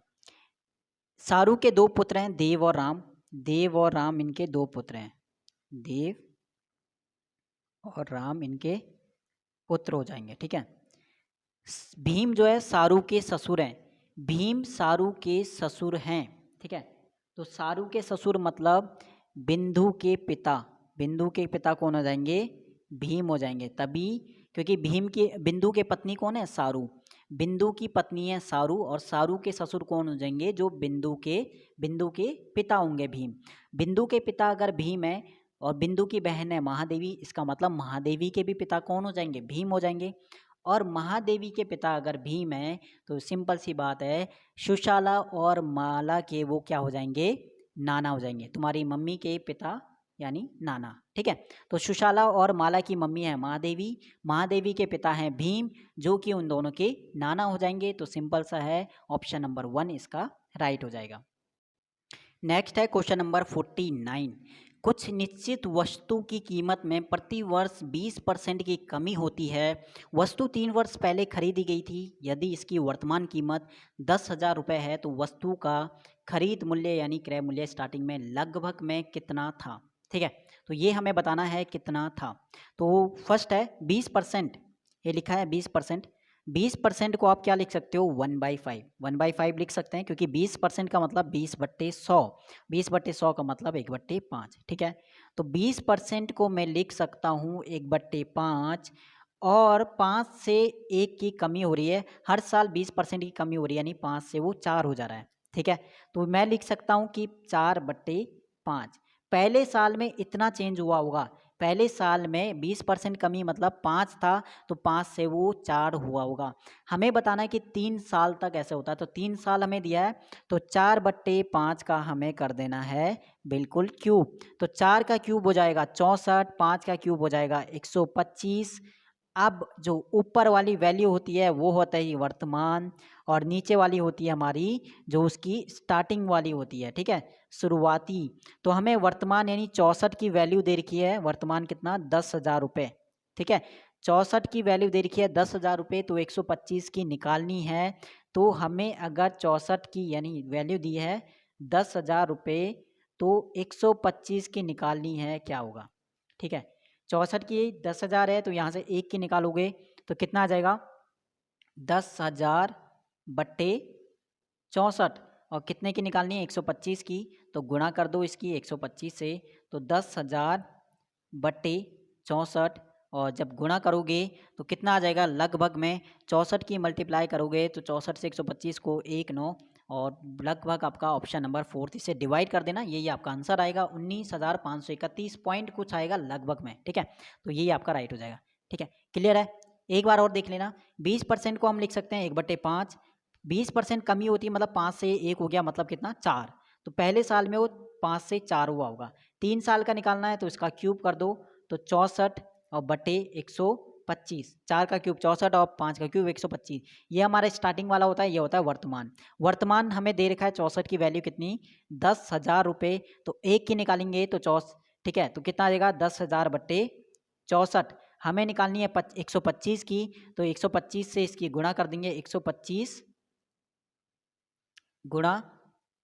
सारू के दो पुत्र हैं देव और राम। देव और राम इनके दो पुत्र हैं, देव और राम इनके पुत्र हो जाएंगे। ठीक है, भीम जो है सारू के ससुर हैं, भीम सारू के ससुर हैं। ठीक है, तो सारू के ससुर मतलब बिंदु के पिता, बिंदु के पिता कौन हो जाएंगे? भीम हो जाएंगे। तभी क्योंकि भीम के बिंदु के पत्नी कौन है? सारू। बिंदु की पत्नी है सारू और सारू के ससुर कौन हो जाएंगे? जो बिंदु के पिता होंगे, भीम। बिंदु के पिता अगर भीम है और बिंदु की बहन है महादेवी, इसका मतलब महादेवी के भी पिता कौन हो जाएंगे? भीम हो जाएंगे। और महादेवी के पिता अगर भीम है तो सिंपल सी बात है, सुशाला और माला के वो क्या हो जाएंगे? नाना हो जाएंगे, तुम्हारी मम्मी के पिता यानी नाना। ठीक है, तो सुशाला और माला की मम्मी है महादेवी, महादेवी के पिता हैं भीम, जो कि उन दोनों के नाना हो जाएंगे। तो सिंपल सा है, ऑप्शन नंबर 1 इसका राइट हो जाएगा। नेक्स्ट है क्वेश्चन नंबर 49। कुछ निश्चित वस्तु की कीमत में प्रति वर्ष 20% की कमी होती है। वस्तु 3 वर्ष पहले खरीदी गई थी। यदि इसकी वर्तमान कीमत 10,000 रुपये है तो वस्तु का खरीद मूल्य यानी क्रय मूल्य स्टार्टिंग में लगभग में कितना था? ठीक है, तो ये हमें बताना है कितना था। तो फर्स्ट है 20%, ये लिखा है 20%। 20% को आप क्या लिख सकते हो? 1/5, 1/5 लिख सकते हैं, क्योंकि 20% का मतलब 20/100, 20/100 का मतलब 1/5। ठीक है, तो 20% को मैं लिख सकता हूँ 1/5 और 5 से 1 की कमी हो रही है, हर साल 20% की कमी हो रही है, यानी 5 से वो 4 हो जा रहा है। ठीक है, तो मैं लिख सकता हूँ कि 4/5। पहले साल में इतना चेंज हुआ होगा, पहले साल में 20% कमी मतलब 5 था, तो 5 से वो 4 हुआ होगा। हमें बताना है कि 3 साल तक ऐसे होता है, तो 3 साल हमें दिया है, तो 4/5 का हमें कर देना है बिल्कुल क्यूब। तो 4 का क्यूब हो जाएगा 64, 5 का क्यूब हो जाएगा 125। अब जो ऊपर वाली वैल्यू होती है वो होता है वर्तमान, और नीचे वाली होती है हमारी जो उसकी स्टार्टिंग वाली होती है। ठीक है, शुरुआती। तो हमें वर्तमान यानी 64 की वैल्यू दे रखी है, वर्तमान कितना? 10,000 रुपये। ठीक है, 64 की वैल्यू दे रखी है 10,000 रुपये, तो 125 की निकालनी है। तो हमें अगर 64 की यानी वैल्यू दी है 10,000 रुपये, तो 125 की निकालनी है, क्या होगा? ठीक है, 64 की 10,000 है, तो यहाँ से 1 की निकालोगे तो कितना आ जाएगा? 10,000 बट्टे 64, और कितने की निकालनी है? 125 की, तो गुणा कर दो इसकी 125 से, तो 10,000 बट्टे 64, और जब गुणा करोगे तो कितना आ जाएगा? लगभग में 64 की मल्टीप्लाई करोगे तो 64 से 125 को 1 9 और लगभग आपका ऑप्शन नंबर 4 इसे डिवाइड कर देना, यही आपका आंसर आएगा 19,531 पॉइंट कुछ आएगा लगभग में, ठीक है। तो यही आपका राइट हो जाएगा, ठीक है। क्लियर है? एक बार और देख लेना, 20% को हम लिख सकते हैं 1/5, 20% कमी होती है मतलब 5 से 1 हो गया मतलब कितना 4, तो पहले साल में वो 5 से 4 हुआ होगा। 3 साल का निकालना है तो इसका क्यूब कर दो, तो 64 और बटे 125, 4 का क्यूब 64 और 5 का क्यूब 125, ये हमारा स्टार्टिंग वाला होता है, ये होता है वर्तमान। वर्तमान हमें दे रखा है 64 की वैल्यू कितनी 10,000 रुपये, तो एक की निकालेंगे तो ठीक है, तो कितना आ जाएगा 10,000 बट्टे 64, हमें निकालनी है 125 की, तो 125 से इसकी गुणा कर देंगे, 125 गुणा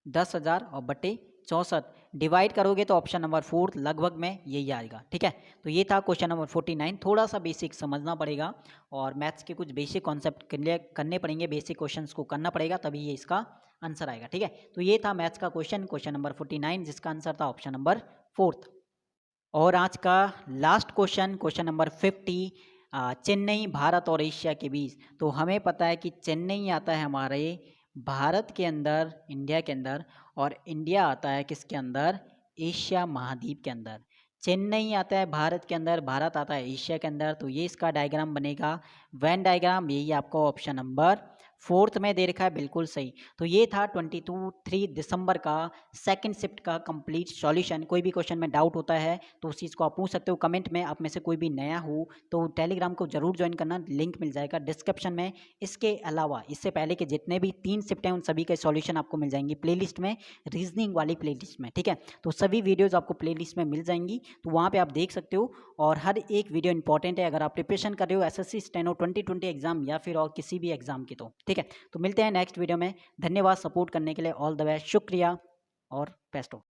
10,000 और बटे 64 डिवाइड करोगे तो ऑप्शन नंबर 4 लगभग में यही आएगा, ठीक है। तो ये था क्वेश्चन नंबर 49, थोड़ा सा बेसिक समझना पड़ेगा और मैथ्स के कुछ बेसिक कॉन्सेप्ट क्लियर करने पड़ेंगे, बेसिक क्वेश्चंस को करना पड़ेगा तभी ये इसका आंसर आएगा, ठीक है। तो ये था मैथ्स का क्वेश्चन नंबर 49 जिसका आंसर था ऑप्शन नंबर 4। और आज का last question number 50, Chennai Bharat और एशिया के बीच। तो हमें पता है कि चेन्नई आता है हमारे भारत के अंदर, इंडिया के अंदर, और इंडिया आता है किसके अंदर, एशिया महाद्वीप के अंदर। चेन्नई आता है भारत के अंदर, भारत आता है एशिया के अंदर, तो ये इसका डायग्राम बनेगा, वेन डायग्राम, यही आपको ऑप्शन नंबर 4 में दे रखा है, बिल्कुल सही। तो ये था 3 दिसंबर का सेकंड शिफ्ट का कंप्लीट सॉल्यूशन। कोई भी क्वेश्चन में डाउट होता है तो उस चीज़ को आप पूछ सकते हो कमेंट में, आप में से कोई भी नया हो तो टेलीग्राम को जरूर ज्वाइन करना, लिंक मिल जाएगा डिस्क्रिप्शन में। इसके अलावा इससे पहले के जितने भी 3 शिफ्ट हैं उन सभी के सॉल्यूशन आपको मिल जाएंगी प्लेलिस्ट में, रीजनिंग वाली प्लेलिस्ट में, ठीक है। तो सभी वीडियोज़ आपको प्लेलिस्ट में मिल जाएंगी, तो वहाँ पर आप देख सकते हो, और हर एक वीडियो इंपॉर्टेंट है अगर आप प्रिपरेशन कर रहे हो एसएससी स्टेनो 2020 एग्जाम या फिर और किसी भी एग्जाम की, तो ठीक है। तो मिलते हैं नेक्स्ट वीडियो में, धन्यवाद सपोर्ट करने के लिए, ऑल द बेस्ट, शुक्रिया और बेस्ट ऑफ।